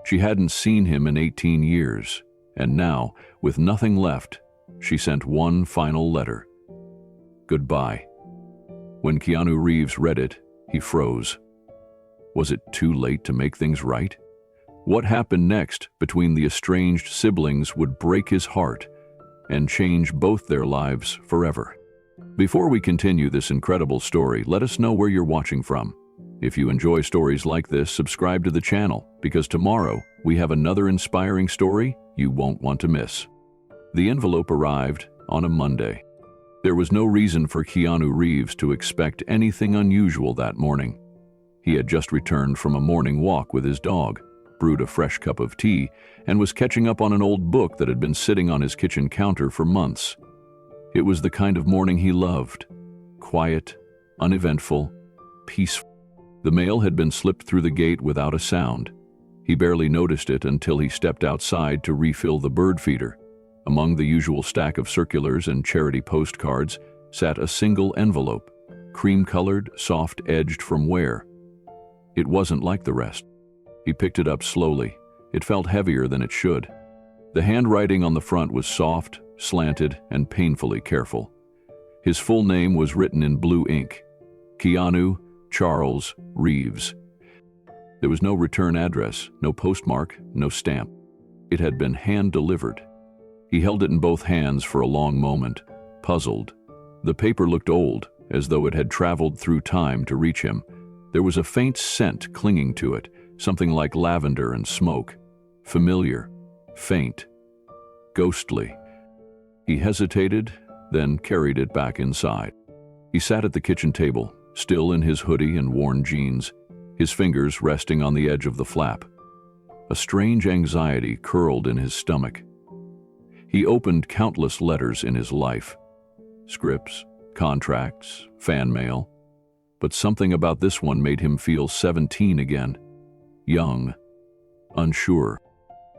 She hadn't seen him in 18 years, and now, with nothing left, she sent one final letter. Goodbye. When Keanu Reeves read it, he froze. Was it too late to make things right? What happened next between the estranged siblings would break his heart and change both their lives forever. Before we continue this incredible story, let us know where you're watching from. If you enjoy stories like this, subscribe to the channel, because tomorrow we have another inspiring story you won't want to miss. The envelope arrived on a Monday. There was no reason for Keanu Reeves to expect anything unusual that morning. He had just returned from a morning walk with his dog, brewed a fresh cup of tea, and was catching up on an old book that had been sitting on his kitchen counter for months. It was the kind of morning he loved. Quiet, uneventful, peaceful. The mail had been slipped through the gate without a sound. He barely noticed it until he stepped outside to refill the bird feeder. Among the usual stack of circulars and charity postcards sat a single envelope, cream-colored, soft-edged from wear. It wasn't like the rest. He picked it up slowly. It felt heavier than it should. The handwriting on the front was soft, slanted, and painfully careful. His full name was written in blue ink: Keanu Charles Reeves. There was no return address, no postmark, no stamp. It had been hand-delivered. He held it in both hands for a long moment, puzzled. The paper looked old, as though it had traveled through time to reach him. There was a faint scent clinging to it, something like lavender and smoke. Familiar, faint, ghostly. He hesitated, then carried it back inside. He sat at the kitchen table, still in his hoodie and worn jeans, his fingers resting on the edge of the flap. A strange anxiety curled in his stomach. He opened countless letters in his life, scripts, contracts, fan mail, but something about this one made him feel 17 again, young, unsure.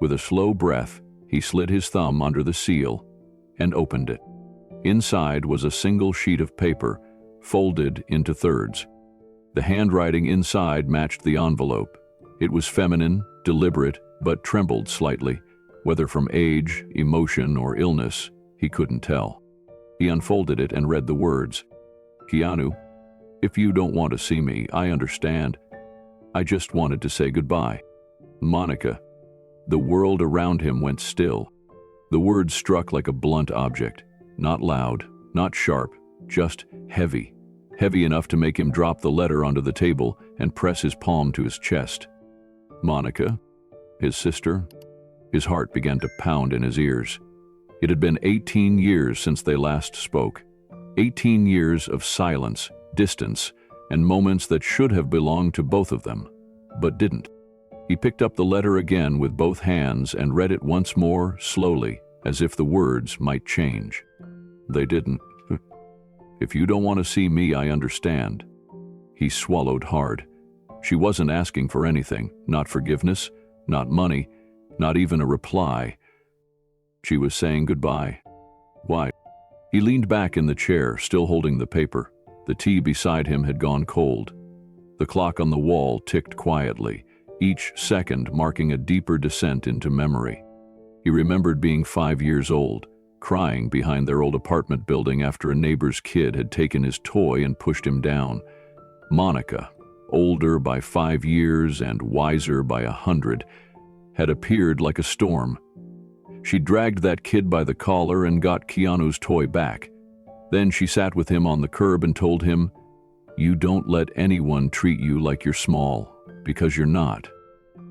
With a slow breath, he slid his thumb under the seal and opened it. Inside was a single sheet of paper, folded into thirds. The handwriting inside matched the envelope. It was feminine, deliberate, but trembled slightly. Whether from age, emotion, or illness, he couldn't tell. He unfolded it and read the words. Keanu, if you don't want to see me, I understand. I just wanted to say goodbye. Monica. The world around him went still. The words struck like a blunt object, not loud, not sharp, just heavy. Heavy enough to make him drop the letter onto the table and press his palm to his chest. Monica? His sister? His heart began to pound in his ears. It had been 18 years since they last spoke. 18 years of silence, distance, and moments that should have belonged to both of them, but didn't. He picked up the letter again with both hands and read it once more, slowly, as if the words might change. They didn't. If you don't want to see me, I understand. He swallowed hard. She wasn't asking for anything, not forgiveness, not money, not even a reply. She was saying goodbye. Why? He leaned back in the chair, still holding the paper. The tea beside him had gone cold. The clock on the wall ticked quietly, each second marking a deeper descent into memory. He remembered being 5 years old, crying behind their old apartment building after a neighbor's kid had taken his toy and pushed him down. Monica, older by 5 years and wiser by 100, had appeared like a storm. She dragged that kid by the collar and got Keanu's toy back. Then she sat with him on the curb and told him, "You don't let anyone treat you like you're small, because you're not."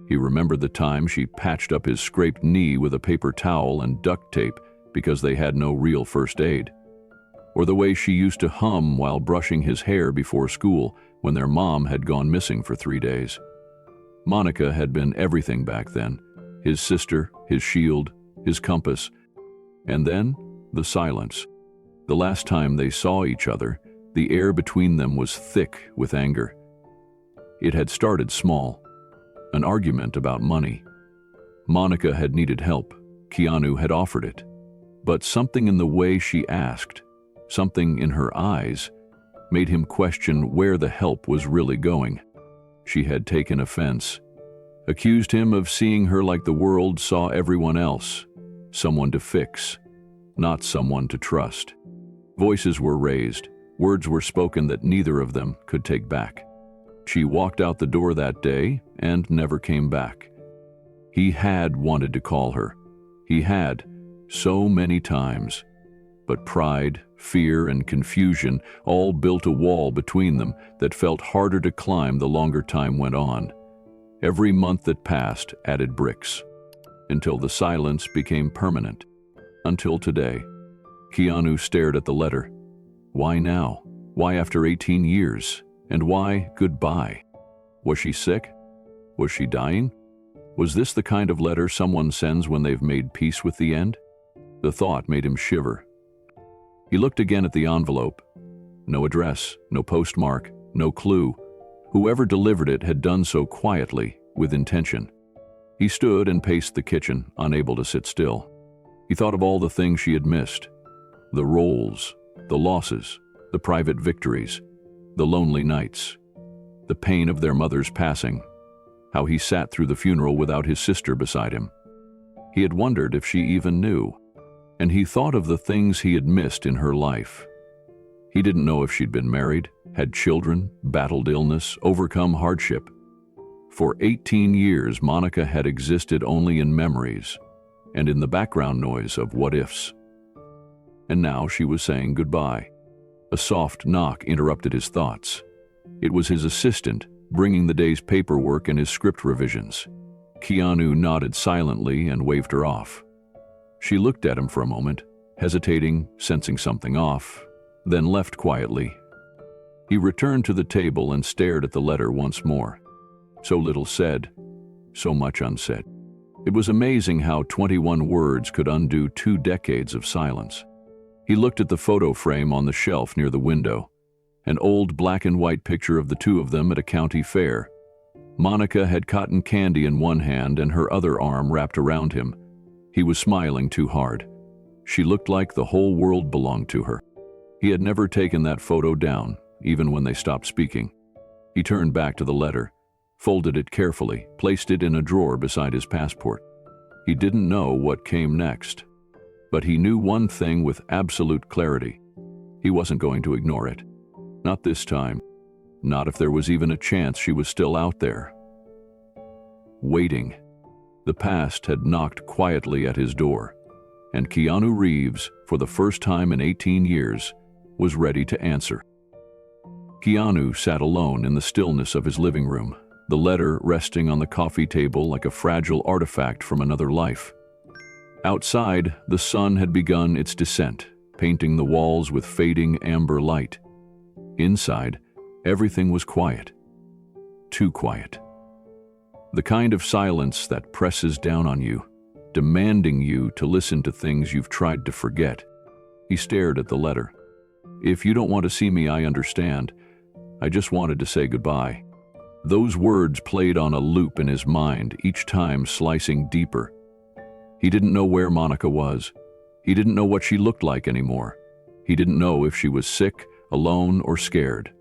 He remembered the time she patched up his scraped knee with a paper towel and duct tape because they had no real first aid. Or the way she used to hum while brushing his hair before school when their mom had gone missing for 3 days. Monica had been everything back then, his sister, his shield, his compass. And then, the silence. The last time they saw each other, the air between them was thick with anger. It had started small, an argument about money. Monica had needed help. Keanu had offered it. But something in the way she asked, something in her eyes, made him question where the help was really going. She had taken offense. accused him of seeing her like the world saw everyone else, someone to fix, not someone to trust. Voices were raised, words were spoken that neither of them could take back. She walked out the door that day and never came back. He had wanted to call her. He had, so many times. But pride, fear, and confusion all built a wall between them that felt harder to climb the longer time went on. Every month that passed added bricks, until the silence became permanent. Until today. Keanu stared at the letter. Why now? Why after 18 years? And why goodbye? Was she sick? Was she dying? Was this the kind of letter someone sends when they've made peace with the end? The thought made him shiver. He looked again at the envelope. No address, no postmark, no clue. Whoever delivered it had done so quietly, with intention. He stood and paced the kitchen, unable to sit still. He thought of all the things she had missed. The roles, the losses, the private victories, the lonely nights, the pain of their mother's passing, how he sat through the funeral without his sister beside him. He had wondered if she even knew, and he thought of the things he had missed in her life. He didn't know if she'd been married, had children, battled illness, overcome hardship. For 18 years, Monica had existed only in memories and in the background noise of what-ifs. And now she was saying goodbye. A soft knock interrupted his thoughts. It was his assistant, bringing the day's paperwork and his script revisions. Keanu nodded silently and waved her off. She looked at him for a moment, hesitating, sensing something off, then left quietly. He returned to the table and stared at the letter once more. So little said, so much unsaid. It was amazing how 21 words could undo 2 decades of silence. He looked at the photo frame on the shelf near the window, an old black and white picture of the two of them at a county fair. Monica had cotton candy in one hand and her other arm wrapped around him. He was smiling too hard. She looked like the whole world belonged to her. He had never taken that photo down, even when they stopped speaking. He turned back to the letter, folded it carefully, placed it in a drawer beside his passport. He didn't know what came next, but he knew one thing with absolute clarity. He wasn't going to ignore it. Not this time. Not if there was even a chance she was still out there. Waiting. The past had knocked quietly at his door, and Keanu Reeves, for the first time in 18 years, was ready to answer. Keanu sat alone in the stillness of his living room, the letter resting on the coffee table like a fragile artifact from another life. Outside, the sun had begun its descent, painting the walls with fading amber light. Inside, everything was quiet. Too quiet. The kind of silence that presses down on you, demanding you to listen to things you've tried to forget. He stared at the letter. If you don't want to see me, I understand. I just wanted to say goodbye. Those words played on a loop in his mind, each time slicing deeper. He didn't know where Monica was. He didn't know what she looked like anymore. He didn't know if she was sick, alone, or scared.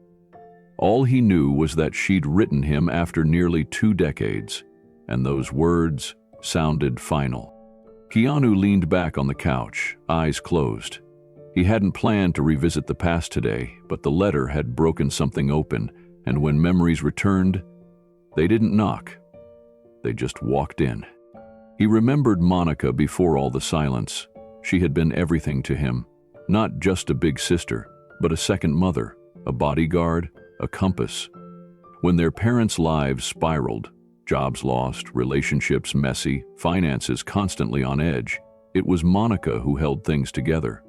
All he knew was that she'd written him after nearly 2 decades, and those words sounded final. Keanu leaned back on the couch, eyes closed. He hadn't planned to revisit the past today, but the letter had broken something open, and when memories returned, they didn't knock. They just walked in. He remembered Monica before all the silence. She had been everything to him, not just a big sister, but a second mother, a bodyguard, a compass. When their parents' lives spiraled, jobs lost, relationships messy, finances constantly on edge, it was Monica who held things together.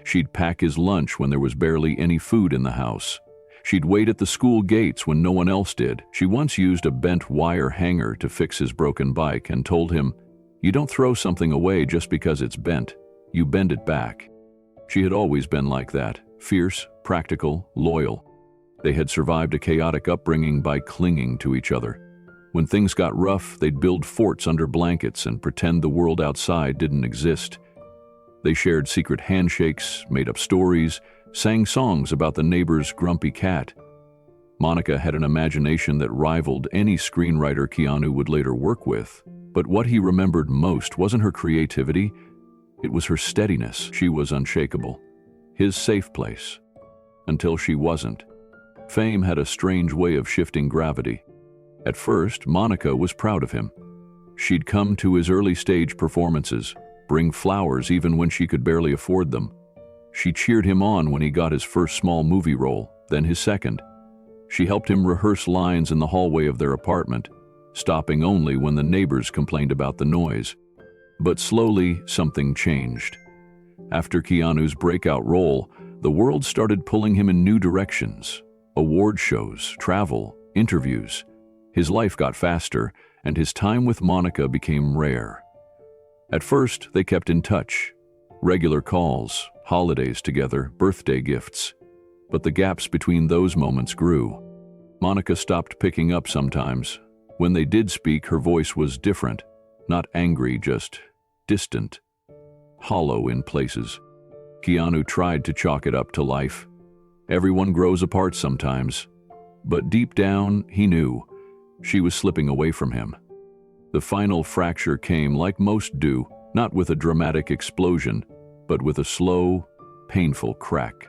She'd pack his lunch when there was barely any food in the house. She'd wait at the school gates when no one else did. She once used a bent wire hanger to fix his broken bike and told him, "You don't throw something away just because it's bent. You bend it back." She had always been like that, fierce, practical, loyal. They had survived a chaotic upbringing by clinging to each other. When things got rough, they'd build forts under blankets and pretend the world outside didn't exist. They shared secret handshakes, made up stories, sang songs about the neighbor's grumpy cat. Monica had an imagination that rivaled any screenwriter Keanu would later work with, but what he remembered most wasn't her creativity, it was her steadiness. She was unshakable, his safe place, until she wasn't. Fame had a strange way of shifting gravity. At first, Monica was proud of him. She'd come to his early-stage performances, bring flowers even when she could barely afford them. She cheered him on when he got his first small movie role, then his second. She helped him rehearse lines in the hallway of their apartment, stopping only when the neighbors complained about the noise. But slowly, something changed. After Keanu's breakout role, the world started pulling him in new directions. Award shows, travel, interviews. His life got faster, and his time with Monica became rare. At first, they kept in touch. Regular calls, holidays together, birthday gifts. But the gaps between those moments grew. Monica stopped picking up sometimes. When they did speak, her voice was different. Not angry, just distant. Hollow in places. Keanu tried to chalk it up to life. Everyone grows apart sometimes. But deep down, he knew. She was slipping away from him. The final fracture came, like most do, not with a dramatic explosion, but with a slow, painful crack.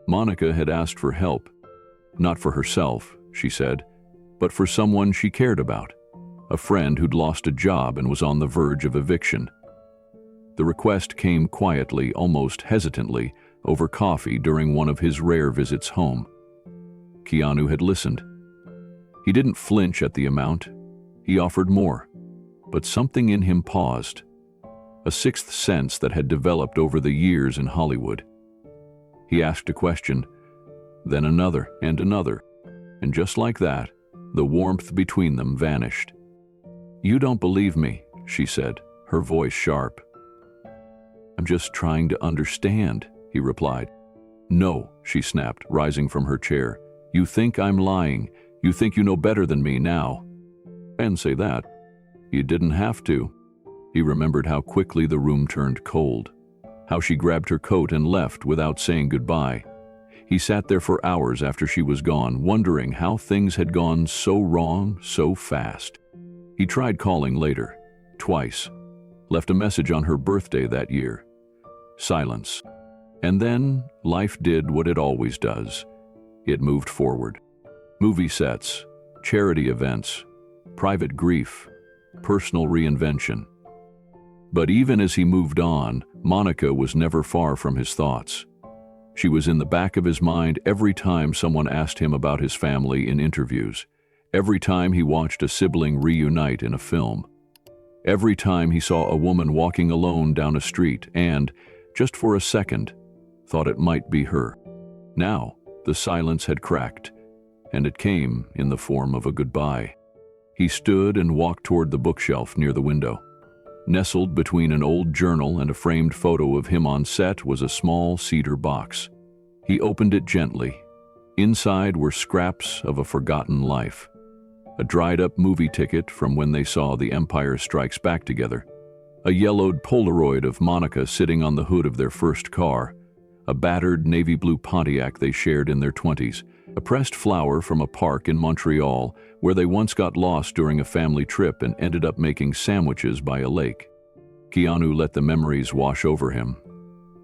Monica had asked for help. Not for herself, she said, but for someone she cared about. A friend who'd lost a job and was on the verge of eviction. The request came quietly, almost hesitantly, over coffee during one of his rare visits home. Keanu had listened. He didn't flinch at the amount. He offered more. But something in him paused. A sixth sense that had developed over the years in Hollywood. He asked a question, then another and another, and just like that, the warmth between them vanished. "You don't believe me," she said, her voice sharp. "I'm just trying to understand," he replied. "No," she snapped, rising from her chair. "You think I'm lying. You think you know better than me now." "And say that. You didn't have to." He remembered how quickly the room turned cold. How she grabbed her coat and left without saying goodbye. He sat there for hours after she was gone, wondering how things had gone so wrong so fast. He tried calling later, twice. Left a message on her birthday that year. Silence. And then life did what it always does. It moved forward. Movie sets, charity events, private grief, personal reinvention. But even as he moved on, Monica was never far from his thoughts. She was in the back of his mind every time someone asked him about his family in interviews, every time he watched a sibling reunite in a film, every time he saw a woman walking alone down a street and, just for a second, thought it might be her. Now, the silence had cracked, and it came in the form of a goodbye. He stood and walked toward the bookshelf near the window. Nestled between an old journal and a framed photo of him on set was a small cedar box. He opened it gently. Inside were scraps of a forgotten life. A dried-up movie ticket from when they saw The Empire Strikes Back together. A yellowed Polaroid of Monica sitting on the hood of their first car. A battered navy blue Pontiac they shared in their 20s. A pressed flower from a park in Montreal where they once got lost during a family trip and ended up making sandwiches by a lake. Keanu let the memories wash over him.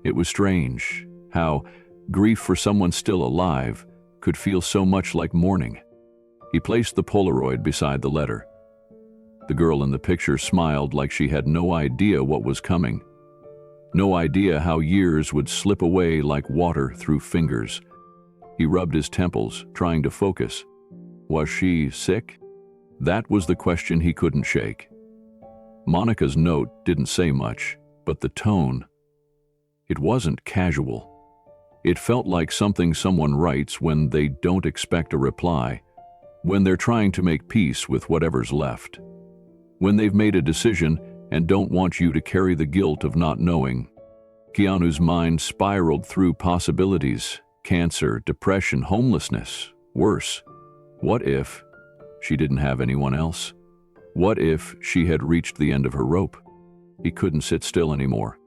It was strange how grief for someone still alive could feel so much like mourning. He placed the Polaroid beside the letter. The girl in the picture smiled like she had no idea what was coming. No idea how years would slip away like water through fingers. He rubbed his temples, trying to focus. Was she sick? That was the question he couldn't shake. Monica's note didn't say much, but the tone, it wasn't casual. It felt like something someone writes when they don't expect a reply, when they're trying to make peace with whatever's left, when they've made a decision and don't want you to carry the guilt of not knowing. Keanu's mind spiraled through possibilities. Cancer, depression, homelessness, worse. What if she didn't have anyone else? What if she had reached the end of her rope? He couldn't sit still anymore.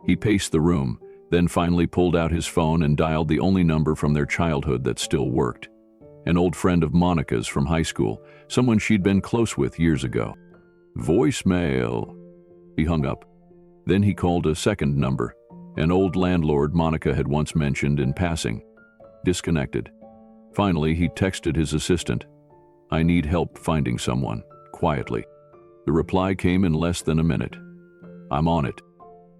He paced the room, then finally pulled out his phone and dialed the only number from their childhood that still worked. An old friend of Monica's from high school, someone she'd been close with years ago. Voicemail. He hung up. Then he called a second number, an old landlord Monica had once mentioned in passing. Disconnected. Finally, he texted his assistant. I need help finding someone, quietly. The reply came in less than a minute. I'm on it.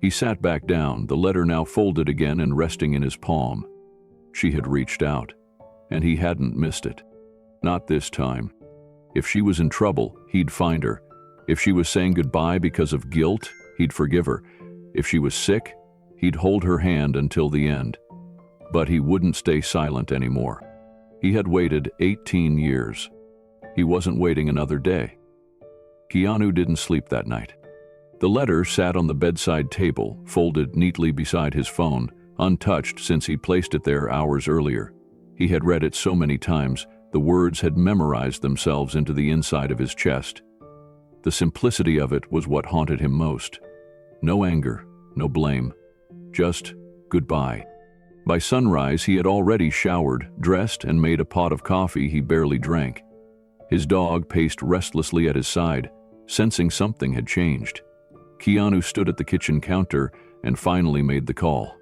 He sat back down, the letter now folded again and resting in his palm. She had reached out, and he hadn't missed it. Not this time. If she was in trouble, he'd find her. If she was saying goodbye because of guilt, he'd forgive her. If she was sick, he'd hold her hand until the end. But he wouldn't stay silent anymore. He had waited 18 years. He wasn't waiting another day. Keanu didn't sleep that night. The letter sat on the bedside table, folded neatly beside his phone, untouched since he'd placed it there hours earlier. He had read it so many times, the words had memorized themselves into the inside of his chest. The simplicity of it was what haunted him most. No anger, no blame, just goodbye. By sunrise, he had already showered, dressed, and made a pot of coffee he barely drank. His dog paced restlessly at his side, sensing something had changed. Keanu stood at the kitchen counter and finally made the call.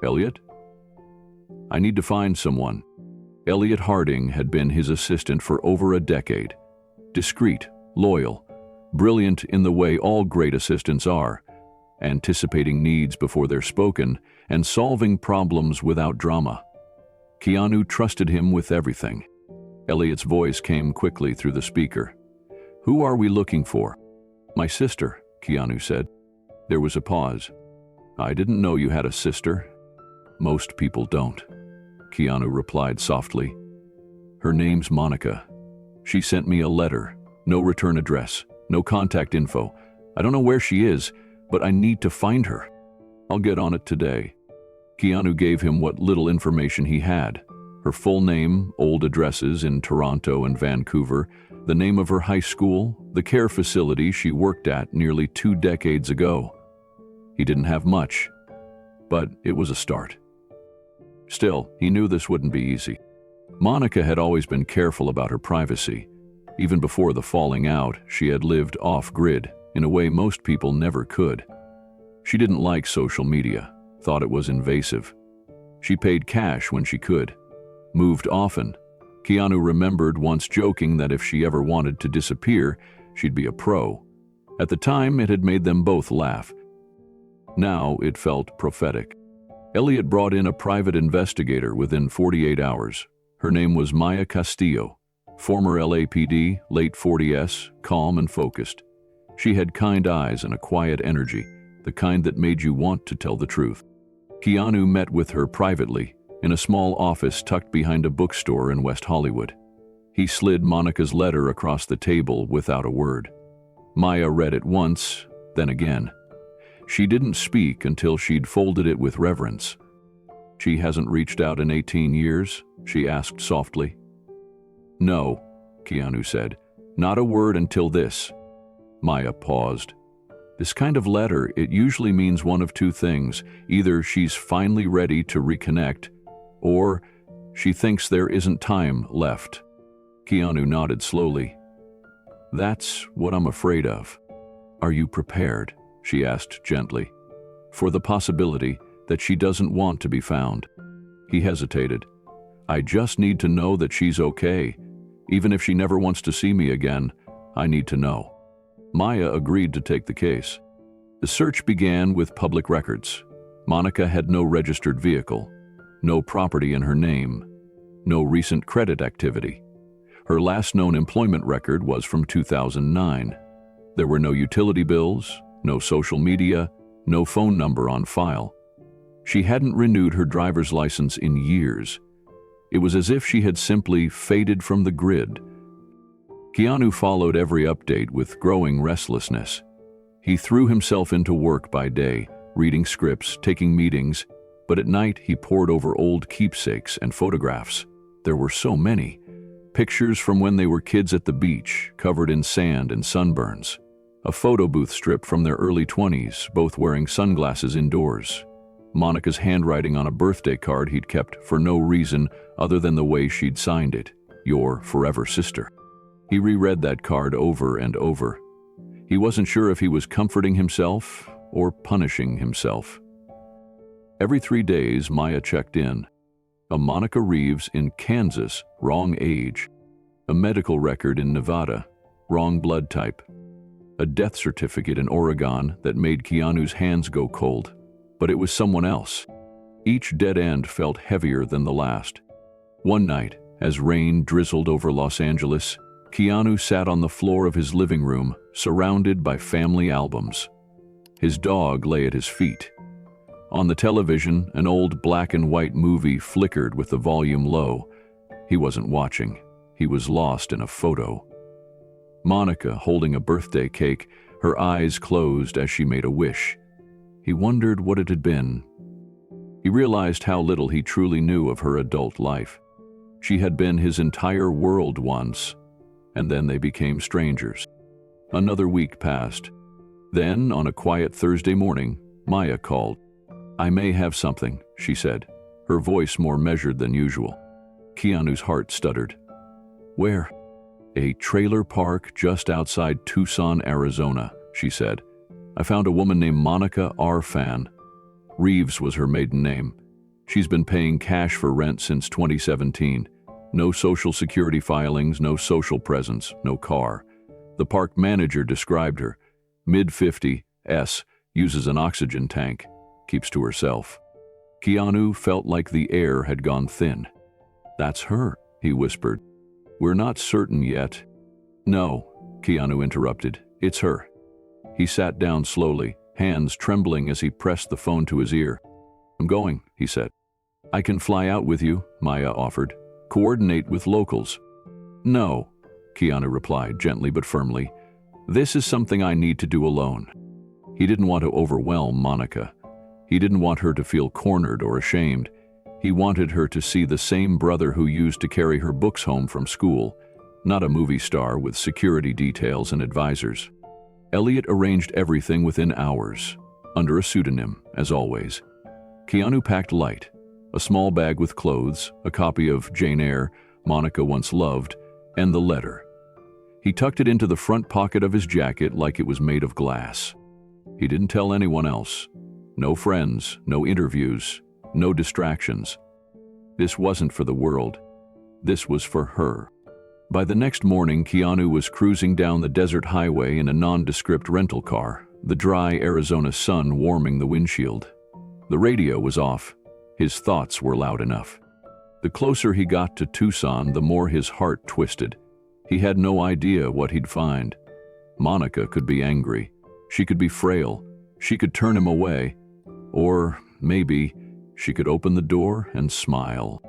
Elliot? I need to find someone. Elliot Harding had been his assistant for over a decade. Discreet, loyal, brilliant in the way all great assistants are, anticipating needs before they're spoken and solving problems without drama. Keanu trusted him with everything. Elliot's voice came quickly through the speaker. Who are we looking for? My sister, Keanu said. There was a pause. I didn't know you had a sister. Most people don't, Keanu replied softly. Her name's Monica. She sent me a letter. No return address, no contact info. I don't know where she is, but I need to find her. I'll get on it today. Keanu gave him what little information he had. Her full name, old addresses in Toronto and Vancouver, the name of her high school, the care facility she worked at nearly 2 decades ago. He didn't have much, but it was a start. Still, he knew this wouldn't be easy. Monica had always been careful about her privacy. Even before the falling out, she had lived off-grid in a way most people never could. She didn't like social media, thought it was invasive. She paid cash when she could, moved often. Keanu remembered once joking that if she ever wanted to disappear, she'd be a pro. At the time, it had made them both laugh. Now it felt prophetic. Elliot brought in a private investigator within 48 hours. Her name was Maya Castillo, former LAPD, late 40s, calm and focused. She had kind eyes and a quiet energy, the kind that made you want to tell the truth. Keanu met with her privately, in a small office tucked behind a bookstore in West Hollywood. He slid Monica's letter across the table without a word. Maya read it once, then again. She didn't speak until she'd folded it with reverence. She hasn't reached out in 18 years? She asked softly. No, Keanu said. Not a word until this. Maya paused. This kind of letter, it usually means one of two things. Either she's finally ready to reconnect, or she thinks there isn't time left. Keanu nodded slowly. That's what I'm afraid of. Are you prepared? She asked gently, for the possibility that she doesn't want to be found. He hesitated. I just need to know that she's okay. Even if she never wants to see me again, I need to know. Maya agreed to take the case. The search began with public records. Monica had no registered vehicle, no property in her name, no recent credit activity. Her last known employment record was from 2009. There were no utility bills, no social media, no phone number on file. She hadn't renewed her driver's license in years. It was as if she had simply faded from the grid. Keanu followed every update with growing restlessness. He threw himself into work by day, reading scripts, taking meetings, but at night he pored over old keepsakes and photographs. There were so many. Pictures from when they were kids at the beach, covered in sand and sunburns. A photo booth strip from their early 20s, both wearing sunglasses indoors. Monica's handwriting on a birthday card he'd kept for no reason other than the way she'd signed it, "Your forever sister." He reread that card over and over. He wasn't sure if he was comforting himself or punishing himself. Every 3 days, Maya checked in. A Monica Reeves in Kansas, wrong age. A medical record in Nevada, wrong blood type. A death certificate in Oregon that made Keanu's hands go cold, but it was someone else. Each dead end felt heavier than the last. One night, as rain drizzled over Los Angeles, Keanu sat on the floor of his living room, surrounded by family albums. His dog lay at his feet. On the television, an old black and white movie flickered with the volume low. He wasn't watching. He was lost in a photo. Monica holding a birthday cake, her eyes closed as she made a wish. He wondered what it had been. He realized how little he truly knew of her adult life. She had been his entire world once, and then they became strangers. Another week passed. Then, on a quiet Thursday morning, Maya called. "I may have something," she said, her voice more measured than usual. Keanu's heart stuttered. "Where?" "A trailer park just outside Tucson, Arizona," she said. "I found a woman named Monica R. Fan. Reeves was her maiden name. She's been paying cash for rent since 2017. No social security filings, no social presence, no car. The park manager described her. Mid-50, uses an oxygen tank, keeps to herself." Keanu felt like the air had gone thin. "That's her," he whispered. "We're not certain yet." "No," Keanu interrupted. "It's her." He sat down slowly, hands trembling as he pressed the phone to his ear. "I'm going," he said. "I can fly out with you," Maya offered. "Coordinate with locals." "No," Keanu replied gently but firmly. "This is something I need to do alone." He didn't want to overwhelm Monica. He didn't want her to feel cornered or ashamed. He wanted her to see the same brother who used to carry her books home from school, not a movie star with security details and advisors. Elliot arranged everything within hours, under a pseudonym, as always. Keanu packed light, a small bag with clothes, a copy of Jane Eyre, Monica once loved, and the letter. He tucked it into the front pocket of his jacket like it was made of glass. He didn't tell anyone else. No friends, no interviews, no distractions. This wasn't for the world. This was for her. By the next morning, Keanu was cruising down the desert highway in a nondescript rental car, the dry Arizona sun warming the windshield. The radio was off. His thoughts were loud enough. The closer he got to Tucson, the more his heart twisted. He had no idea what he'd find. Monica could be angry. She could be frail. She could turn him away. Or maybe she could open the door and smile.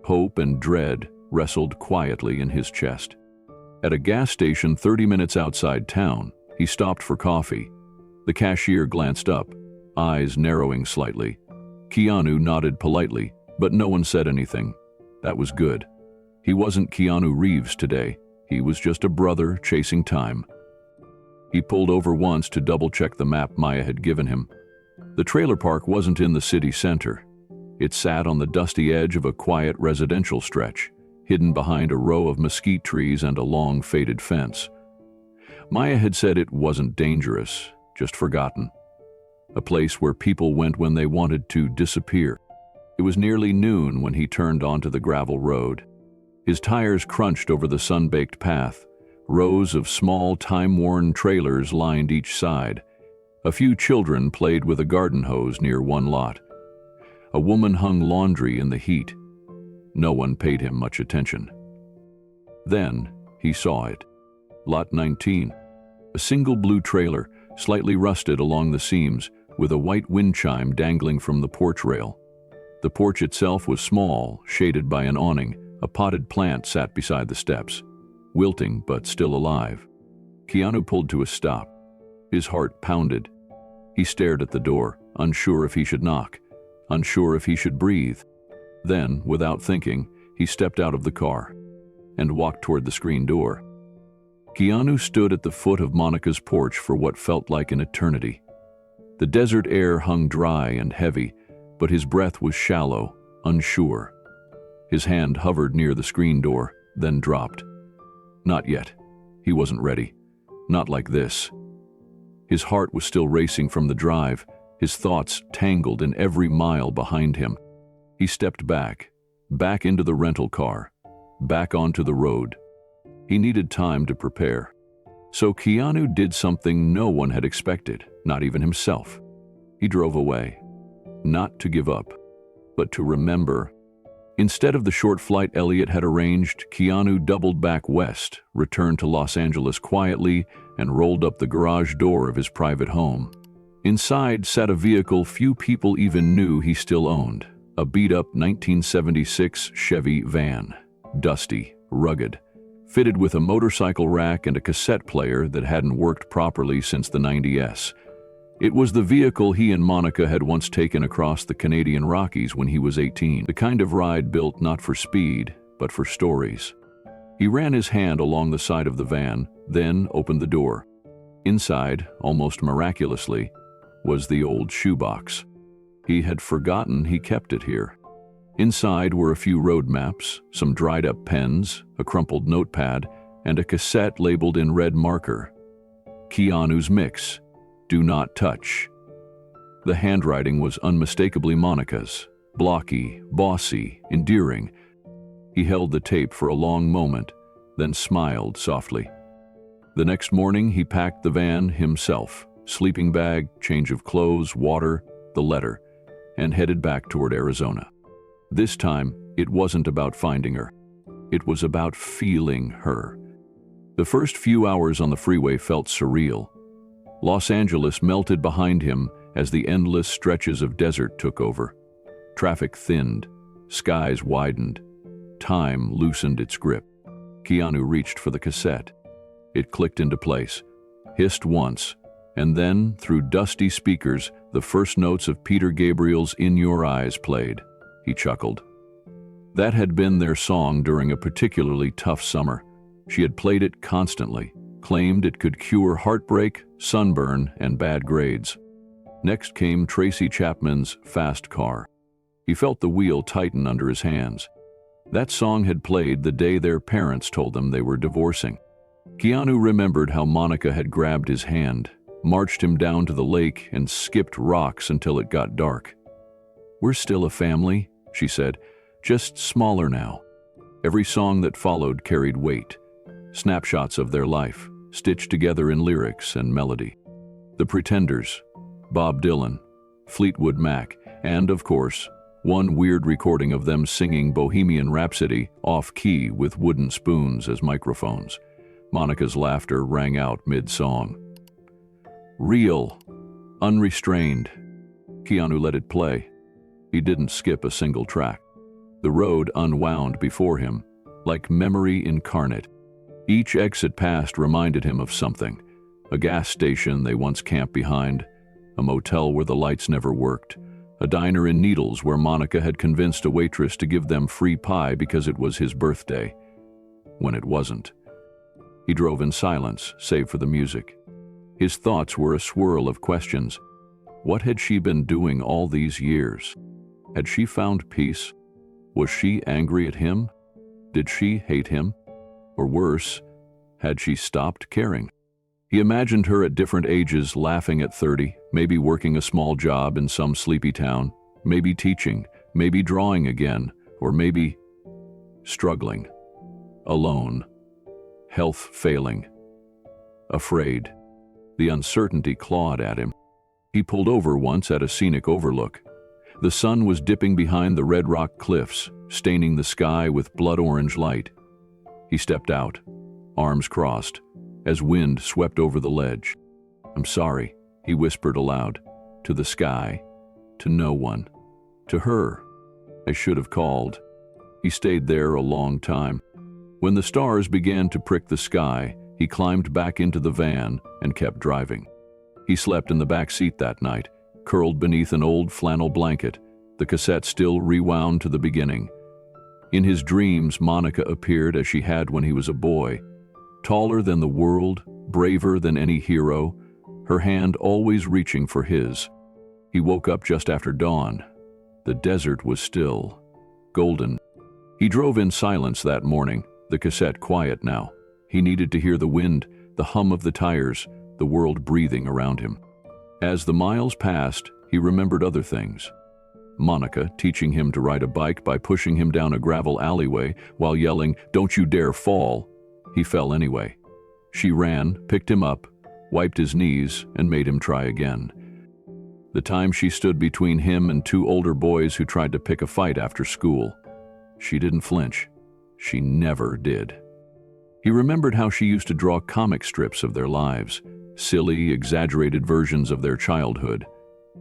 Hope and dread wrestled quietly in his chest. At a gas station 30 minutes outside town, he stopped for coffee. The cashier glanced up, eyes narrowing slightly. Keanu nodded politely, but no one said anything. That was good. He wasn't Keanu Reeves today. He was just a brother chasing time. He pulled over once to double-check the map Maya had given him. The trailer park wasn't in the city center. It sat on the dusty edge of a quiet residential stretch, hidden behind a row of mesquite trees and a long faded fence. Maya had said it wasn't dangerous, just forgotten. A place where people went when they wanted to disappear. It was nearly noon when he turned onto the gravel road. His tires crunched over the sun-baked path. Rows of small, time-worn trailers lined each side. A few children played with a garden hose near one lot. A woman hung laundry in the heat. No one paid him much attention. Then he saw it. Lot 19. A single blue trailer, slightly rusted along the seams, with a white wind chime dangling from the porch rail. The porch itself was small, shaded by an awning. A potted plant sat beside the steps, wilting but still alive. Keanu pulled to a stop. His heart pounded. He stared at the door, unsure if he should knock, unsure if he should breathe. Then, without thinking, he stepped out of the car and walked toward the screen door. Keanu stood at the foot of Monica's porch for what felt like an eternity. The desert air hung dry and heavy. but his breath was shallow, unsure. His hand hovered near the screen door, then dropped. Not yet. He wasn't ready. Not like this. His heart was still racing from the drive, his thoughts tangled in every mile behind him. He stepped back into the rental car, back onto the road. He needed time to prepare. So Keanu did something no one had expected, not even himself. He drove away. Not to give up, but to remember. Instead of the short flight Elliot had arranged, Keanu doubled back west, returned to Los Angeles quietly, and rolled up the garage door of his private home. Inside sat a vehicle few people even knew he still owned, a beat-up 1976 Chevy van, dusty, rugged, fitted with a motorcycle rack and a cassette player that hadn't worked properly since the 90s. It was the vehicle he and Monica had once taken across the Canadian Rockies when he was 18, the kind of ride built not for speed, but for stories. He ran his hand along the side of the van, then opened the door. Inside, almost miraculously, was the old shoebox. He had forgotten he kept it here. Inside were a few road maps, some dried-up pens, a crumpled notepad, and a cassette labeled in red marker. Keanu's Mix. Do not touch. The handwriting was unmistakably Monica's, blocky, bossy, endearing. He held the tape for a long moment, then smiled softly. The next morning he packed the van himself, sleeping bag, change of clothes, water, the letter, and headed back toward Arizona. This time, it wasn't about finding her. It was about feeling her. The first few hours on the freeway felt surreal. Los Angeles melted behind him as the endless stretches of desert took over. Traffic thinned, skies widened, time loosened its grip. Keanu reached for the cassette. It clicked into place, hissed once, and then, through dusty speakers, the first notes of Peter Gabriel's In Your Eyes played. He chuckled. That had been their song during a particularly tough summer. She had played it constantly, claimed it could cure heartbreak, sunburn, and bad grades. Next came Tracy Chapman's Fast Car. He felt the wheel tighten under his hands. That song had played the day their parents told them they were divorcing. Keanu remembered how Monica had grabbed his hand, marched him down to the lake, and skipped rocks until it got dark. "We're still a family," she said, "just smaller now." Every song that followed carried weight, snapshots of their life, stitched together in lyrics and melody. The Pretenders, Bob Dylan, Fleetwood Mac, and, of course, one weird recording of them singing Bohemian Rhapsody off-key with wooden spoons as microphones. Monica's laughter rang out mid-song. Real, unrestrained. Keanu let it play. He didn't skip a single track. The road unwound before him, like memory incarnate. Each exit past reminded him of something. A gas station they once camped behind, a motel where the lights never worked, a diner in Needles where Monica had convinced a waitress to give them free pie because it was his birthday, when it wasn't. He drove in silence, save for the music. His thoughts were a swirl of questions. What had she been doing all these years? Had she found peace? Was she angry at him? Did she hate him? Or worse, had she stopped caring? He imagined her at different ages, laughing at 30, maybe working a small job in some sleepy town, maybe teaching, maybe drawing again, or maybe struggling, alone, health failing, afraid. The uncertainty clawed at him. He pulled over once at a scenic overlook. The sun was dipping behind the red rock cliffs, staining the sky with blood-orange light. He stepped out, arms crossed, as wind swept over the ledge. "I'm sorry," he whispered aloud, to the sky, to no one, to her. "I should have called." He stayed there a long time. When the stars began to prick the sky, he climbed back into the van and kept driving. He slept in the back seat that night, curled beneath an old flannel blanket, the cassette still rewound to the beginning. In his dreams, Monica appeared as she had when he was a boy, taller than the world, braver than any hero, her hand always reaching for his. He woke up just after dawn, The desert was still, golden. He drove in silence that morning, the cassette quiet now. He needed to hear the wind, the hum of the tires, the world breathing around him. As the miles passed, he remembered other things. Monica teaching him to ride a bike by pushing him down a gravel alleyway while yelling, "Don't you dare fall!" He fell anyway. She ran, picked him up, wiped his knees, and made him try again. The time she stood between him and two older boys who tried to pick a fight after school. She didn't flinch. She never did. He remembered how she used to draw comic strips of their lives, silly, exaggerated versions of their childhood.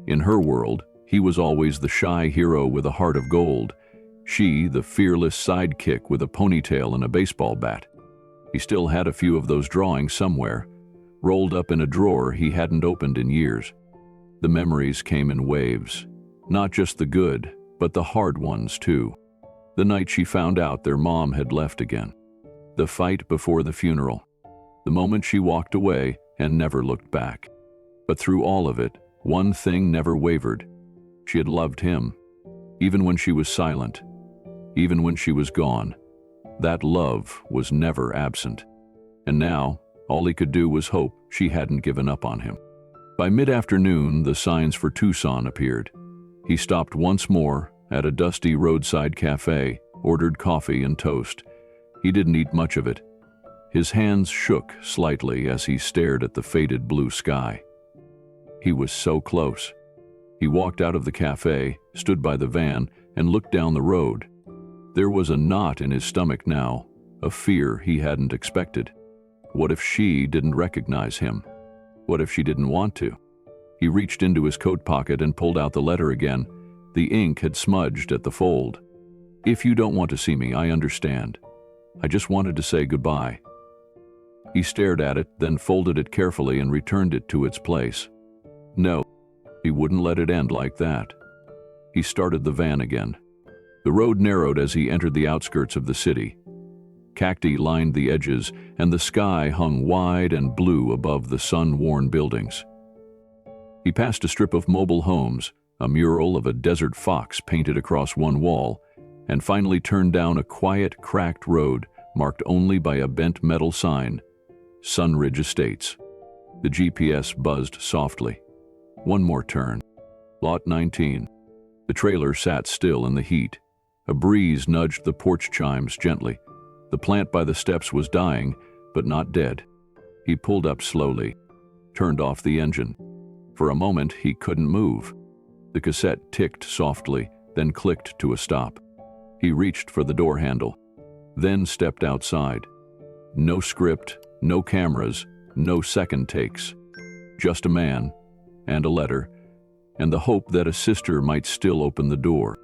In her world, he was always the shy hero with a heart of gold. She, the fearless sidekick with a ponytail and a baseball bat. He still had a few of those drawings somewhere, rolled up in a drawer he hadn't opened in years. The memories came in waves, not just the good, but the hard ones too. The night she found out their mom had left again. The fight before the funeral. The moment she walked away and never looked back. But through all of it, one thing never wavered. She had loved him, even when she was silent, even when she was gone. That love was never absent. And now, all he could do was hope she hadn't given up on him. By mid-afternoon, the signs for Tucson appeared. He stopped once more at a dusty roadside cafe, ordered coffee and toast. He didn't eat much of it. His hands shook slightly as he stared at the faded blue sky. He was so close. He walked out of the cafe, stood by the van, and looked down the road. There was a knot in his stomach now, a fear he hadn't expected. What if she didn't recognize him? What if she didn't want to? He reached into his coat pocket and pulled out the letter again. The ink had smudged at the fold. "If you don't want to see me, I understand. I just wanted to say goodbye." He stared at it, then folded it carefully and returned it to its place. No, he wouldn't let it end like that. He started the van again. The road narrowed as he entered the outskirts of the city. Cacti lined the edges, and the sky hung wide and blue above the sun-worn buildings. He passed a strip of mobile homes, a mural of a desert fox painted across one wall, and finally turned down a quiet, cracked road marked only by a bent metal sign, Sunridge Estates. The GPS buzzed softly. One more turn. Lot 19. The trailer sat still in the heat. A breeze nudged the porch chimes gently. The plant by the steps was dying, but not dead. He pulled up slowly, turned off the engine. For a moment, he couldn't move. The cassette ticked softly, then clicked to a stop. He reached for the door handle, then stepped outside. No script, no cameras, no second takes. Just a man, and a letter, and the hope that a sister might still open the door.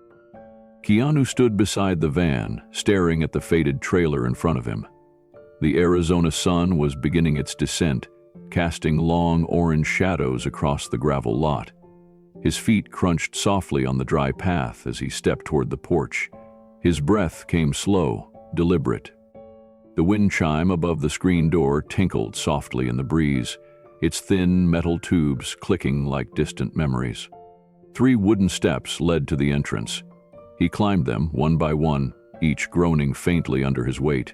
Keanu stood beside the van, staring at the faded trailer in front of him. The Arizona sun was beginning its descent, casting long orange shadows across the gravel lot. His feet crunched softly on the dry path as he stepped toward the porch. His breath came slow, deliberate. The wind chime above the screen door tinkled softly in the breeze, its thin metal tubes clicking like distant memories. 3 wooden steps led to the entrance. He climbed them one by one, each groaning faintly under his weight.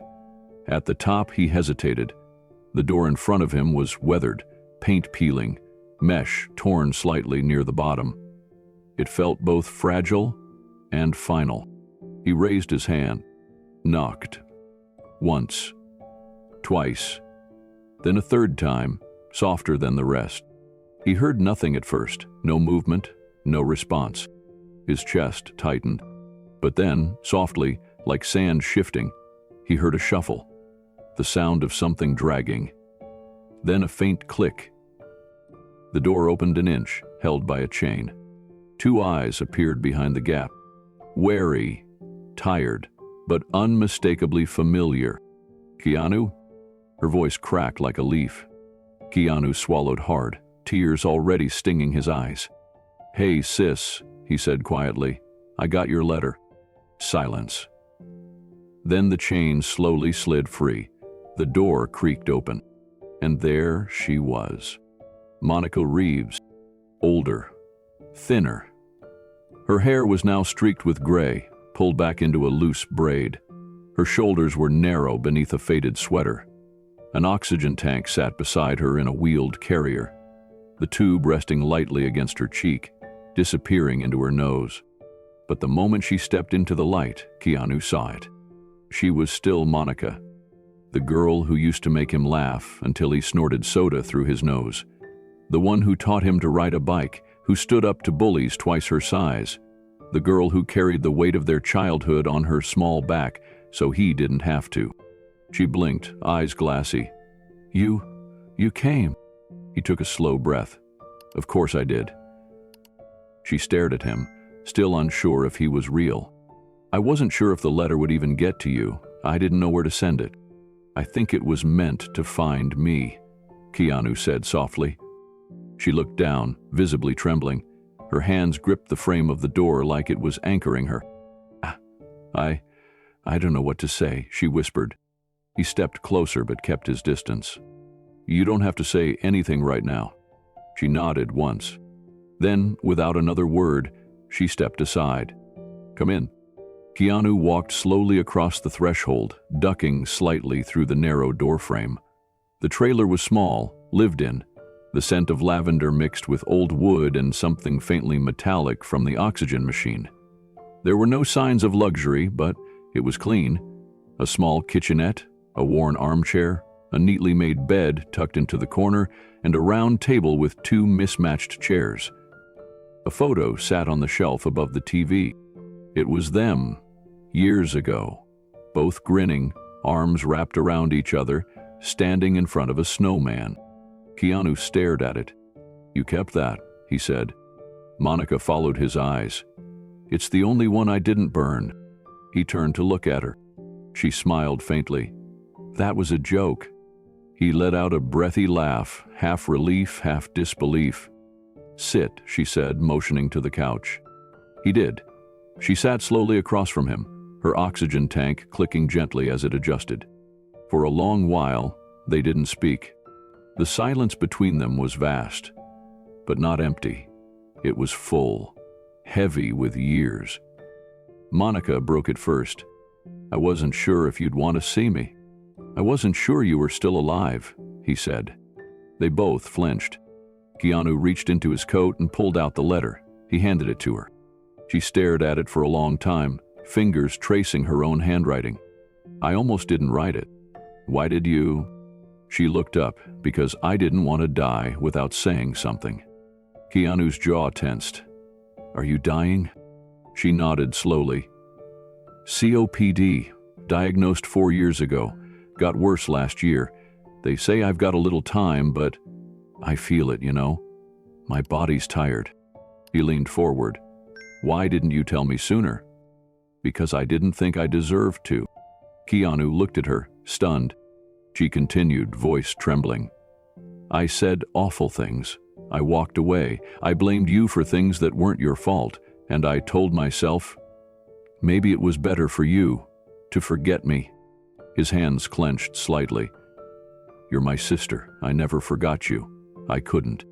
At the top, he hesitated. The door in front of him was weathered, paint peeling, mesh torn slightly near the bottom. It felt both fragile and final. He raised his hand, knocked. Once, twice, then a third time, softer than the rest. He heard nothing at first, no movement, no response. His chest tightened. But then, softly, like sand shifting, he heard a shuffle, the sound of something dragging. Then a faint click. The door opened an inch, held by a chain. 2 eyes appeared behind the gap, wary, tired, but unmistakably familiar. "Keanu?" Her voice cracked like a leaf. Keanu swallowed hard, tears already stinging his eyes. "Hey, sis," he said quietly. "I got your letter." Silence. Then the chain slowly slid free. The door creaked open. And there she was. Monica Reeves, older, thinner. Her hair was now streaked with gray, pulled back into a loose braid. Her shoulders were narrow beneath a faded sweater. An oxygen tank sat beside her in a wheeled carrier, the tube resting lightly against her cheek, disappearing into her nose. But the moment she stepped into the light, Keanu saw it. She was still Monica, the girl who used to make him laugh until he snorted soda through his nose, the one who taught him to ride a bike, who stood up to bullies twice her size, the girl who carried the weight of their childhood on her small back so he didn't have to. She blinked, eyes glassy. You came." He took a slow breath. "Of course I did." She stared at him, still unsure if he was real. "I wasn't sure if the letter would even get to you. I didn't know where to send it. I think it was meant to find me," Keanu said softly. She looked down, visibly trembling. Her hands gripped the frame of the door like it was anchoring her. I don't know what to say," she whispered. He stepped closer but kept his distance. "You don't have to say anything right now." She nodded once. Then, without another word, she stepped aside. "Come in." Keanu walked slowly across the threshold, ducking slightly through the narrow doorframe. The trailer was small, lived in, the scent of lavender mixed with old wood and something faintly metallic from the oxygen machine. There were no signs of luxury, but it was clean. A small kitchenette, a worn armchair, a neatly made bed tucked into the corner, and a round table with two mismatched chairs. A photo sat on the shelf above the TV. It was them, years ago, both grinning, arms wrapped around each other, standing in front of a snowman. Keanu stared at it. "You kept that," he said. Monica followed his eyes. "It's the only one I didn't burn." He turned to look at her. She smiled faintly. "That was a joke." He let out a breathy laugh, half relief, half disbelief. "Sit," she said, motioning to the couch. He did. She sat slowly across from him, her oxygen tank clicking gently as it adjusted. For a long while, they didn't speak. The silence between them was vast, but not empty. It was full, heavy with years. Monica broke it first. "I wasn't sure if you'd want to see me. I wasn't sure you were still alive," he said. They both flinched. Keanu reached into his coat and pulled out the letter. He handed it to her. She stared at it for a long time, fingers tracing her own handwriting. "I almost didn't write it." "Why did you?" She looked up. "Because I didn't want to die without saying something." Keanu's jaw tensed. "Are you dying?" She nodded slowly. "COPD, diagnosed 4 years ago. Got worse last year. They say I've got a little time, but I feel it, you know. My body's tired." He leaned forward. "Why didn't you tell me sooner?" "Because I didn't think I deserved to." Keanu looked at her, stunned. She continued, voice trembling. "I said awful things. I walked away. I blamed you for things that weren't your fault, and I told myself, maybe it was better for you to forget me." His hands clenched slightly. "You're my sister. I never forgot you. I couldn't."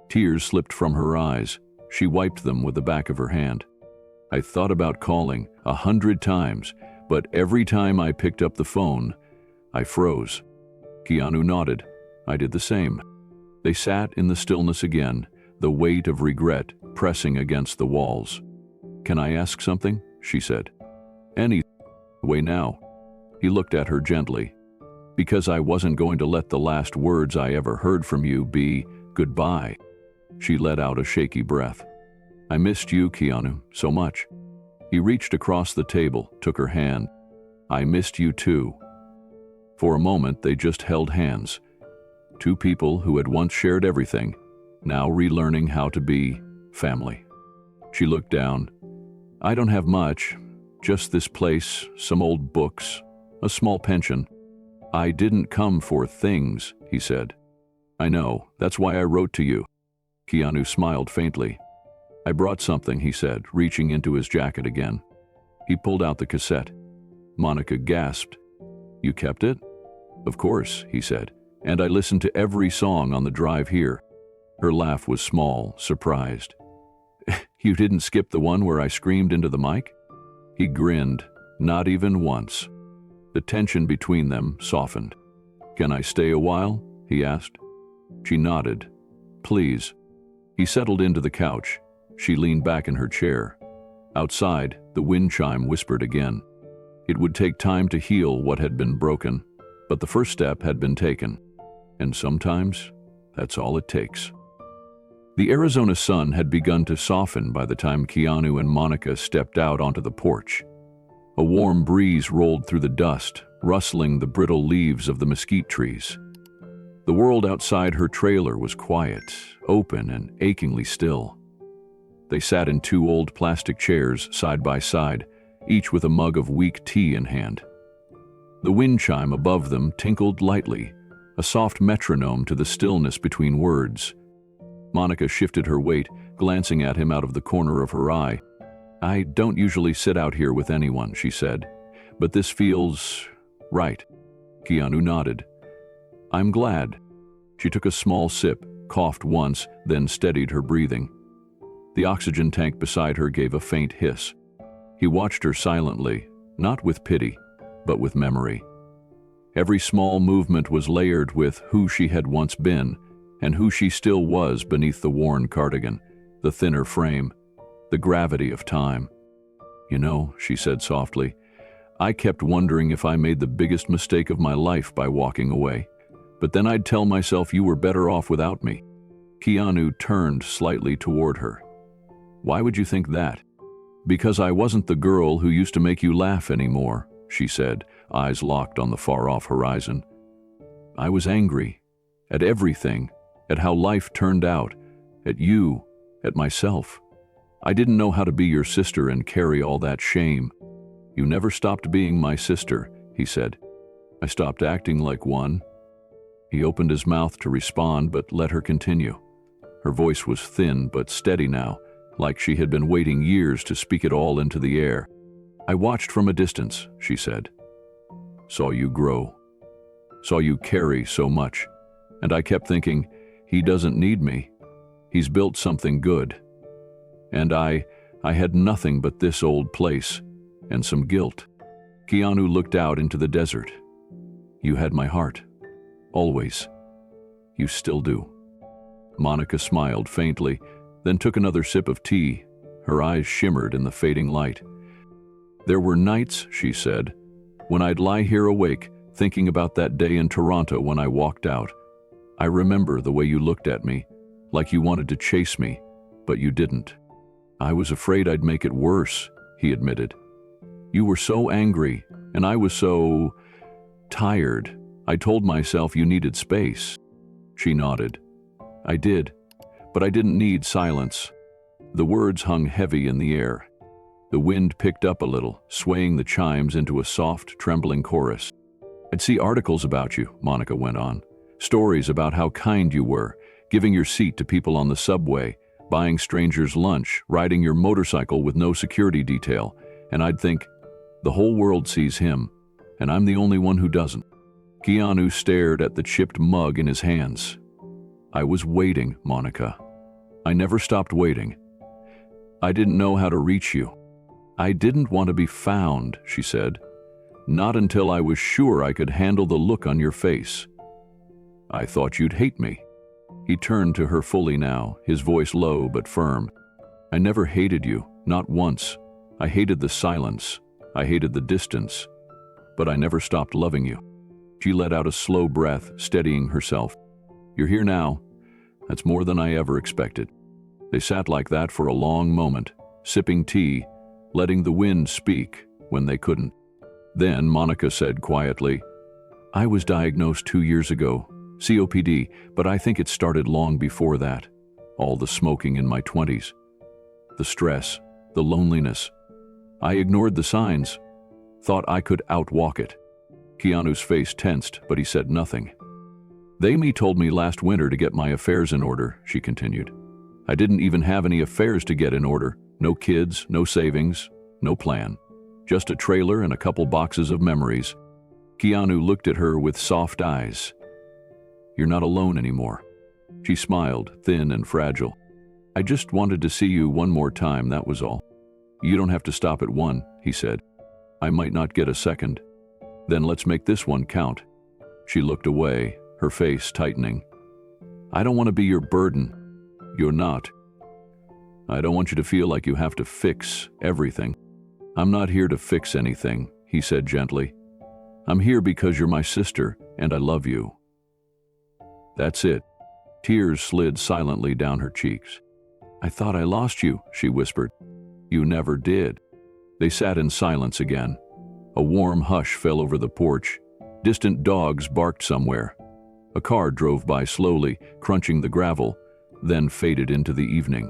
Tears slipped from her eyes. She wiped them with the back of her hand. "I thought about calling 100 times, but every time I picked up the phone, I froze." Keanu nodded. "I did the same." They sat in the stillness again, the weight of regret pressing against the walls. "Can I ask something?" she said. "Any way now." He looked at her gently. "Because I wasn't going to let the last words I ever heard from you be goodbye." She let out a shaky breath. "I missed you, Keanu, so much." He reached across the table, took her hand. "I missed you too." For a moment, they just held hands. Two people who had once shared everything, now relearning how to be family. She looked down. "I don't have much, just this place, some old books, a small pension." "I didn't come for things," he said. "I know, that's why I wrote to you." Keanu smiled faintly. "I brought something," he said, reaching into his jacket again. He pulled out the cassette. Monica gasped. "You kept it?" "Of course," he said, "and I listened to every song on the drive here." Her laugh was small, surprised. You didn't skip the one where I screamed into the mic? He grinned, not even once. The tension between them softened. Can I stay a while? He asked. She nodded. Please. He settled into the couch. She leaned back in her chair. Outside, the wind chime whispered again. It would take time to heal what had been broken, but the first step had been taken. And sometimes, that's all it takes. The Arizona sun had begun to soften by the time Keanu and Monica stepped out onto the porch. A warm breeze rolled through the dust, rustling the brittle leaves of the mesquite trees. The world outside her trailer was quiet, open, and achingly still. They sat in two old plastic chairs side by side, each with a mug of weak tea in hand. The wind chime above them tinkled lightly, a soft metronome to the stillness between words. Monica shifted her weight, glancing at him out of the corner of her eye. I don't usually sit out here with anyone, she said, but this feels right. Keanu nodded. I'm glad. She took a small sip, coughed once, then steadied her breathing. The oxygen tank beside her gave a faint hiss. He watched her silently, not with pity, but with memory. Every small movement was layered with who she had once been, and who she still was beneath the worn cardigan, the thinner frame, the gravity of time. You know, she said softly, I kept wondering if I made the biggest mistake of my life by walking away, but then I'd tell myself you were better off without me. Keanu turned slightly toward her. Why would you think that? Because I wasn't the girl who used to make you laugh anymore, she said, eyes locked on the far-off horizon. I was angry, at everything, at how life turned out, at you, at myself. I didn't know how to be your sister and carry all that shame. You never stopped being my sister, he said. I stopped acting like one. He opened his mouth to respond, but let her continue. Her voice was thin but steady now, like she had been waiting years to speak it all into the air. I watched from a distance, she said. Saw you grow. Saw you carry so much. And I kept thinking, he doesn't need me. He's built something good. And I had nothing but this old place, and some guilt. Keanu looked out into the desert. You had my heart. Always. You still do. Monica smiled faintly, then took another sip of tea. Her eyes shimmered in the fading light. There were nights, she said, when I'd lie here awake, thinking about that day in Toronto when I walked out. I remember the way you looked at me, like you wanted to chase me, but you didn't. I was afraid I'd make it worse, he admitted. You were so angry, and I was so tired. I told myself you needed space. She nodded. I did, but I didn't need silence. The words hung heavy in the air. The wind picked up a little, swaying the chimes into a soft, trembling chorus. I'd see articles about you, Monica went on. Stories about how kind you were, giving your seat to people on the subway, buying strangers lunch, riding your motorcycle with no security detail, and I'd think, the whole world sees him, and I'm the only one who doesn't. Keanu stared at the chipped mug in his hands. I was waiting, Monica. I never stopped waiting. I didn't know how to reach you. I didn't want to be found, she said. Not until I was sure I could handle the look on your face. I thought you'd hate me. He turned to her fully now, his voice low but firm. I never hated you, not once. I hated the silence. I hated the distance. But I never stopped loving you. She let out a slow breath, steadying herself. You're here now. That's more than I ever expected. They sat like that for a long moment, sipping tea, letting the wind speak when they couldn't. Then Monica said quietly, I was diagnosed 2 years ago, COPD, but I think it started long before that. All the smoking in my 20s. The stress, the loneliness. I ignored the signs, thought I could outwalk it. Keanu's face tensed, but he said nothing. Amy told me last winter to get my affairs in order, she continued. I didn't even have any affairs to get in order. No kids, no savings, no plan. Just a trailer and a couple boxes of memories. Keanu looked at her with soft eyes. You're not alone anymore. She smiled, thin and fragile. "I just wanted to see you one more time, that was all." "You don't have to stop at one," he said. "I might not get a second." "Then let's make this one count." She looked away, her face tightening. "I don't want to be your burden." "You're not. I don't want you to feel like you have to fix everything." "I'm not here to fix anything," he said gently. "I'm here because you're my sister and I love you." That's it. Tears slid silently down her cheeks. "I thought I lost you," she whispered. "You never did." They sat in silence again. A warm hush fell over the porch. Distant dogs barked somewhere. A car drove by slowly, crunching the gravel, then faded into the evening.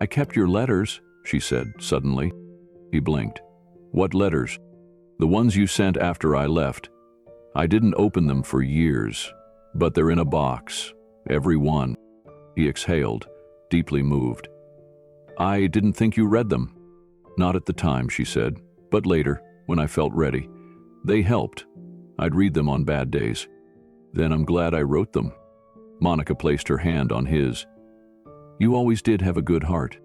"I kept your letters," she said suddenly. He blinked. "What letters?" "The ones you sent after I left. I didn't open them for years, but they're in a box. Every one." He exhaled, deeply moved. "I didn't think you read them." "Not at the time," she said, "but later, when I felt ready. They helped. I'd read them on bad days." "Then I'm glad I wrote them." Monica placed her hand on his. "You always did have a good heart."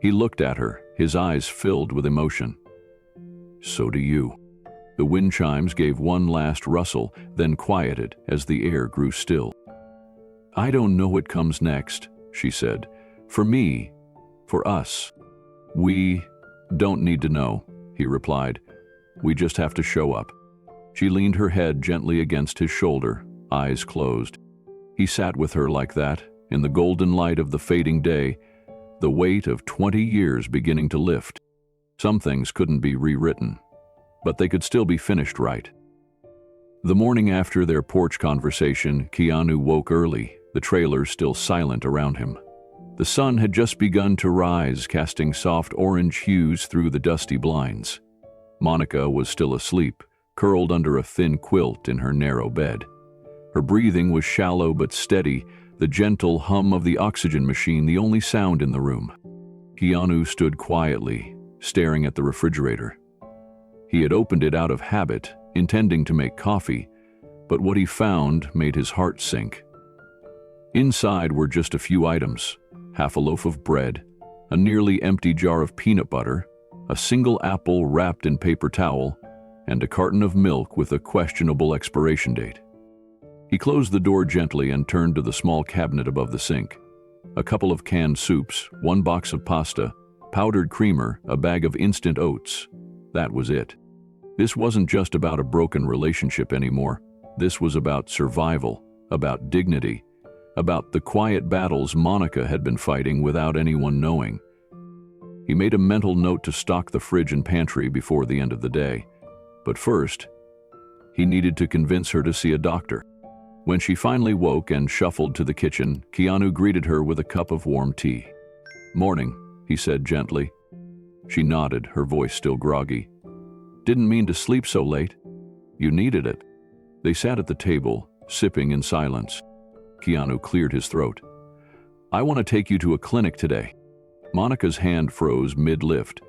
He looked at her, his eyes filled with emotion. "So do you." The wind chimes gave one last rustle, then quieted as the air grew still. "I don't know what comes next," she said. "For me, for us. We don't need to know," he replied. "We just have to show up." She leaned her head gently against his shoulder, eyes closed. He sat with her like that, in the golden light of the fading day, the weight of 20 years beginning to lift. Some things couldn't be rewritten, but they could still be finished right. The morning after their porch conversation, Keanu woke early, the trailer still silent around him. The sun had just begun to rise, casting soft orange hues through the dusty blinds. Monica was still asleep, curled under a thin quilt in her narrow bed. Her breathing was shallow but steady, the gentle hum of the oxygen machine the only sound in the room. Keanu stood quietly, staring at the refrigerator. He had opened it out of habit, intending to make coffee, but what he found made his heart sink. Inside were just a few items: half a loaf of bread, a nearly empty jar of peanut butter, a single apple wrapped in paper towel, and a carton of milk with a questionable expiration date. He closed the door gently and turned to the small cabinet above the sink. A couple of canned soups, one box of pasta, powdered creamer, a bag of instant oats. That was it. This wasn't just about a broken relationship anymore. This was about survival, about dignity, about the quiet battles Monica had been fighting without anyone knowing. He made a mental note to stock the fridge and pantry before the end of the day. But first, he needed to convince her to see a doctor. When she finally woke and shuffled to the kitchen, Keanu greeted her with a cup of warm tea. "Morning," he said gently. She nodded, her voice still groggy. "Didn't mean to sleep so late." "You needed it." They sat at the table, sipping in silence. Keanu cleared his throat. "I want to take you to a clinic today." Monica's hand froze mid-lift.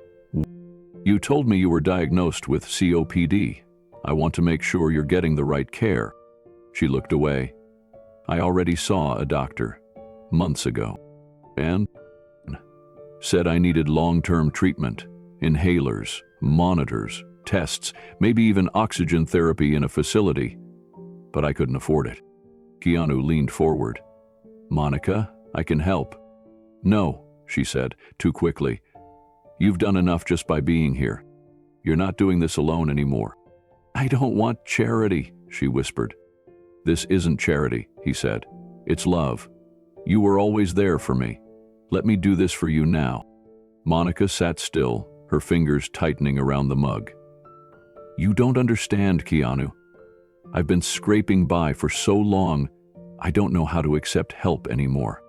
"You told me you were diagnosed with COPD. I want to make sure you're getting the right care." She looked away. "I already saw a doctor, months ago. And said I needed long-term treatment, inhalers, monitors, tests, maybe even oxygen therapy in a facility. But I couldn't afford it." Keanu leaned forward. "Monica, I can help." "No," she said, too quickly. "You've done enough just by being here. You're not doing this alone anymore." "I don't want charity," she whispered. "This isn't charity," he said. "It's love. You were always there for me. Let me do this for you now." Monica sat still, her fingers tightening around the mug. "You don't understand, Keanu. I've been scraping by for so long, I don't know how to accept help anymore."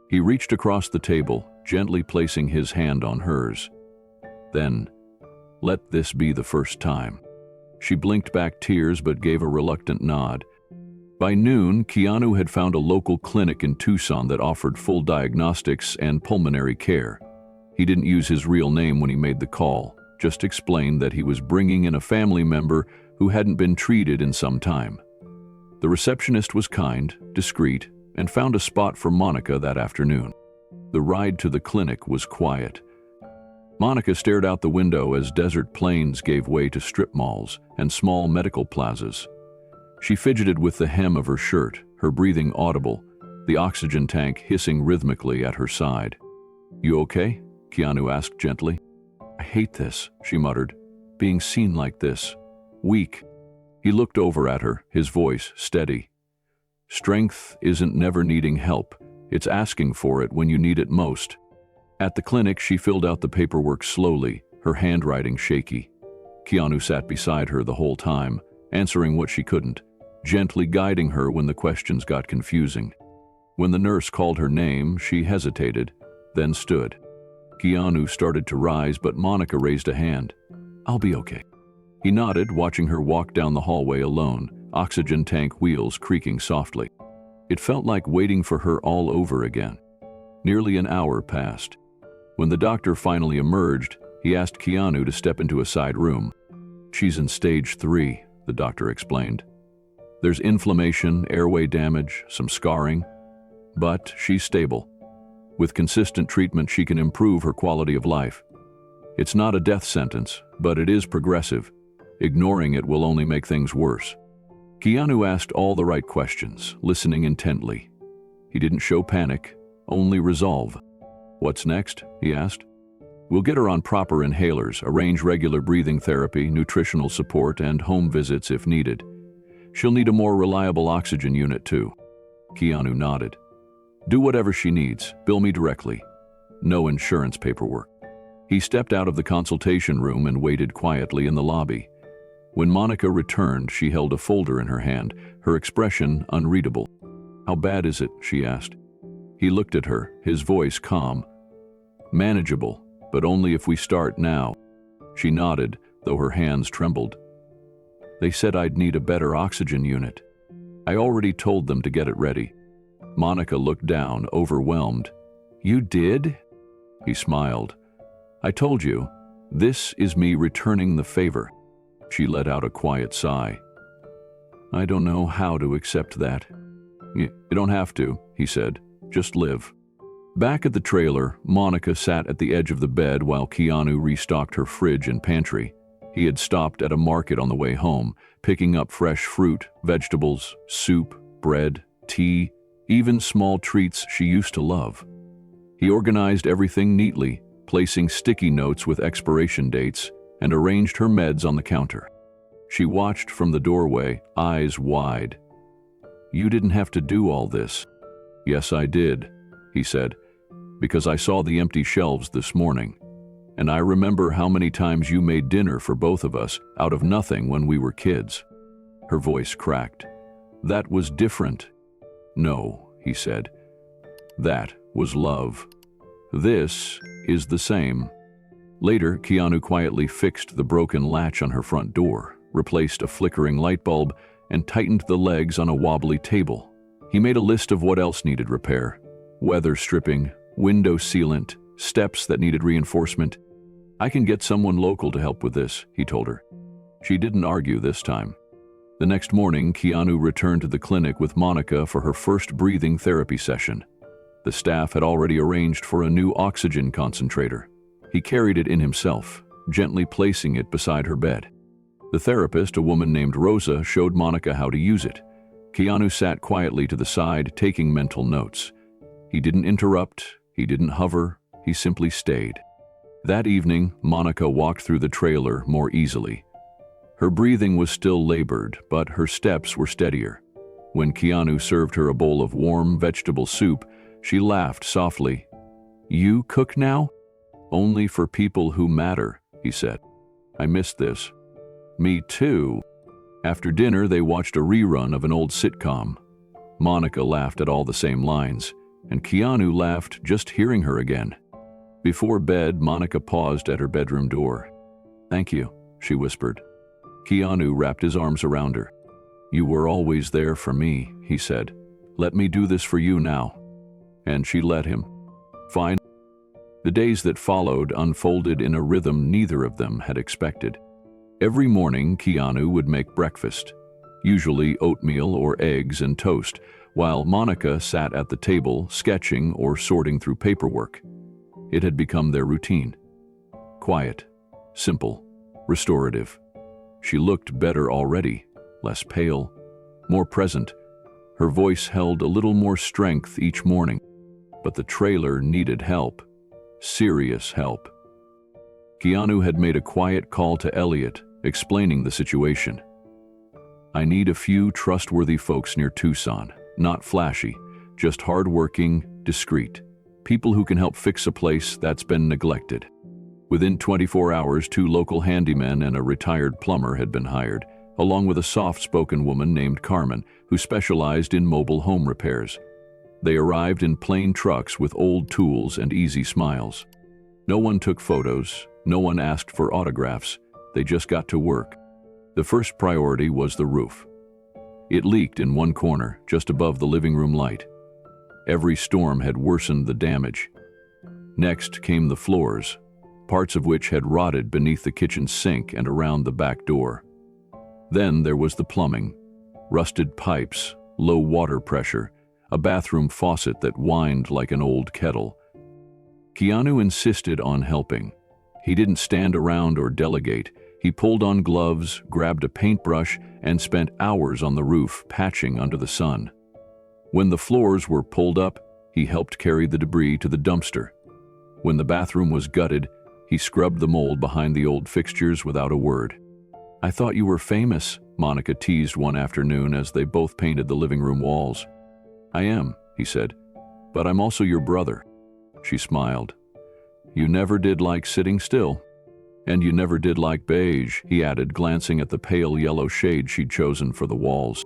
He reached across the table, gently placing his hand on hers. Then, "Let this be the first time." She blinked back tears but gave a reluctant nod. By noon, Keanu had found a local clinic in Tucson that offered full diagnostics and pulmonary care. He didn't use his real name when he made the call, just explained that he was bringing in a family member who hadn't been treated in some time. The receptionist was kind, discreet, and found a spot for Monica that afternoon. The ride to the clinic was quiet. Monica stared out the window as desert plains gave way to strip malls and small medical plazas. She fidgeted with the hem of her shirt, her breathing audible, the oxygen tank hissing rhythmically at her side. "You okay?" Keanu asked gently. "I hate this," she muttered. "Being seen like this. Weak." He looked over at her, his voice steady. "Strength isn't never needing help. It's asking for it when you need it most." At the clinic, she filled out the paperwork slowly, her handwriting shaky. Keanu sat beside her the whole time, answering what she couldn't, gently guiding her when the questions got confusing. When the nurse called her name, she hesitated, then stood. Keanu started to rise, but Monica raised a hand. "I'll be okay." He nodded, watching her walk down the hallway alone, oxygen tank wheels creaking softly. It felt like waiting for her all over again. Nearly an hour passed. When the doctor finally emerged, he asked Keanu to step into a side room. "She's in stage 3, the doctor explained. "There's inflammation, airway damage, some scarring, but she's stable. With consistent treatment, she can improve her quality of life. It's not a death sentence, but it is progressive. Ignoring it will only make things worse." Keanu asked all the right questions, listening intently. He didn't show panic, only resolve. "What's next?" he asked. "We'll get her on proper inhalers, arrange regular breathing therapy, nutritional support, and home visits if needed. She'll need a more reliable oxygen unit too." Keanu nodded. "Do whatever she needs. Bill me directly. No insurance paperwork." He stepped out of the consultation room and waited quietly in the lobby. When Monica returned, she held a folder in her hand, her expression unreadable. "How bad is it?" she asked. He looked at her, his voice calm. "Manageable, but only if we start now." She nodded, though her hands trembled. "They said I'd need a better oxygen unit. I already told them to get it ready." Monica looked down, overwhelmed. "You did?" He smiled. "I told you, this is me returning the favor." She let out a quiet sigh. "I don't know how to accept that." You don't have to," he said. "Just live." Back at the trailer, Monica sat at the edge of the bed while Keanu restocked her fridge and pantry. He had stopped at a market on the way home, picking up fresh fruit, vegetables, soup, bread, tea, even small treats she used to love. He organized everything neatly, placing sticky notes with expiration dates, and arranged her meds on the counter. She watched from the doorway, eyes wide. "You didn't have to do all this." "Yes, I did," he said, "because I saw the empty shelves this morning. And I remember how many times you made dinner for both of us out of nothing when we were kids." Her voice cracked. "That was different." "No," he said. "That was love. This is the same." Later, Keanu quietly fixed the broken latch on her front door, replaced a flickering light bulb, and tightened the legs on a wobbly table. He made a list of what else needed repair: weather stripping, window sealant, steps that needed reinforcement. "I can get someone local to help with this," he told her. She didn't argue this time. The next morning, Keanu returned to the clinic with Monica for her first breathing therapy session. The staff had already arranged for a new oxygen concentrator. He carried it in himself, gently placing it beside her bed. The therapist, a woman named Rosa, showed Monica how to use it. Keanu sat quietly to the side, taking mental notes. He didn't interrupt, he didn't hover, he simply stayed. That evening, Monica walked through the trailer more easily. Her breathing was still labored, but her steps were steadier. When Keanu served her a bowl of warm vegetable soup, she laughed softly. "You cook now?" "Only for people who matter," he said. "I missed this." "Me too." After dinner, they watched a rerun of an old sitcom. Monica laughed at all the same lines, and Keanu laughed just hearing her again. Before bed, Monica paused at her bedroom door. "Thank you," she whispered. Keanu wrapped his arms around her. "You were always there for me," he said. "Let me do this for you now." And she let him. Fine. The days that followed unfolded in a rhythm neither of them had expected. Every morning, Keanu would make breakfast, usually oatmeal or eggs and toast, while Monica sat at the table sketching or sorting through paperwork. It had become their routine. Quiet, simple, restorative. She looked better already, less pale, more present. Her voice held a little more strength each morning. But the trailer needed help. Serious help. Keanu had made a quiet call to Elliot, explaining the situation. "I need a few trustworthy folks near Tucson, not flashy, just hardworking, discreet. People who can help fix a place that's been neglected." Within 24 hours, 2 local handymen and a retired plumber had been hired, along with a soft-spoken woman named Carmen, who specialized in mobile home repairs. They arrived in plain trucks with old tools and easy smiles. No one took photos, no one asked for autographs, they just got to work. The first priority was the roof. It leaked in one corner, just above the living room light. Every storm had worsened the damage. Next came the floors, parts of which had rotted beneath the kitchen sink and around the back door. Then there was the plumbing, rusted pipes, low water pressure, a bathroom faucet that whined like an old kettle. Keanu insisted on helping. He didn't stand around or delegate. He pulled on gloves, grabbed a paintbrush, and spent hours on the roof patching under the sun. When the floors were pulled up, he helped carry the debris to the dumpster. When the bathroom was gutted, he scrubbed the mold behind the old fixtures without a word. "I thought you were famous," Monica teased one afternoon as they both painted the living room walls. "I am," he said, "but I'm also your brother." She smiled. "You never did like sitting still. And you never did like beige," he added, glancing at the pale yellow shade she'd chosen for the walls.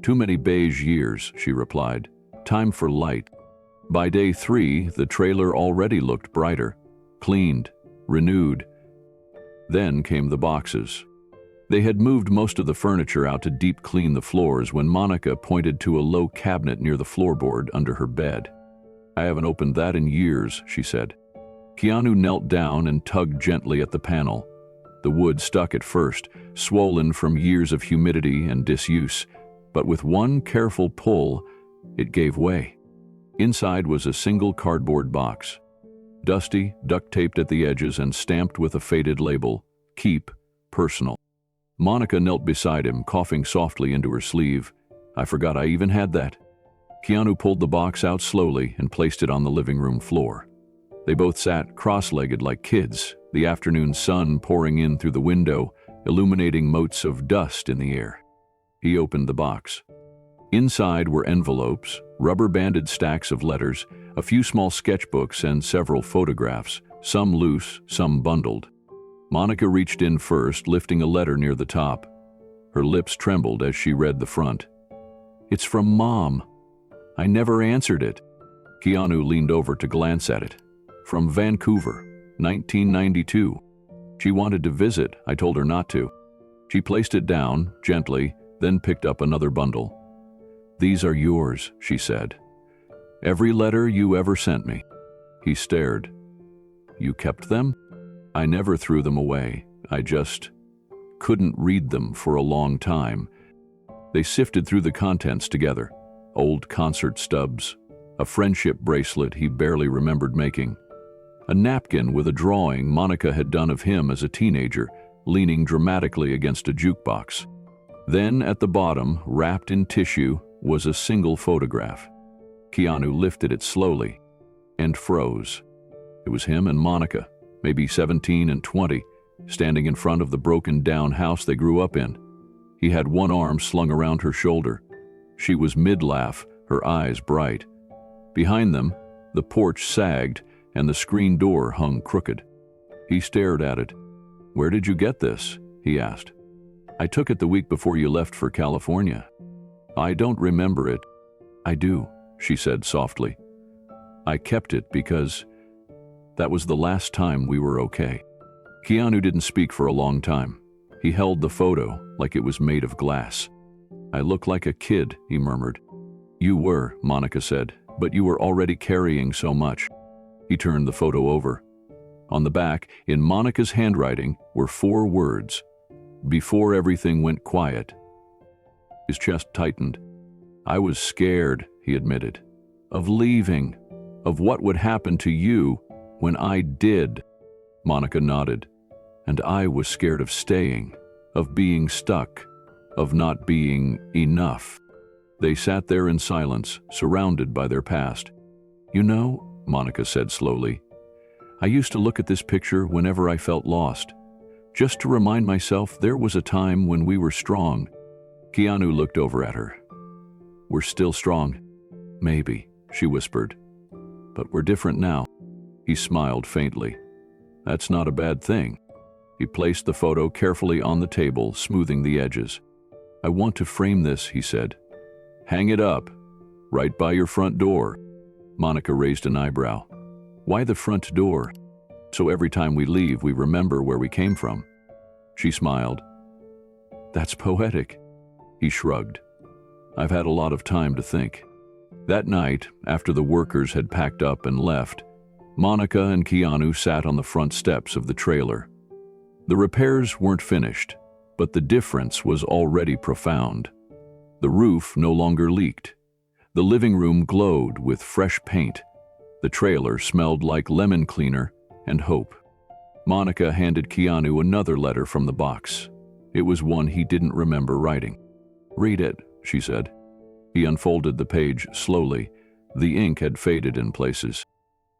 "Too many beige years," she replied. "Time for light." By day 3, the trailer already looked brighter, cleaned, renewed. Then came the boxes. They had moved most of the furniture out to deep clean the floors when Monica pointed to a low cabinet near the floorboard under her bed. "I haven't opened that in years," she said. Keanu knelt down and tugged gently at the panel. The wood stuck at first, swollen from years of humidity and disuse, but with one careful pull, it gave way. Inside was a single cardboard box. Dusty, duct-taped at the edges and stamped with a faded label, "Keep, Personal." Monica knelt beside him, coughing softly into her sleeve. "I forgot I even had that." Keanu pulled the box out slowly and placed it on the living room floor. They both sat cross-legged like kids, the afternoon sun pouring in through the window, illuminating motes of dust in the air. He opened the box. Inside were envelopes, rubber-banded stacks of letters, a few small sketchbooks, and several photographs, some loose, some bundled. Monica reached in first, lifting a letter near the top. Her lips trembled as she read the front. "It's from Mom. I never answered it." Keanu leaned over to glance at it. "From Vancouver, 1992. She wanted to visit, I told her not to." She placed it down, gently, then picked up another bundle. "These are yours," she said. "Every letter you ever sent me." He stared. "You kept them?" "I never threw them away. I just couldn't read them for a long time." They sifted through the contents together. Old concert stubs, a friendship bracelet he barely remembered making, a napkin with a drawing Monica had done of him as a teenager, leaning dramatically against a jukebox. Then at the bottom, wrapped in tissue, was a single photograph. Keanu lifted it slowly and froze. It was him and Monica, maybe 17 and 20, standing in front of the broken-down house they grew up in. He had one arm slung around her shoulder. She was mid-laugh, her eyes bright. Behind them, the porch sagged and the screen door hung crooked. He stared at it. "Where did you get this?" he asked. "I took it the week before you left for California." "I don't remember it." "I do," she said softly. "I kept it because that was the last time we were okay." Keanu didn't speak for a long time. He held the photo like it was made of glass. "I look like a kid," he murmured. "You were," Monica said, "but you were already carrying so much." He turned the photo over. On the back, in Monica's handwriting, were 4 words: "Before everything went quiet." His chest tightened. "I was scared," he admitted, "of leaving, of what would happen to you when I did." Monica nodded. "And I was scared of staying, of being stuck, of not being enough." They sat there in silence, surrounded by their past. "You know," Monica said slowly, "I used to look at this picture whenever I felt lost, just to remind myself there was a time when we were strong." Keanu looked over at her. "We're still strong." "Maybe," she whispered. "But we're different now." He smiled faintly. "That's not a bad thing." He placed the photo carefully on the table, smoothing the edges. "I want to frame this," he said. "Hang it up, right by your front door." Monica raised an eyebrow. "Why the front door?" "So every time we leave, we remember where we came from." She smiled. "That's poetic." He shrugged. "I've had a lot of time to think." That night, after the workers had packed up and left, Monica and Keanu sat on the front steps of the trailer. The repairs weren't finished, but the difference was already profound. The roof no longer leaked. The living room glowed with fresh paint. The trailer smelled like lemon cleaner and hope. Monica handed Keanu another letter from the box. It was one he didn't remember writing. "Read it," she said. He unfolded the page slowly. The ink had faded in places.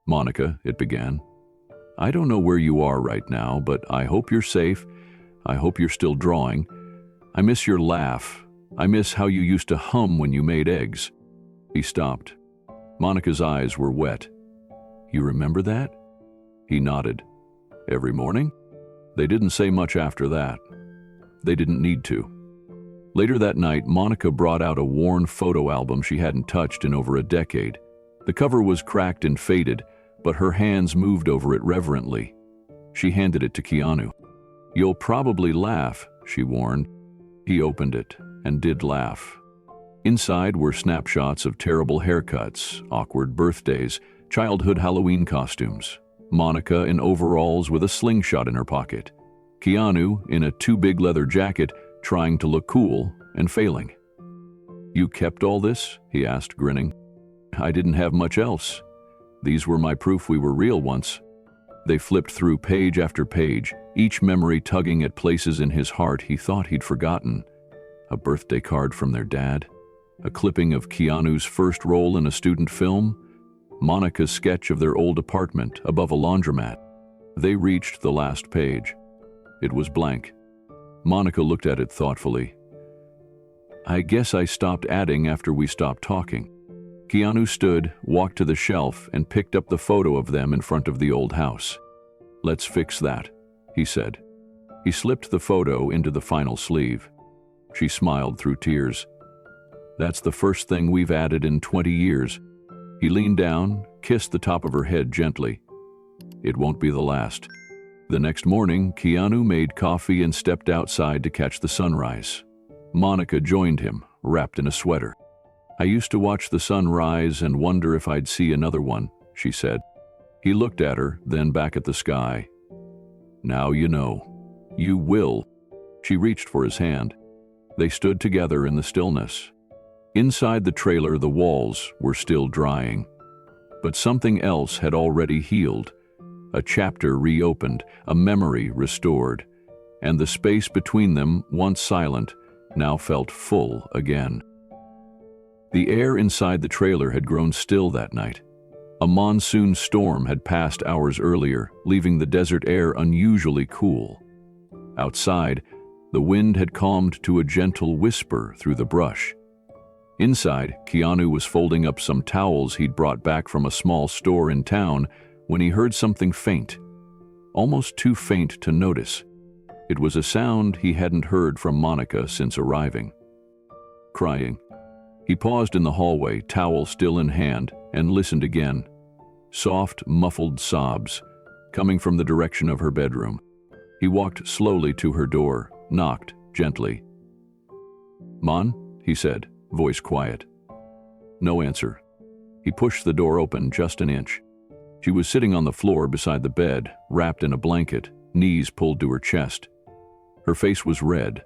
"Monica," it began, "I don't know where you are right now, but I hope you're safe. I hope you're still drawing. I miss your laugh. I miss how you used to hum when you made eggs." He stopped. Monica's eyes were wet. "You remember that?" He nodded. "Every morning?" They didn't say much after that. They didn't need to. Later that night, Monica brought out a worn photo album she hadn't touched in over a decade. The cover was cracked and faded, but her hands moved over it reverently. She handed it to Keanu. "You'll probably laugh," she warned. He opened it and did laugh. Inside were snapshots of terrible haircuts, awkward birthdays, childhood Halloween costumes. Monica in overalls with a slingshot in her pocket. Keanu in a too-big leather jacket, trying to look cool and failing. "You kept all this?" he asked, grinning. "I didn't have much else. These were my proof we were real once." They flipped through page after page, each memory tugging at places in his heart he thought he'd forgotten. A birthday card from their dad, a clipping of Keanu's first role in a student film, Monica's sketch of their old apartment above a laundromat. They reached the last page. It was blank. Monica looked at it thoughtfully. "I guess I stopped adding after we stopped talking." Keanu stood, walked to the shelf, and picked up the photo of them in front of the old house. "Let's fix that," he said. He slipped the photo into the final sleeve. She smiled through tears. "That's the first thing we've added in 20 years. He leaned down, kissed the top of her head gently. "It won't be the last." The next morning, Keanu made coffee and stepped outside to catch the sunrise. Monica joined him, wrapped in a sweater. "I used to watch the sun rise and wonder if I'd see another one," she said. He looked at her, then back at the sky. "Now you know. You will." She reached for his hand. They stood together in the stillness. Inside the trailer, the walls were still drying. But something else had already healed. A chapter reopened, a memory restored, and the space between them, once silent, now felt full again. The air inside the trailer had grown still that night. A monsoon storm had passed hours earlier, leaving the desert air unusually cool. Outside, the wind had calmed to a gentle whisper through the brush. Inside, Keanu was folding up some towels he'd brought back from a small store in town when he heard something faint, almost too faint to notice. It was a sound he hadn't heard from Monica since arriving. Crying. He paused in the hallway, towel still in hand, and listened again. Soft, muffled sobs, coming from the direction of her bedroom. He walked slowly to her door, knocked gently. "Mon?" he said, voice quiet. No answer. He pushed the door open just an inch. She was sitting on the floor beside the bed, wrapped in a blanket, knees pulled to her chest. Her face was red,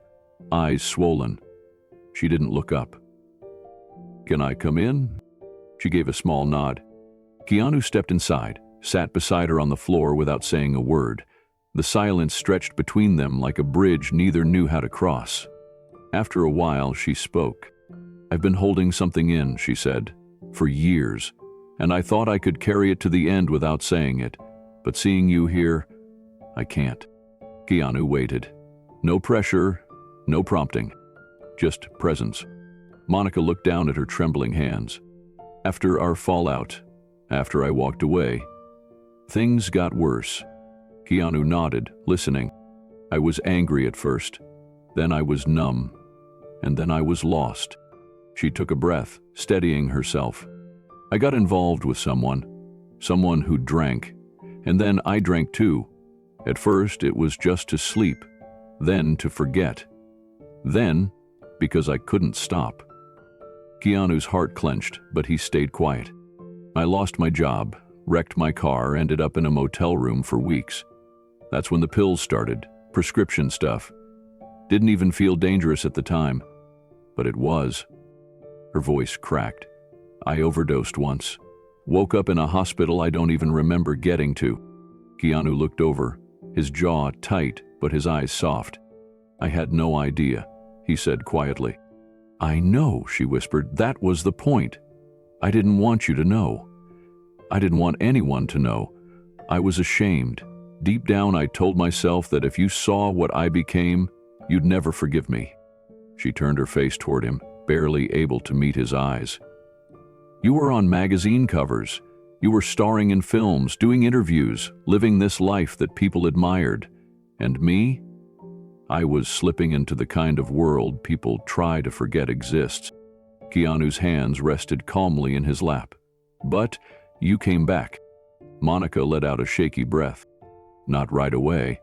eyes swollen. She didn't look up. "Can I come in?" She gave a small nod. Keanu stepped inside, sat beside her on the floor without saying a word. The silence stretched between them like a bridge neither knew how to cross. After a while, she spoke. "I've been holding something in," she said, "for years, and I thought I could carry it to the end without saying it, but seeing you here, I can't." Keanu waited. No pressure, no prompting, just presence. Monica looked down at her trembling hands. "After our fallout, after I walked away, things got worse." Keanu nodded, listening. "I was angry at first, then I was numb, and then I was lost." She took a breath, steadying herself. "I got involved with someone who drank, and then I drank too. At first it was just to sleep, then to forget, then because I couldn't stop." Keanu's heart clenched, but he stayed quiet. "I lost my job, wrecked my car, ended up in a motel room for weeks. That's when the pills started, prescription stuff. Didn't even feel dangerous at the time, but it was." Her voice cracked. "I overdosed once. Woke up in a hospital I don't even remember getting to." Keanu looked over, his jaw tight but his eyes soft. "I had no idea," he said quietly. "I know," she whispered. "That was the point. I didn't want you to know. I didn't want anyone to know. I was ashamed. Deep down I told myself that if you saw what I became, you'd never forgive me." She turned her face toward him, barely able to meet his eyes. "You were on magazine covers. You were starring in films, doing interviews, living this life that people admired. And me? I was slipping into the kind of world people try to forget exists." Keanu's hands rested calmly in his lap. "But you came back." Monica let out a shaky breath. "Not right away.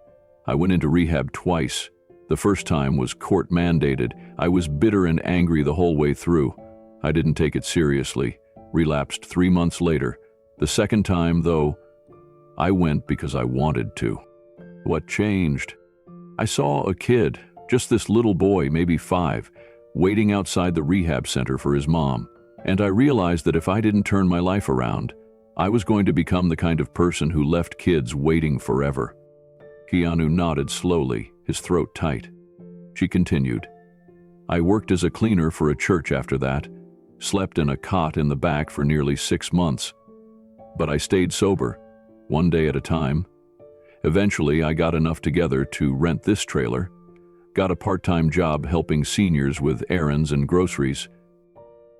I went into rehab twice. The first time was court-mandated. I was bitter and angry the whole way through. I didn't take it seriously. Relapsed 3 months later. The second time, though, I went because I wanted to." "What changed?" "I saw a kid, just this little boy, maybe 5, waiting outside the rehab center for his mom. And I realized that if I didn't turn my life around, I was going to become the kind of person who left kids waiting forever." Keanu nodded slowly, his throat tight. She continued. "I worked as a cleaner for a church after that, slept in a cot in the back for nearly 6 months. But I stayed sober, one day at a time. Eventually, I got enough together to rent this trailer, got a part-time job helping seniors with errands and groceries."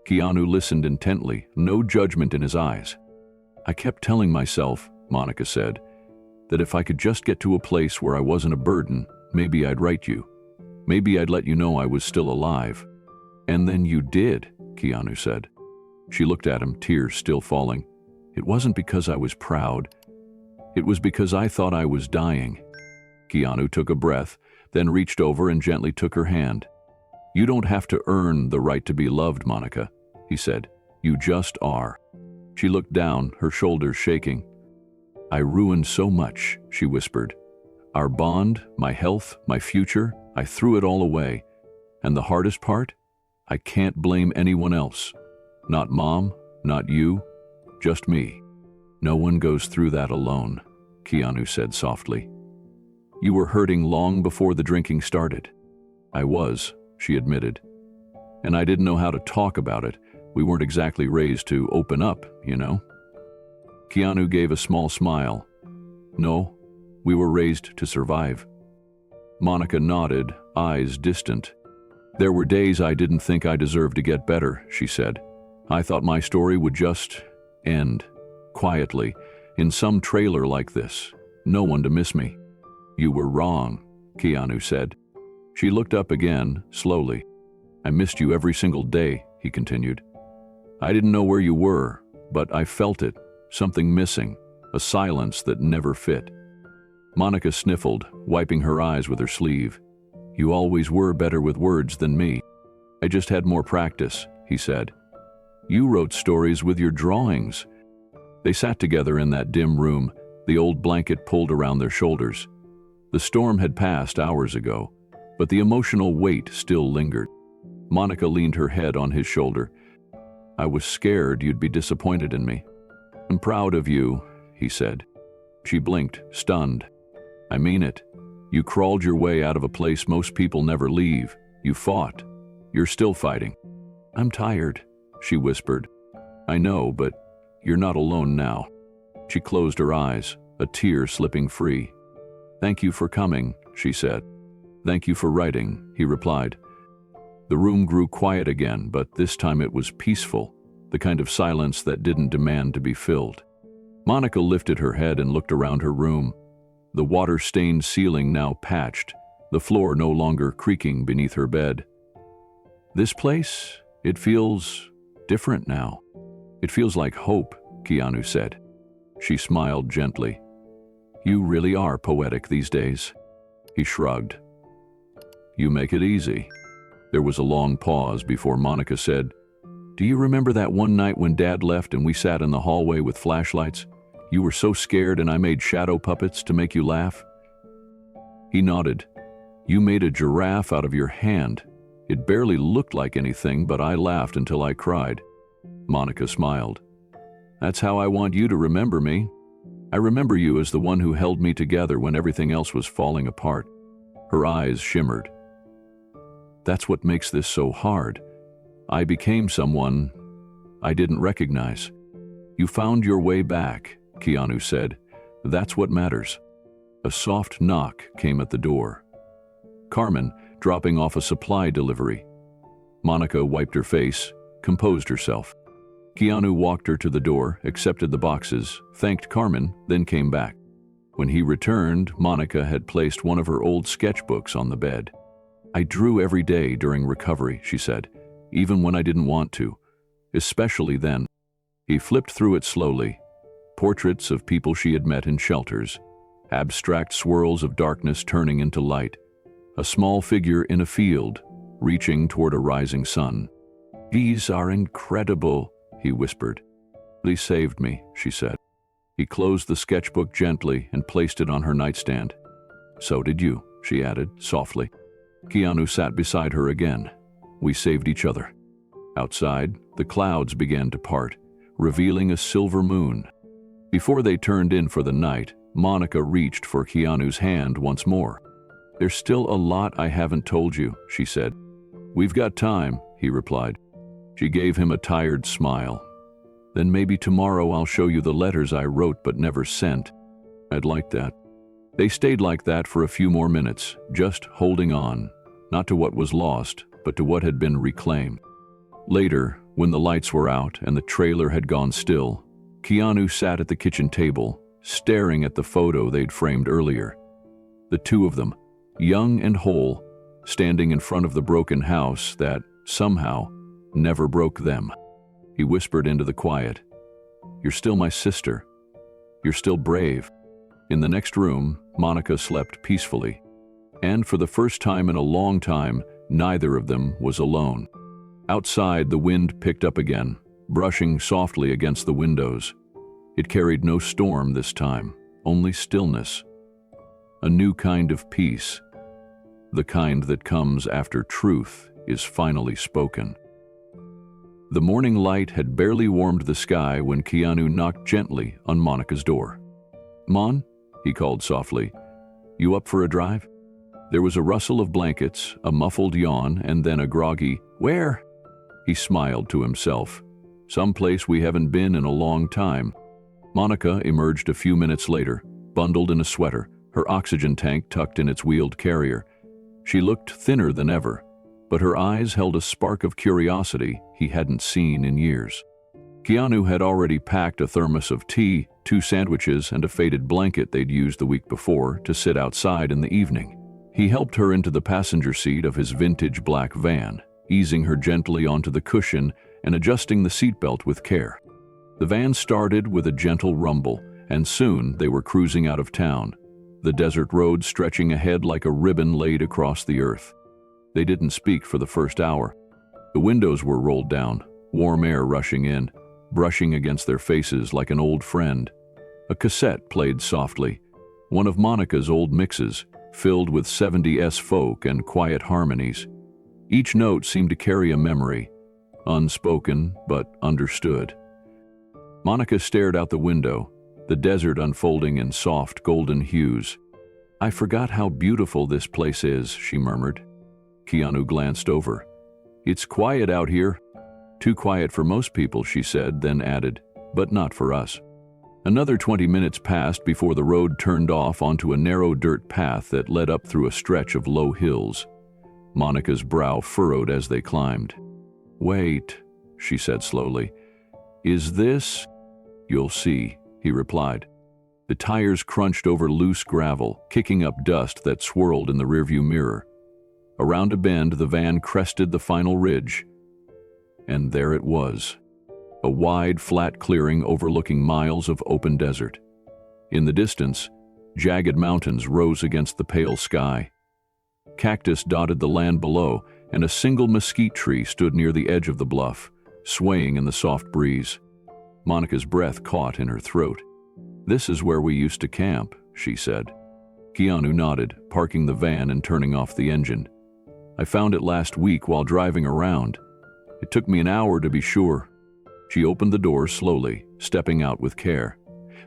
Keanu listened intently, no judgment in his eyes. "I kept telling myself," Monica said, "that if I could just get to a place where I wasn't a burden, maybe I'd write you. Maybe I'd let you know I was still alive." "And then you did," Keanu said. She looked at him, tears still falling. "It wasn't because I was proud. It was because I thought I was dying." Keanu took a breath, then reached over and gently took her hand. "You don't have to earn the right to be loved, Monica," he said. "You just are." She looked down, her shoulders shaking. "I ruined so much," she whispered. "Our bond, my health, my future, I threw it all away. And the hardest part? I can't blame anyone else. Not Mom, not you, just me." "No one goes through that alone," Keanu said softly. "You were hurting long before the drinking started." "I was," she admitted. "And I didn't know how to talk about it. We weren't exactly raised to open up, you know." Keanu gave a small smile. "No, we were raised to survive." Monica nodded, eyes distant. "There were days I didn't think I deserved to get better," she said. "I thought my story would just end, quietly, in some trailer like this. No one to miss me." "You were wrong," Keanu said. She looked up again, slowly. "I missed you every single day," he continued. "I didn't know where you were, but I felt it, something missing, a silence that never fit." Monica sniffled, wiping her eyes with her sleeve. "You always were better with words than me." "I just had more practice," he said. "You wrote stories with your drawings." They sat together in that dim room, the old blanket pulled around their shoulders. The storm had passed hours ago, but the emotional weight still lingered. Monica leaned her head on his shoulder. I was scared you'd be disappointed in me. I'm proud of you, he said. She blinked, stunned. I mean it. You crawled your way out of a place most people never leave. You fought. You're still fighting. I'm tired, she whispered. I know, but you're not alone now. She closed her eyes, a tear slipping free. Thank you for coming, she said. Thank you for writing, he replied. The room grew quiet again, but this time it was peaceful, the kind of silence that didn't demand to be filled. Monica lifted her head and looked around her room. The water-stained ceiling now patched, the floor no longer creaking beneath her bed. This place, it feels different now. It feels like hope, Keanu said. She smiled gently. You really are poetic these days. He shrugged. You make it easy. There was a long pause before Monica said, Do you remember that one night when Dad left and we sat in the hallway with flashlights? You were so scared and I made shadow puppets to make you laugh? He nodded. You made a giraffe out of your hand. It barely looked like anything, but I laughed until I cried. Monica smiled. That's how I want you to remember me. I remember you as the one who held me together when everything else was falling apart. Her eyes shimmered. That's what makes this so hard. I became someone I didn't recognize. You found your way back, Keanu said. That's what matters. A soft knock came at the door. Carmen, dropping off a supply delivery. Monica wiped her face, composed herself. Keanu walked her to the door, accepted the boxes, thanked Carmen, then came back. When he returned, Monica had placed one of her old sketchbooks on the bed. I drew every day during recovery, she said, even when I didn't want to, especially then. He flipped through it slowly. Portraits of people she had met in shelters, abstract swirls of darkness turning into light, a small figure in a field, reaching toward a rising sun. These are incredible, he whispered. They saved me, she said. He closed the sketchbook gently and placed it on her nightstand. So did you, she added, softly. Keanu sat beside her again. We saved each other. Outside, the clouds began to part, revealing a silver moon. Before they turned in for the night, Monica reached for Keanu's hand once more. There's still a lot I haven't told you, she said. We've got time, he replied. She gave him a tired smile. Then maybe tomorrow I'll show you the letters I wrote but never sent. I'd like that. They stayed like that for a few more minutes, just holding on, not to what was lost, but to what had been reclaimed. Later, when the lights were out and the trailer had gone still, Keanu sat at the kitchen table, staring at the photo they'd framed earlier. The two of them, young and whole, standing in front of the broken house that, somehow, never broke them. He whispered into the quiet, You're still my sister. You're still brave. In the next room, Monica slept peacefully. And for the first time in a long time, neither of them was alone. Outside, the wind picked up again, brushing softly against the windows. It carried no storm this time, only stillness. A new kind of peace, the kind that comes after truth is finally spoken. The morning light had barely warmed the sky when Keanu knocked gently on Monica's door. Mon, he called softly, you up for a drive? There was a rustle of blankets, a muffled yawn, and then a groggy, Where? He smiled to himself. Someplace we haven't been in a long time. Monica emerged a few minutes later, bundled in a sweater, her oxygen tank tucked in its wheeled carrier. She looked thinner than ever, but her eyes held a spark of curiosity he hadn't seen in years. Keanu had already packed a thermos of tea, 2 sandwiches, and a faded blanket they'd used the week before to sit outside in the evening. He helped her into the passenger seat of his vintage black van, easing her gently onto the cushion and adjusting the seatbelt with care. The van started with a gentle rumble, and soon they were cruising out of town, the desert road stretching ahead like a ribbon laid across the earth. They didn't speak for the first hour. The windows were rolled down, warm air rushing in, brushing against their faces like an old friend. A cassette played softly, one of Monica's old mixes, filled with 70s folk and quiet harmonies. Each note seemed to carry a memory, unspoken but understood. Monica stared out the window, the desert unfolding in soft golden hues. "I forgot how beautiful this place is," she murmured. Keanu glanced over. "It's quiet out here." "Too quiet for most people," she said, then added, "but not for us." Another 20 minutes passed before the road turned off onto a narrow dirt path that led up through a stretch of low hills. Monica's brow furrowed as they climbed. "Wait," she said slowly. "Is this—" "You'll see," he replied. The tires crunched over loose gravel, kicking up dust that swirled in the rearview mirror. Around a bend, the van crested the final ridge. And there it was. A wide, flat clearing overlooking miles of open desert. In the distance, jagged mountains rose against the pale sky. Cactus dotted the land below, and a single mesquite tree stood near the edge of the bluff, swaying in the soft breeze. Monica's breath caught in her throat. "This is where we used to camp," she said. Keanu nodded, parking the van and turning off the engine. "I found it last week while driving around. It took me an hour to be sure." She opened the door slowly, stepping out with care.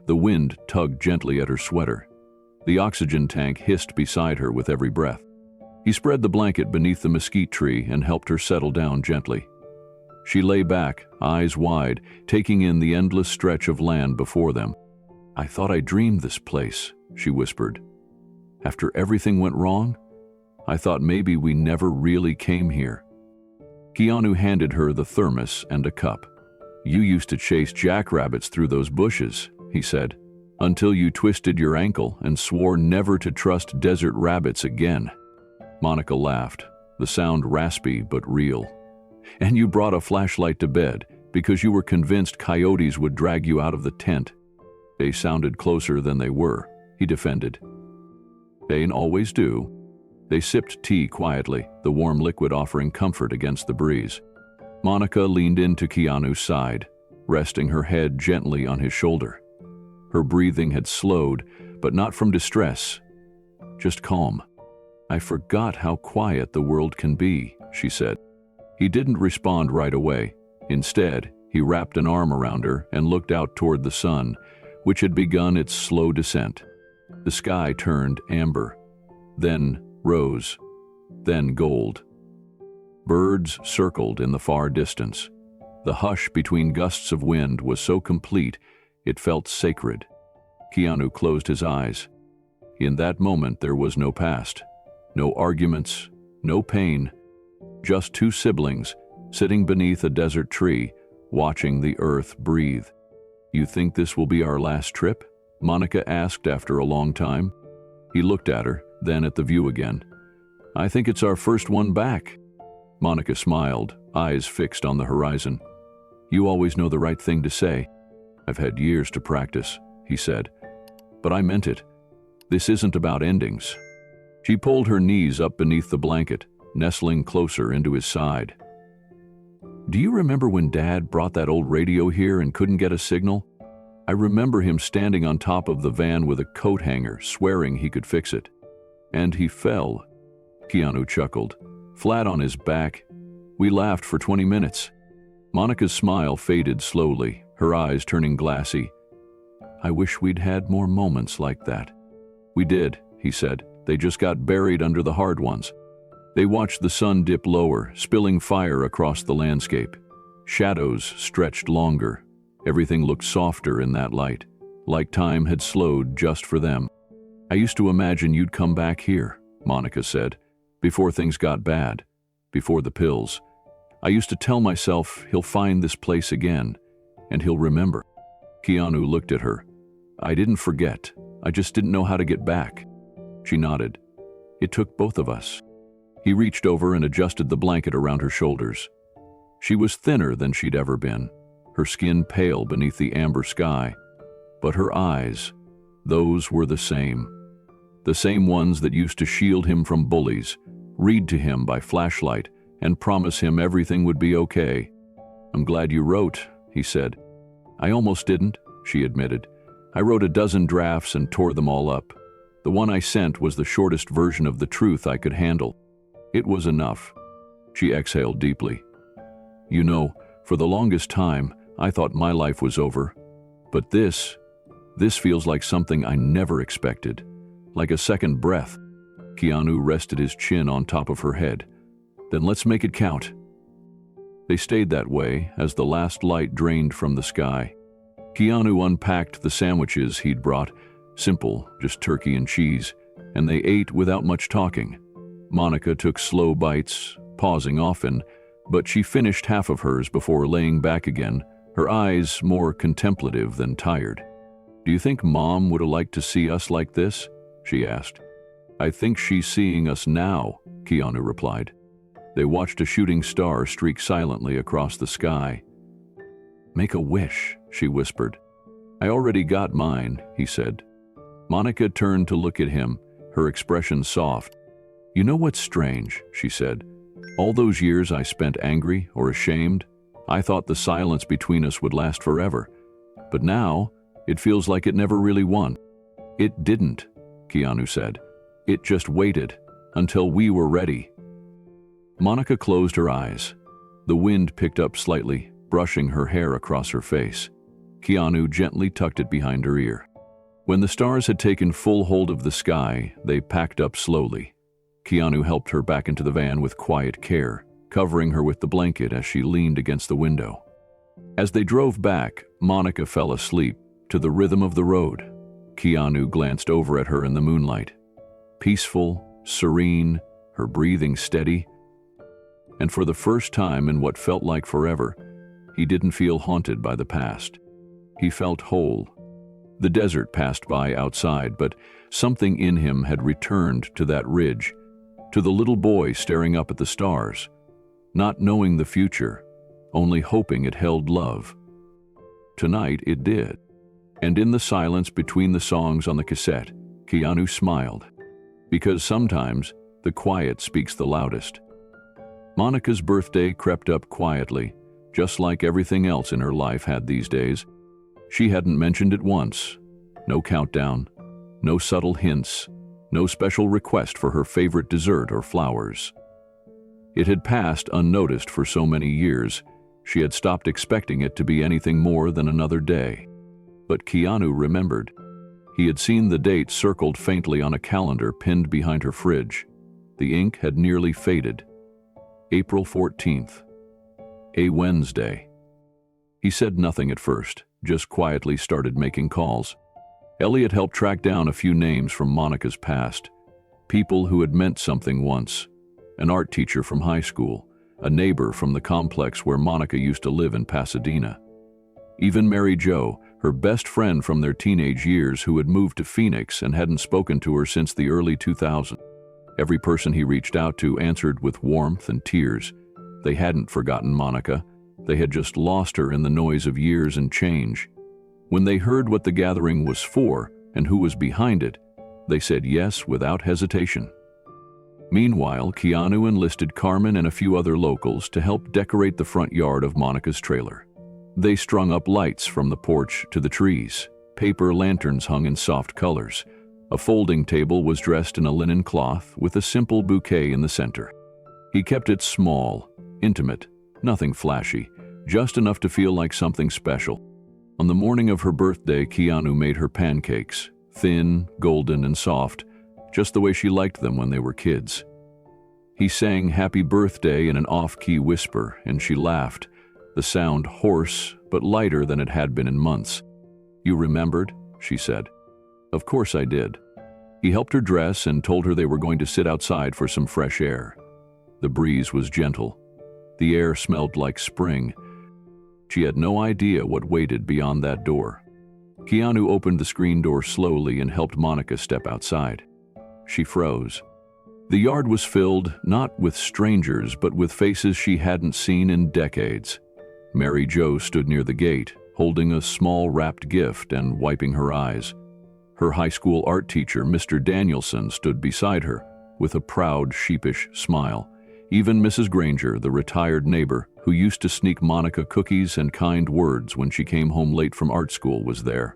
The wind tugged gently at her sweater. The oxygen tank hissed beside her with every breath. He spread the blanket beneath the mesquite tree and helped her settle down gently. She lay back, eyes wide, taking in the endless stretch of land before them. "I thought I dreamed this place," she whispered. "After everything went wrong, I thought maybe we never really came here." Keanu handed her the thermos and a cup. "You used to chase jackrabbits through those bushes," he said, "until you twisted your ankle and swore never to trust desert rabbits again." Monica laughed, the sound raspy but real. "And you brought a flashlight to bed because you were convinced coyotes would drag you out of the tent." "They sounded closer than they were," he defended. "They always do." They sipped tea quietly, the warm liquid offering comfort against the breeze. Monica leaned into Keanu's side, resting her head gently on his shoulder. Her breathing had slowed, but not from distress, just calm. "I forgot how quiet the world can be," she said. He didn't respond right away. Instead, he wrapped an arm around her and looked out toward the sun, which had begun its slow descent. The sky turned amber, then rose, then gold. Birds circled in the far distance. The hush between gusts of wind was so complete, it felt sacred. Keanu closed his eyes. In that moment there was no past, no arguments, no pain, just two siblings sitting beneath a desert tree, watching the earth breathe. "You think this will be our last trip?" Monica asked after a long time. He looked at her, then at the view again. "I think it's our first one back." Monica smiled, eyes fixed on the horizon. "You always know the right thing to say." "I've had years to practice," he said. "But I meant it. This isn't about endings." She pulled her knees up beneath the blanket, nestling closer into his side. "Do you remember when Dad brought that old radio here and couldn't get a signal? I remember him standing on top of the van with a coat hanger, swearing he could fix it. And he fell." Keanu chuckled, flat on his back. "We laughed for 20 minutes. Monica's smile faded slowly, her eyes turning glassy. "I wish we'd had more moments like that." "We did," he said. "They just got buried under the hard ones." They watched the sun dip lower, spilling fire across the landscape. Shadows stretched longer. Everything looked softer in that light, like time had slowed just for them. "I used to imagine you'd come back here," Monica said, "before things got bad, before the pills. I used to tell myself he'll find this place again, and he'll remember." Keanu looked at her. "I didn't forget. I just didn't know how to get back." She nodded. "It took both of us." He reached over and adjusted the blanket around her shoulders. She was thinner than she'd ever been, her skin pale beneath the amber sky. But her eyes, those were the same ones that used to shield him from bullies, read to him by flashlight, and promise him everything would be okay. "I'm glad you wrote," he said. "I almost didn't," she admitted. "I wrote a dozen drafts and tore them all up. The one I sent was the shortest version of the truth I could handle. It was enough." She exhaled deeply. You know, for the longest time, I thought my life was over. But this feels like something I never expected. Like a second breath. Keanu rested his chin on top of her head. Then let's make it count. They stayed that way as the last light drained from the sky. Keanu unpacked the sandwiches he'd brought, simple, just turkey and cheese, and they ate without much talking. Monica took slow bites, pausing often, but she finished half of hers before laying back again, her eyes more contemplative than tired. "Do you think Mom would have liked to see us like this?" she asked. "I think she's seeing us now," Keanu replied. They watched a shooting star streak silently across the sky. "Make a wish," she whispered. "I already got mine," he said. Monica turned to look at him, her expression soft. "You know what's strange?" she said. "All those years I spent angry or ashamed, I thought the silence between us would last forever. But now, it feels like it never really won." "It didn't," Keanu said. "It just waited until we were ready." Monica closed her eyes. The wind picked up slightly, brushing her hair across her face. Keanu gently tucked it behind her ear. When the stars had taken full hold of the sky, they packed up slowly. Keanu helped her back into the van with quiet care, covering her with the blanket as she leaned against the window. As they drove back, Monica fell asleep to the rhythm of the road. Keanu glanced over at her in the moonlight. Peaceful, serene, her breathing steady. And for the first time in what felt like forever, he didn't feel haunted by the past. He felt whole. The desert passed by outside, but something in him had returned to that ridge, to the little boy staring up at the stars, not knowing the future, only hoping it held love. Tonight it did. And in the silence between the songs on the cassette, Keanu smiled. Because sometimes the quiet speaks the loudest. Monica's birthday crept up quietly, just like everything else in her life had these days. She hadn't mentioned it once. No countdown, no subtle hints, no special request for her favorite dessert or flowers. It had passed unnoticed for so many years, she had stopped expecting it to be anything more than another day. But Keanu remembered. He had seen the date circled faintly on a calendar pinned behind her fridge. The ink had nearly faded. April 14th. A Wednesday. He said nothing at first, just quietly started making calls. Elliot helped track down a few names from Monica's past. People who had meant something once. An art teacher from high school, a neighbor from the complex where Monica used to live in Pasadena. Even Mary Jo, her best friend from their teenage years who had moved to Phoenix and hadn't spoken to her since the early 2000s. Every person he reached out to answered with warmth and tears. They hadn't forgotten Monica. They had just lost her in the noise of years and change. When they heard what the gathering was for and who was behind it, they said yes without hesitation. Meanwhile, Keanu enlisted Carmen and a few other locals to help decorate the front yard of Monica's trailer. They strung up lights from the porch to the trees. Paper lanterns hung in soft colors. A folding table was dressed in a linen cloth with a simple bouquet in the center. He kept it small, intimate, nothing flashy, just enough to feel like something special. On the morning of her birthday, Keanu made her pancakes, thin, golden, and soft, just the way she liked them when they were kids. He sang happy birthday in an off-key whisper, and she laughed, the sound hoarse but lighter than it had been in months. "You remembered?" she said. "Of course I did." He helped her dress and told her they were going to sit outside for some fresh air. The breeze was gentle. The air smelled like spring. She had no idea what waited beyond that door. Keanu opened the screen door slowly and helped Monica step outside. She froze. The yard was filled not with strangers but with faces she hadn't seen in decades. Mary Jo stood near the gate, holding a small wrapped gift and wiping her eyes. Her high school art teacher, Mr. Danielson, stood beside her, with a proud, sheepish smile. Even Mrs. Granger, the retired neighbor, who used to sneak Monica cookies and kind words when she came home late from art school, was there.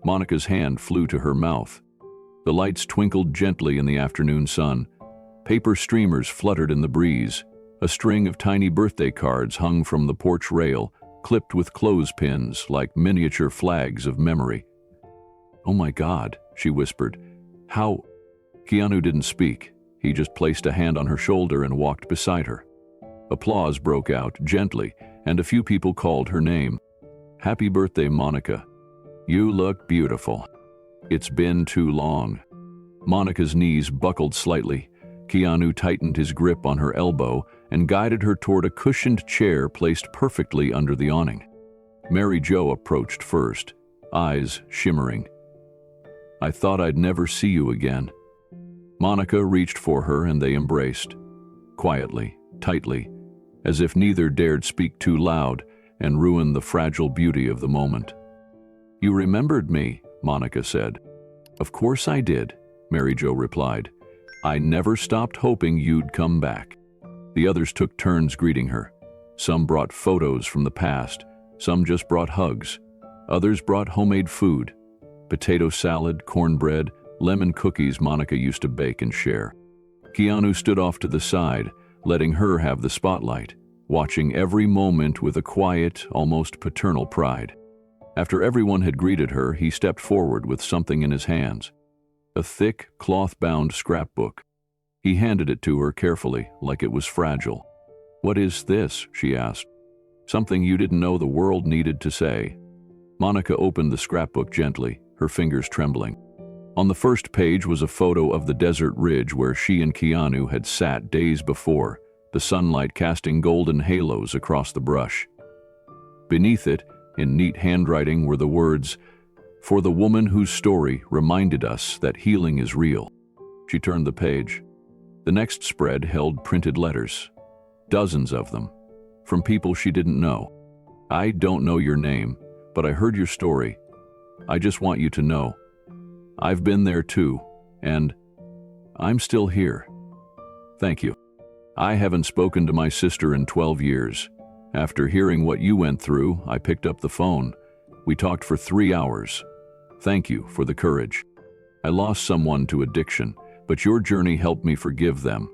Monica's hand flew to her mouth. The lights twinkled gently in the afternoon sun. Paper streamers fluttered in the breeze. A string of tiny birthday cards hung from the porch rail, clipped with clothespins like miniature flags of memory. "Oh my God," she whispered. "How?" Keanu didn't speak. He just placed a hand on her shoulder and walked beside her. Applause broke out, gently, and a few people called her name. "Happy birthday, Monica. You look beautiful. It's been too long." Monica's knees buckled slightly. Keanu tightened his grip on her elbow and guided her toward a cushioned chair placed perfectly under the awning. Mary Jo approached first, eyes shimmering. "I thought I'd never see you again." Monica reached for her and they embraced, quietly, tightly, as if neither dared speak too loud and ruin the fragile beauty of the moment. "You remembered me," Monica said. "Of course I did," Mary Jo replied. "I never stopped hoping you'd come back." The others took turns greeting her. Some brought photos from the past, some just brought hugs. Others brought homemade food, potato salad, cornbread, lemon cookies Monica used to bake and share. Keanu stood off to the side, letting her have the spotlight, watching every moment with a quiet, almost paternal pride. After everyone had greeted her, he stepped forward with something in his hands. A thick, cloth-bound scrapbook. He handed it to her carefully, like it was fragile. "What is this?" she asked. "Something you didn't know the world needed to say." Monica opened the scrapbook gently, her fingers trembling. On the first page was a photo of the desert ridge where she and Keanu had sat days before, the sunlight casting golden halos across the brush. Beneath it, in neat handwriting, were the words, "For the woman whose story reminded us that healing is real." She turned the page. The next spread held printed letters, dozens of them, from people she didn't know. "I don't know your name, but I heard your story. I just want you to know. I've been there too, and I'm still here. Thank you. I haven't spoken to my sister in 12 years. After hearing what you went through, I picked up the phone. We talked for 3 hours. Thank you for the courage. I lost someone to addiction, but your journey helped me forgive them,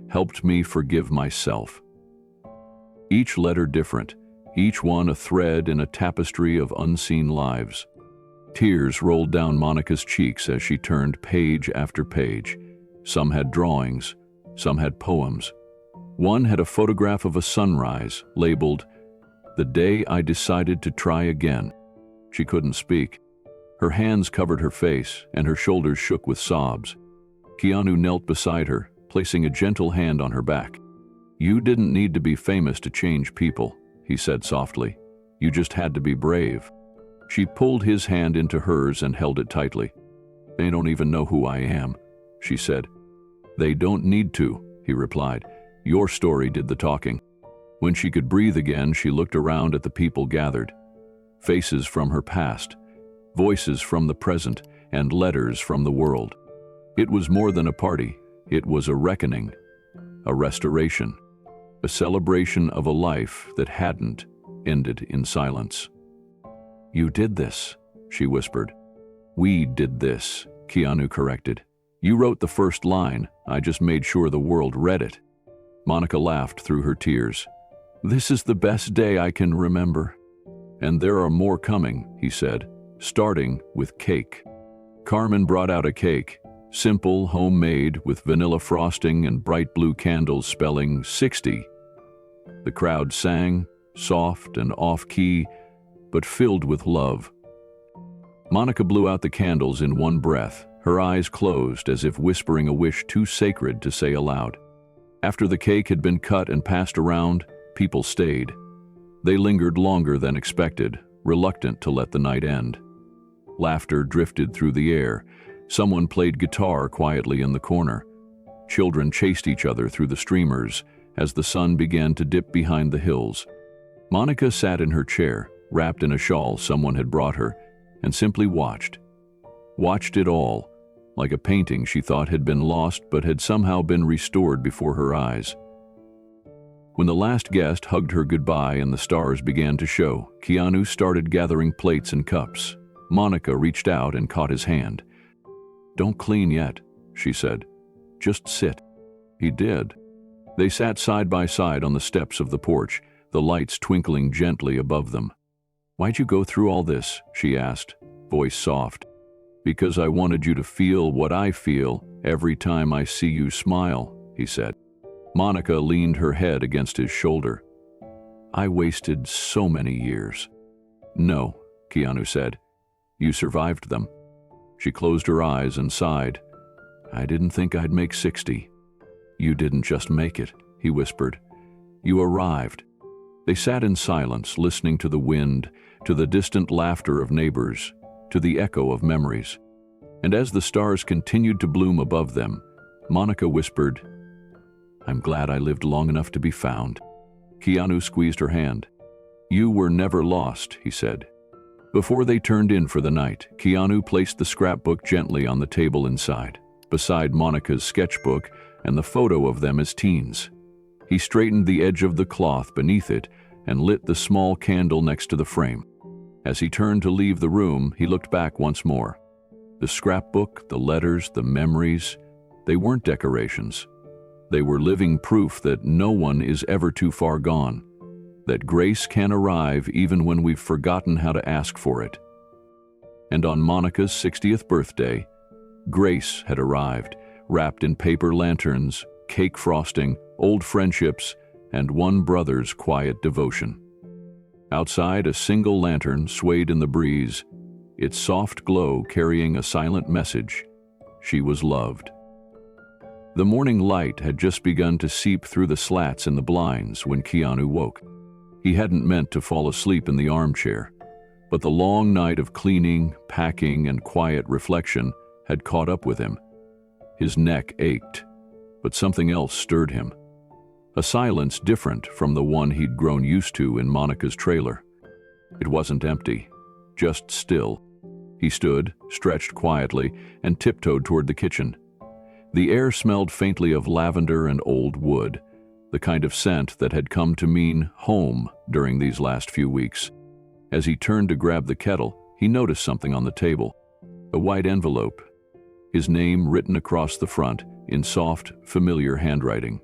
helped me forgive myself." Each letter different, each one a thread in a tapestry of unseen lives. Tears rolled down Monica's cheeks as she turned page after page. Some had drawings, some had poems. One had a photograph of a sunrise, labeled, "The day I decided to try again." She couldn't speak. Her hands covered her face, and her shoulders shook with sobs. Keanu knelt beside her, placing a gentle hand on her back. "You didn't need to be famous to change people," he said softly. "You just had to be brave." She pulled his hand into hers and held it tightly. "They don't even know who I am," she said. "They don't need to," he replied. "Your story did the talking." When she could breathe again, she looked around at the people gathered. Faces from her past, voices from the present, and letters from the world. It was more than a party. It was a reckoning, a restoration, a celebration of a life that hadn't ended in silence. "You did this," she whispered. "We did this," Keanu corrected. "You wrote the first line. I just made sure the world read it." Monica laughed through her tears. "This is the best day I can remember." "And there are more coming," he said, starting with cake. Carmen brought out a cake, simple, homemade, with vanilla frosting and bright blue candles spelling 60. The crowd sang, soft and off-key, but filled with love. Monica blew out the candles in one breath, her eyes closed as if whispering a wish too sacred to say aloud. After the cake had been cut and passed around, people stayed. They lingered longer than expected, reluctant to let the night end. Laughter drifted through the air. Someone played guitar quietly in the corner. Children chased each other through the streamers as the sun began to dip behind the hills. Monica sat in her chair, wrapped in a shawl someone had brought her, and simply watched. Watched it all, like a painting she thought had been lost but had somehow been restored before her eyes. When the last guest hugged her goodbye and the stars began to show, Keanu started gathering plates and cups. Monica reached out and caught his hand. "Don't clean yet," she said. "Just sit." He did. They sat side by side on the steps of the porch, the lights twinkling gently above them. "Why'd you go through all this?" she asked, voice soft. "Because I wanted you to feel what I feel every time I see you smile," he said. Monica leaned her head against his shoulder. "I wasted so many years." "No," Keanu said. "You survived them." She closed her eyes and sighed. "I didn't think I'd make 60. "You didn't just make it," he whispered. "You arrived." They sat in silence, listening to the wind, to the distant laughter of neighbors, to the echo of memories. And as the stars continued to bloom above them, Monica whispered, "I'm glad I lived long enough to be found." Keanu squeezed her hand. "You were never lost," he said. Before they turned in for the night, Keanu placed the scrapbook gently on the table inside, beside Monica's sketchbook and the photo of them as teens. He straightened the edge of the cloth beneath it and lit the small candle next to the frame. As he turned to leave the room, he looked back once more. The scrapbook, the letters, the memories, they weren't decorations. They were living proof that no one is ever too far gone, that grace can arrive even when we've forgotten how to ask for it. And on Monica's 60th birthday, grace had arrived, wrapped in paper lanterns, cake frosting, old friendships, and one brother's quiet devotion. Outside, a single lantern swayed in the breeze, its soft glow carrying a silent message. She was loved. The morning light had just begun to seep through the slats in the blinds when Keanu woke. He hadn't meant to fall asleep in the armchair, but the long night of cleaning, packing, and quiet reflection had caught up with him. His neck ached, but something else stirred him. A silence different from the one he'd grown used to in Monica's trailer. It wasn't empty, just still. He stood, stretched quietly, and tiptoed toward the kitchen. The air smelled faintly of lavender and old wood, the kind of scent that had come to mean home during these last few weeks. As he turned to grab the kettle, he noticed something on the table. A white envelope, his name written across the front in soft, familiar handwriting.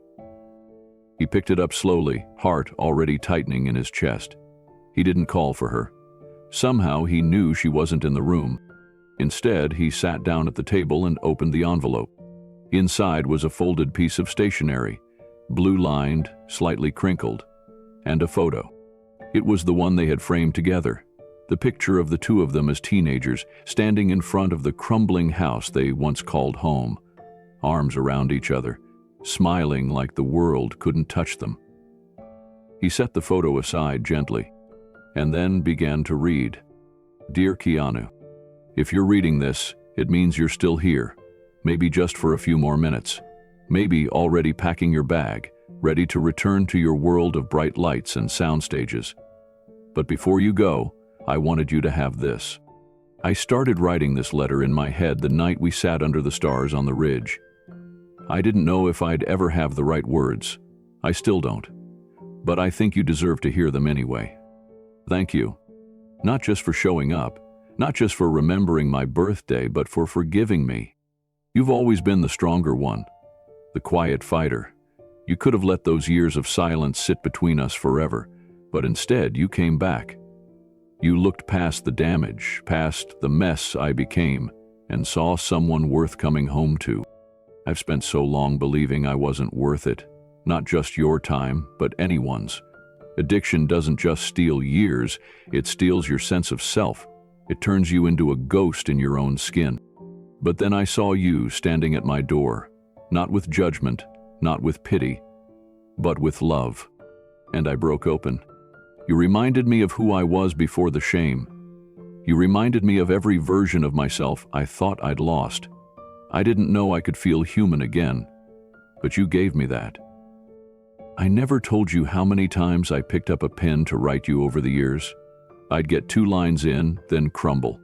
He picked it up slowly, heart already tightening in his chest. He didn't call for her. Somehow he knew she wasn't in the room. Instead, he sat down at the table and opened the envelope. Inside was a folded piece of stationery, blue-lined, slightly crinkled, and a photo. It was the one they had framed together, the picture of the two of them as teenagers, standing in front of the crumbling house they once called home, arms around each other, smiling like the world couldn't touch them. He set the photo aside gently, and then began to read. "Dear Keanu, if you're reading this, it means you're still here, maybe just for a few more minutes, maybe already packing your bag, ready to return to your world of bright lights and sound stages. But before you go, I wanted you to have this. I started writing this letter in my head the night we sat under the stars on the ridge. I didn't know if I'd ever have the right words. I still don't. But I think you deserve to hear them anyway. Thank you. Not just for showing up, not just for remembering my birthday, but for forgiving me. You've always been the stronger one, the quiet fighter. You could have let those years of silence sit between us forever, but instead you came back. You looked past the damage, past the mess I became, and saw someone worth coming home to. I've spent so long believing I wasn't worth it, not just your time, but anyone's. Addiction doesn't just steal years, it steals your sense of self. It turns you into a ghost in your own skin. But then I saw you standing at my door, not with judgment, not with pity, but with love. And I broke open. You reminded me of who I was before the shame. You reminded me of every version of myself I thought I'd lost. I didn't know I could feel human again, but you gave me that. I never told you how many times I picked up a pen to write you over the years. I'd get 2 lines in, then crumble.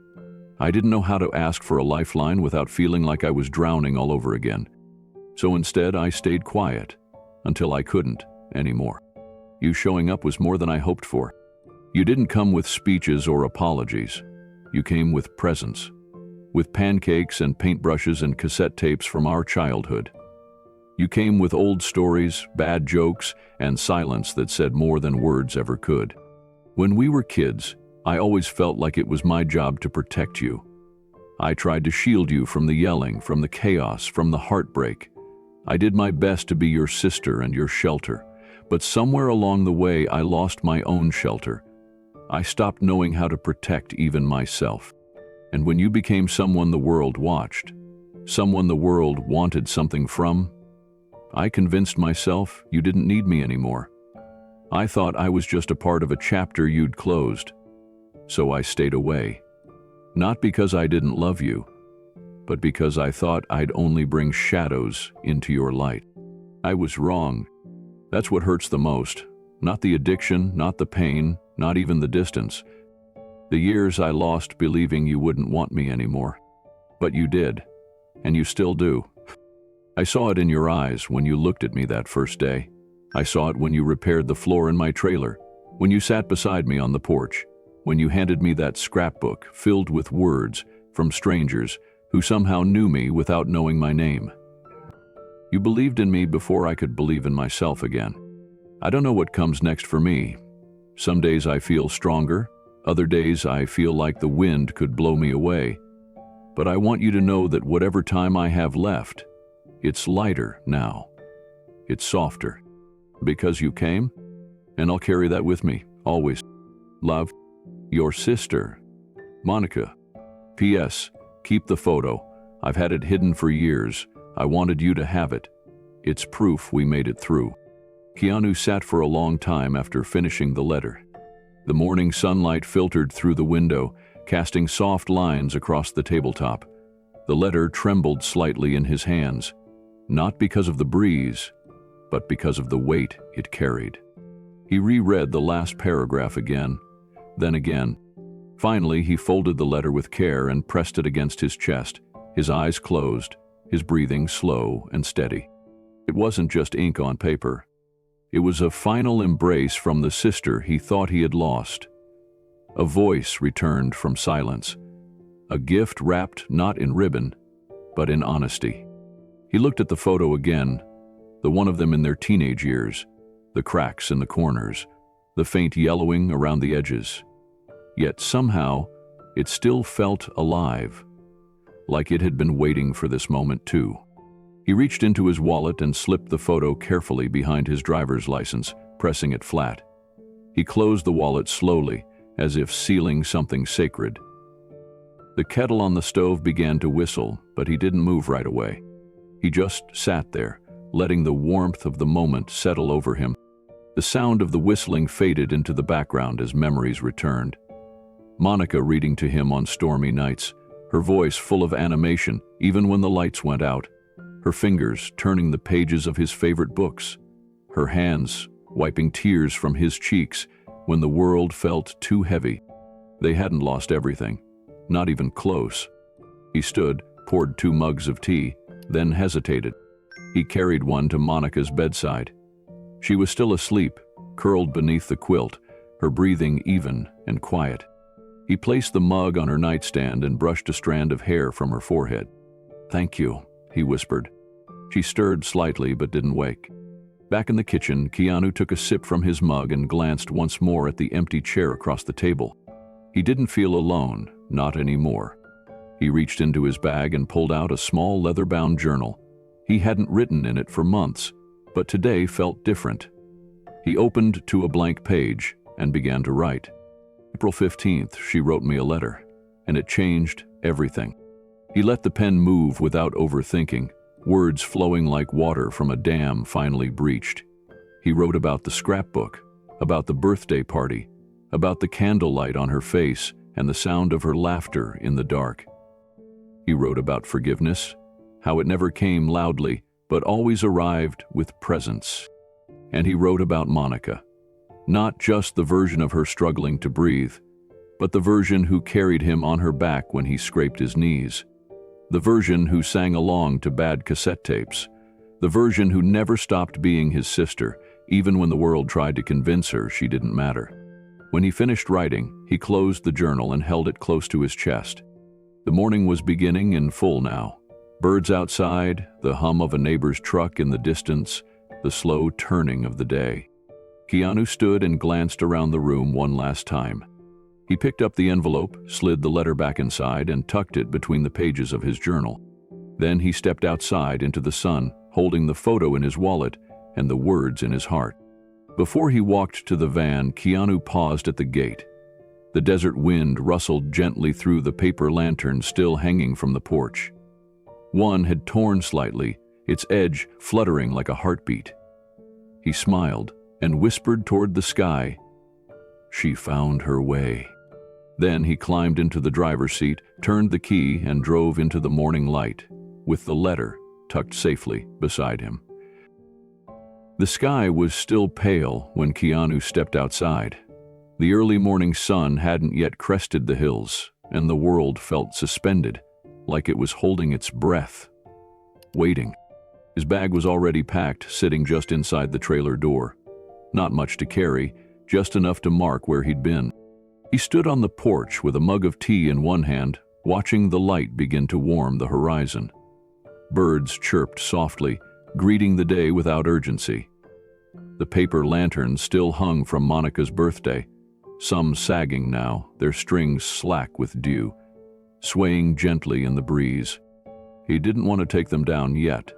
I didn't know how to ask for a lifeline without feeling like I was drowning all over again. So instead, I stayed quiet until I couldn't anymore. You showing up was more than I hoped for. You didn't come with speeches or apologies. You came with presence, with pancakes and paintbrushes and cassette tapes from our childhood. You came with old stories, bad jokes, and silence that said more than words ever could. When we were kids, I always felt like it was my job to protect you. I tried to shield you from the yelling, from the chaos, from the heartbreak. I did my best to be your sister and your shelter, but somewhere along the way I lost my own shelter. I stopped knowing how to protect even myself. And when you became someone the world watched, someone the world wanted something from, I convinced myself you didn't need me anymore. I thought I was just a part of a chapter you'd closed. So I stayed away. Not because I didn't love you, but because I thought I'd only bring shadows into your light. I was wrong. That's what hurts the most. Not the addiction, not the pain, not even the distance. The years I lost believing you wouldn't want me anymore. But you did, and you still do. I saw it in your eyes when you looked at me that first day. I saw it when you repaired the floor in my trailer, when you sat beside me on the porch, when you handed me that scrapbook filled with words from strangers who somehow knew me without knowing my name. You believed in me before I could believe in myself again. I don't know what comes next for me. Some days I feel stronger, other days I feel like the wind could blow me away. But I want you to know that whatever time I have left, it's lighter now. It's softer. Because you came, and I'll carry that with me, always. Love, your sister, Monica. P.S. Keep the photo. I've had it hidden for years. I wanted you to have it. It's proof we made it through. Keanu sat for a long time after finishing the letter. The morning sunlight filtered through the window, casting soft lines across the tabletop. The letter trembled slightly in his hands, not because of the breeze, but because of the weight it carried. He reread the last paragraph again, then again. Finally, he folded the letter with care and pressed it against his chest, his eyes closed, his breathing slow and steady. It wasn't just ink on paper. It was a final embrace from the sister he thought he had lost. A voice returned from silence, a gift wrapped not in ribbon, but in honesty. He looked at the photo again, the one of them in their teenage years, the cracks in the corners, the faint yellowing around the edges. Yet somehow, it still felt alive, like it had been waiting for this moment too. He reached into his wallet and slipped the photo carefully behind his driver's license, pressing it flat. He closed the wallet slowly, as if sealing something sacred. The kettle on the stove began to whistle, but he didn't move right away. He just sat there, letting the warmth of the moment settle over him. The sound of the whistling faded into the background as memories returned. Monica reading to him on stormy nights, her voice full of animation even when the lights went out, her fingers turning the pages of his favorite books, her hands wiping tears from his cheeks when the world felt too heavy. They hadn't lost everything, not even close. He stood, poured 2 mugs of tea, then hesitated. He carried one to Monica's bedside. She was still asleep, curled beneath the quilt, her breathing even and quiet. He placed the mug on her nightstand and brushed a strand of hair from her forehead. "Thank you," he whispered. She stirred slightly but didn't wake. Back in the kitchen, Keanu took a sip from his mug and glanced once more at the empty chair across the table. He didn't feel alone, not anymore. He reached into his bag and pulled out a small leather-bound journal. He hadn't written in it for months, but today felt different. He opened to a blank page and began to write. April 15th, she wrote me a letter, and it changed everything. He let the pen move without overthinking, words flowing like water from a dam finally breached. He wrote about the scrapbook, about the birthday party, about the candlelight on her face and the sound of her laughter in the dark. He wrote about forgiveness, how it never came loudly, but always arrived with presence. And he wrote about Monica. Not just the version of her struggling to breathe, but the version who carried him on her back when he scraped his knees. The version who sang along to bad cassette tapes. The version who never stopped being his sister, even when the world tried to convince her she didn't matter. When he finished writing, he closed the journal and held it close to his chest. The morning was beginning in full now. Birds outside, the hum of a neighbor's truck in the distance, the slow turning of the day. Keanu stood and glanced around the room one last time. He picked up the envelope, slid the letter back inside, and tucked it between the pages of his journal. Then he stepped outside into the sun, holding the photo in his wallet and the words in his heart. Before he walked to the van, Keanu paused at the gate. The desert wind rustled gently through the paper lantern still hanging from the porch. One had torn slightly, its edge fluttering like a heartbeat. He smiled and whispered toward the sky, "She found her way." Then he climbed into the driver's seat, turned the key, and drove into the morning light, with the letter tucked safely beside him. The sky was still pale when Keanu stepped outside. The early morning sun hadn't yet crested the hills, and the world felt suspended, like it was holding its breath, waiting. His bag was already packed, sitting just inside the trailer door. Not much to carry, just enough to mark where he'd been. He stood on the porch with a mug of tea in one hand, watching the light begin to warm the horizon. Birds chirped softly, greeting the day without urgency. The paper lanterns still hung from Monica's birthday, some sagging now, their strings slack with dew, swaying gently in the breeze. He didn't want to take them down yet.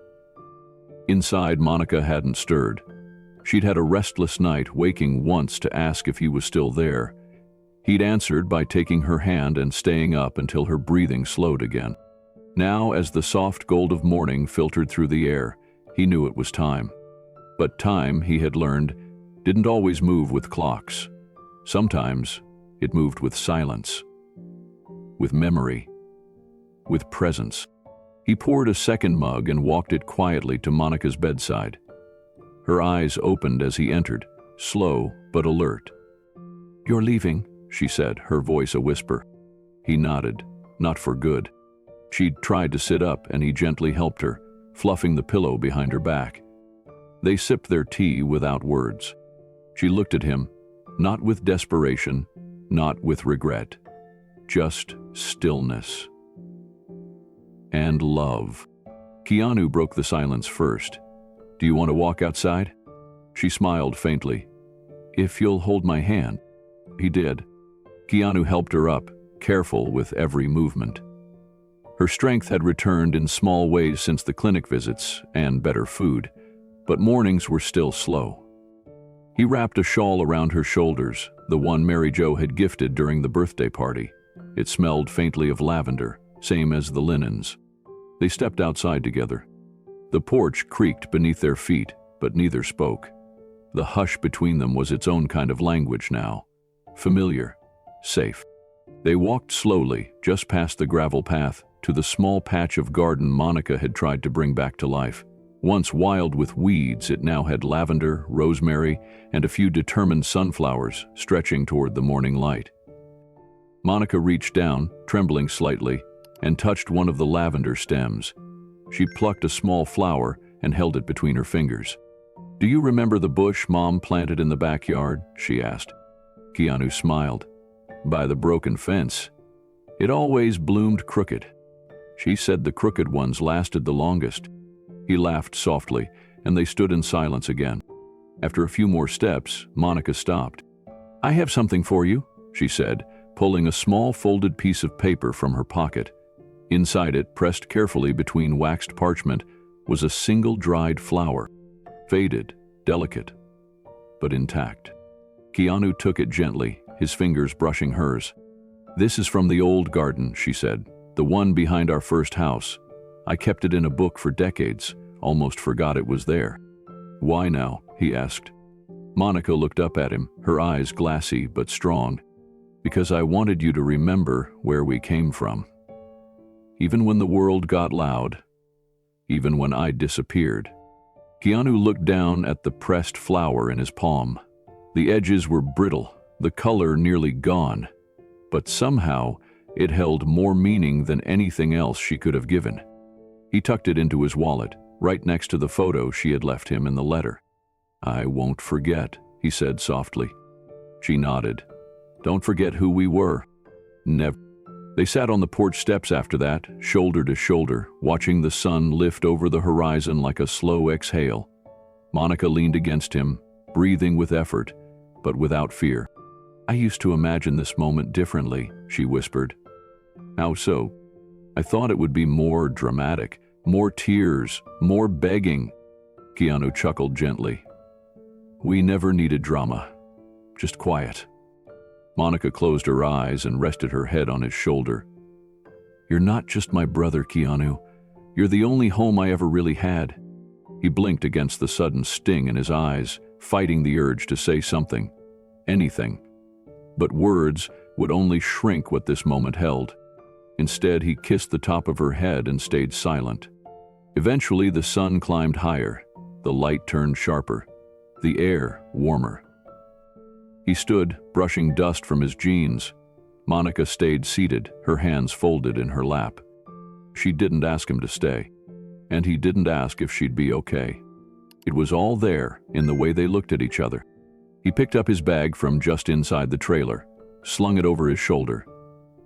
Inside, Monica hadn't stirred. She'd had a restless night, waking once to ask if he was still there. He'd answered by taking her hand and staying up until her breathing slowed again. Now, as the soft gold of morning filtered through the air, he knew it was time. But time, he had learned, didn't always move with clocks. Sometimes it moved with silence, with memory, with presence. He poured a second mug and walked it quietly to Monica's bedside. Her eyes opened as he entered, slow but alert. "You're leaving," she said, her voice a whisper. He nodded, not for good. She'd tried to sit up, and he gently helped her, fluffing the pillow behind her back. They sipped their tea without words. She looked at him, not with desperation, not with regret, just stillness. And love. Keanu broke the silence first. "Do you want to walk outside?" She smiled faintly. "If you'll hold my hand." He did. Keanu helped her up, careful with every movement. Her strength had returned in small ways since the clinic visits and better food, but mornings were still slow. He wrapped a shawl around her shoulders, the one Mary Jo had gifted during the birthday party. It smelled faintly of lavender, same as the linens. They stepped outside together. The porch creaked beneath their feet, but neither spoke. The hush between them was its own kind of language now. Familiar, safe. They walked slowly, just past the gravel path, to the small patch of garden Monica had tried to bring back to life. Once wild with weeds, it now had lavender, rosemary, and a few determined sunflowers stretching toward the morning light. Monica reached down, trembling slightly, and touched one of the lavender stems. She plucked a small flower and held it between her fingers. "Do you remember the bush Mom planted in the backyard?" she asked. Keanu smiled. "By the broken fence. It always bloomed crooked. She said the crooked ones lasted the longest." He laughed softly, and they stood in silence again. After a few more steps, Monica stopped. "I have something for you," she said, pulling a small folded piece of paper from her pocket. Inside it, pressed carefully between waxed parchment, was a single dried flower. Faded, delicate, but intact. Keanu took it gently, his fingers brushing hers. "This is from the old garden," she said, "the one behind our first house. I kept it in a book for decades, almost forgot it was there." "Why now?" he asked. Monica looked up at him, her eyes glassy but strong. "Because I wanted you to remember where we came from. Even when the world got loud, even when I disappeared." Keanu looked down at the pressed flower in his palm. The edges were brittle, the color nearly gone, but somehow it held more meaning than anything else she could have given. He tucked it into his wallet, right next to the photo she had left him in the letter. "I won't forget," he said softly. She nodded. "Don't forget who we were." "Never." They sat on the porch steps after that, shoulder to shoulder, watching the sun lift over the horizon like a slow exhale. Monica leaned against him, breathing with effort, but without fear. "I used to imagine this moment differently," she whispered. "How so?" "I thought it would be more dramatic, more tears, more begging." Keanu chuckled gently. "We never needed drama, just quiet." Monica closed her eyes and rested her head on his shoulder. "You're not just my brother, Keanu. You're the only home I ever really had." He blinked against the sudden sting in his eyes, fighting the urge to say something, anything. But words would only shrink what this moment held. Instead, he kissed the top of her head and stayed silent. Eventually, the sun climbed higher, the light turned sharper, the air warmer. He stood, brushing dust from his jeans. Monica stayed seated, her hands folded in her lap. She didn't ask him to stay, and he didn't ask if she'd be okay. It was all there in the way they looked at each other. He picked up his bag from just inside the trailer, slung it over his shoulder,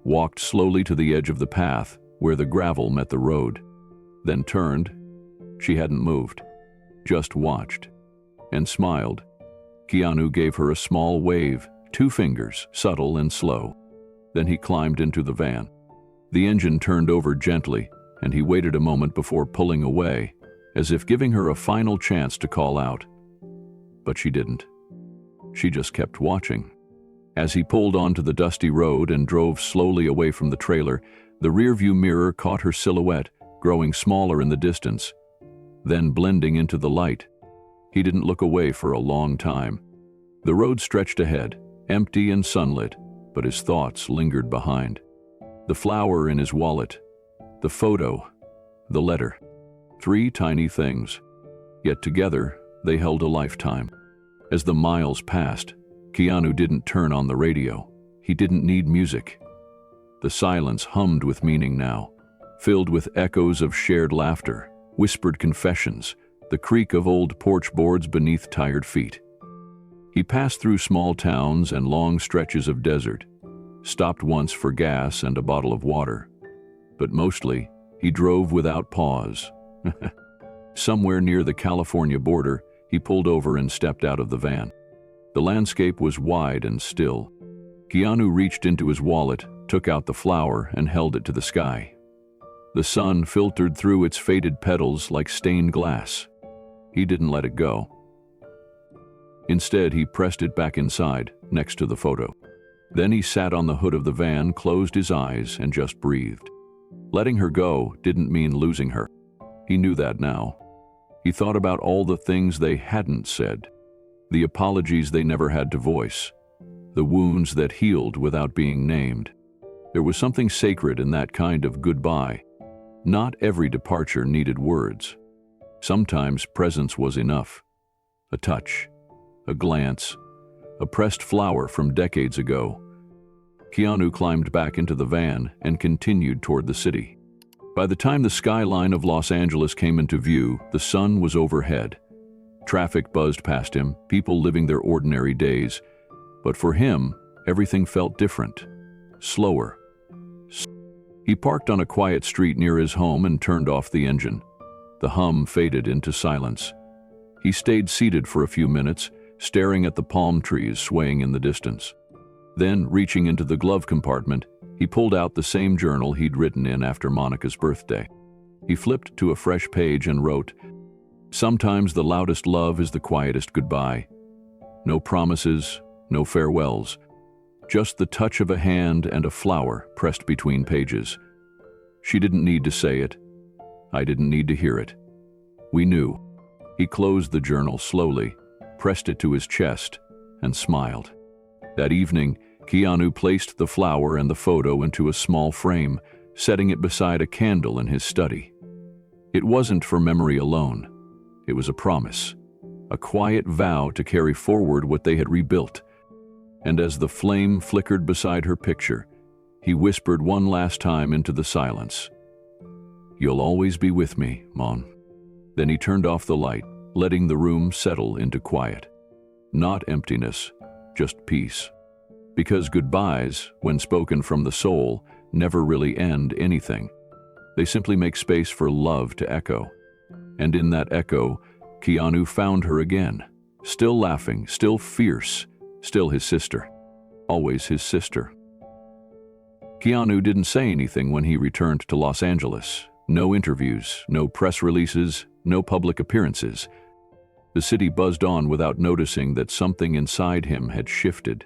walked slowly to the edge of the path where the gravel met the road, then turned. She hadn't moved, just watched, and smiled. Keanu gave her a small wave, 2 fingers, subtle and slow. Then he climbed into the van. The engine turned over gently, and he waited a moment before pulling away, as if giving her a final chance to call out. But she didn't. She just kept watching. As he pulled onto the dusty road and drove slowly away from the trailer, the rearview mirror caught her silhouette, growing smaller in the distance, then blending into the light. He didn't look away for a long time. The road stretched ahead, empty and sunlit, but his thoughts lingered behind. The flower in his wallet, the photo, the letter. 3 tiny things. Yet together, they held a lifetime. As the miles passed, Keanu didn't turn on the radio. He didn't need music. The silence hummed with meaning now, filled with echoes of shared laughter, whispered confessions, the creak of old porch boards beneath tired feet. He passed through small towns and long stretches of desert, stopped once for gas and a bottle of water. But mostly, he drove without pause. Somewhere near the California border, he pulled over and stepped out of the van. The landscape was wide and still. Keanu reached into his wallet, took out the flower, and held it to the sky. The sun filtered through its faded petals like stained glass. He didn't let it go. Instead, he pressed it back inside, next to the photo. Then he sat on the hood of the van, closed his eyes, and just breathed. Letting her go didn't mean losing her. He knew that now. He thought about all the things they hadn't said, the apologies they never had to voice, the wounds that healed without being named. There was something sacred in that kind of goodbye. Not every departure needed words. Sometimes presence was enough. A touch, a glance, a pressed flower from decades ago. Keanu climbed back into the van and continued toward the city. By the time the skyline of Los Angeles came into view, the sun was overhead. Traffic buzzed past him, people living their ordinary days. But for him, everything felt different, slower. He parked on a quiet street near his home and turned off the engine. The hum faded into silence. He stayed seated for a few minutes, staring at the palm trees swaying in the distance. Then, reaching into the glove compartment, he pulled out the same journal he'd written in after Monica's birthday. He flipped to a fresh page and wrote, "Sometimes the loudest love is the quietest goodbye. No promises, no farewells. Just the touch of a hand and a flower pressed between pages." She didn't need to say it. I didn't need to hear it. We knew. He closed the journal slowly, pressed it to his chest, and smiled. That evening, Keanu placed the flower and the photo into a small frame, setting it beside a candle in his study. It wasn't for memory alone. It was a promise, a quiet vow to carry forward what they had rebuilt. And as the flame flickered beside her picture, he whispered one last time into the silence, "You'll always be with me, Mon." Then he turned off the light, letting the room settle into quiet. Not emptiness, just peace. Because goodbyes, when spoken from the soul, never really end anything. They simply make space for love to echo. And in that echo, Keanu found her again, still laughing, still fierce, still his sister. Always his sister. Keanu didn't say anything when he returned to Los Angeles. No interviews, no press releases, no public appearances. The city buzzed on without noticing that something inside him had shifted.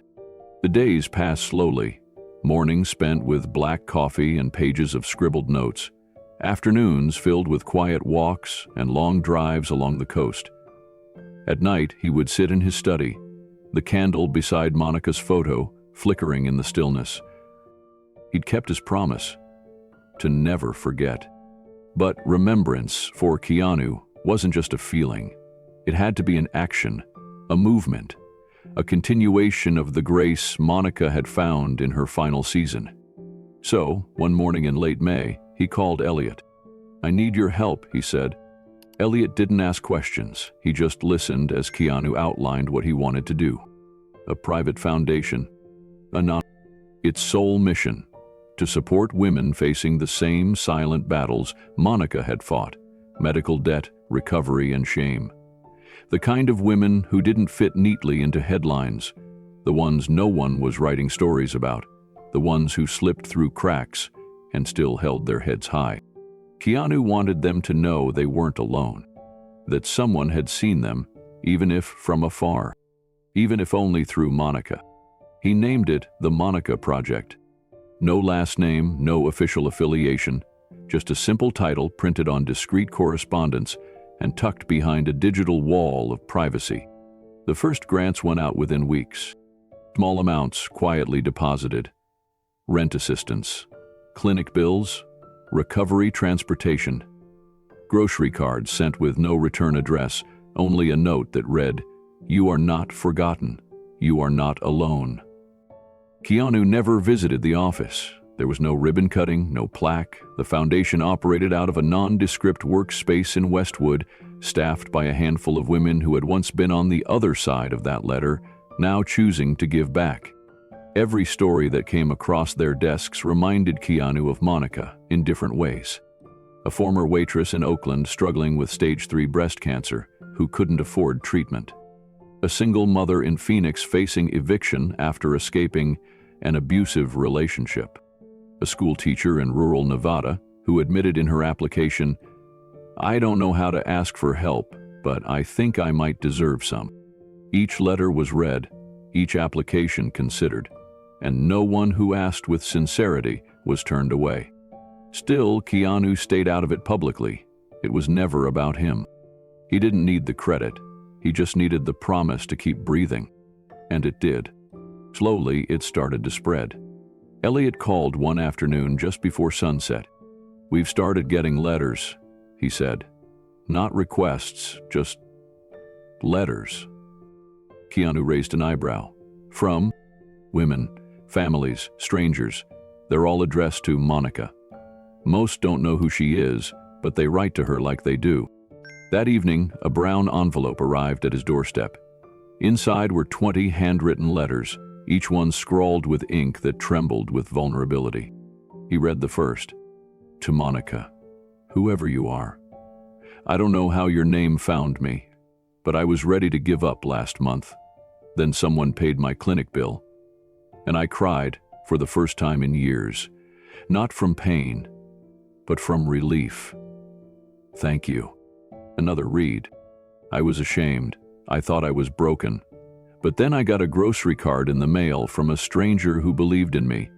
The days passed slowly, mornings spent with black coffee and pages of scribbled notes, afternoons filled with quiet walks and long drives along the coast. At night, he would sit in his study, the candle beside Monica's photo flickering in the stillness. He'd kept his promise to never forget. But remembrance for Keanu wasn't just a feeling. It had to be an action, a movement, a continuation of the grace Monica had found in her final season. So, one morning in late May, he called Elliot. "I need your help," he said. Elliot didn't ask questions. He just listened as Keanu outlined what he wanted to do. A private foundation, its sole mission, to support women facing the same silent battles Monica had fought: medical debt, recovery, and shame. The kind of women who didn't fit neatly into headlines, the ones no one was writing stories about, the ones who slipped through cracks and still held their heads high. Keanu wanted them to know they weren't alone, that someone had seen them, even if from afar, even if only through Monica. He named it the Monica Project. No last name, no official affiliation, just a simple title printed on discreet correspondence and tucked behind a digital wall of privacy. The first grants went out within weeks. Small amounts quietly deposited. Rent assistance, clinic bills, recovery transportation. Grocery cards sent with no return address, only a note that read, "You are not forgotten. You are not alone." Keanu never visited the office. There was no ribbon cutting, no plaque. The foundation operated out of a nondescript workspace in Westwood, staffed by a handful of women who had once been on the other side of that letter, now choosing to give back. Every story that came across their desks reminded Keanu of Monica in different ways. A former waitress in Oakland struggling with stage 3 breast cancer who couldn't afford treatment. A single mother in Phoenix facing eviction after escaping an abusive relationship. A school teacher in rural Nevada who admitted in her application, "I don't know how to ask for help, but I think I might deserve some." Each letter was read, each application considered, and no one who asked with sincerity was turned away. Still, Keanu stayed out of it publicly. It was never about him. He didn't need the credit. He just needed the promise to keep breathing. And it did. Slowly, it started to spread. Elliot called one afternoon just before sunset. "We've started getting letters," he said. "Not requests, just letters." Keanu raised an eyebrow. "From?" "Women, families, strangers. They're all addressed to Monica. Most don't know who she is, but they write to her like they do." That evening, a brown envelope arrived at his doorstep. Inside were 20 handwritten letters, each one scrawled with ink that trembled with vulnerability. He read the first. "To Monica, whoever you are. I don't know how your name found me, but I was ready to give up last month. Then someone paid my clinic bill, and I cried for the first time in years, not from pain, but from relief. Thank you." Another read. "I was ashamed. I thought I was broken. But then I got a grocery card in the mail from a stranger who believed in me.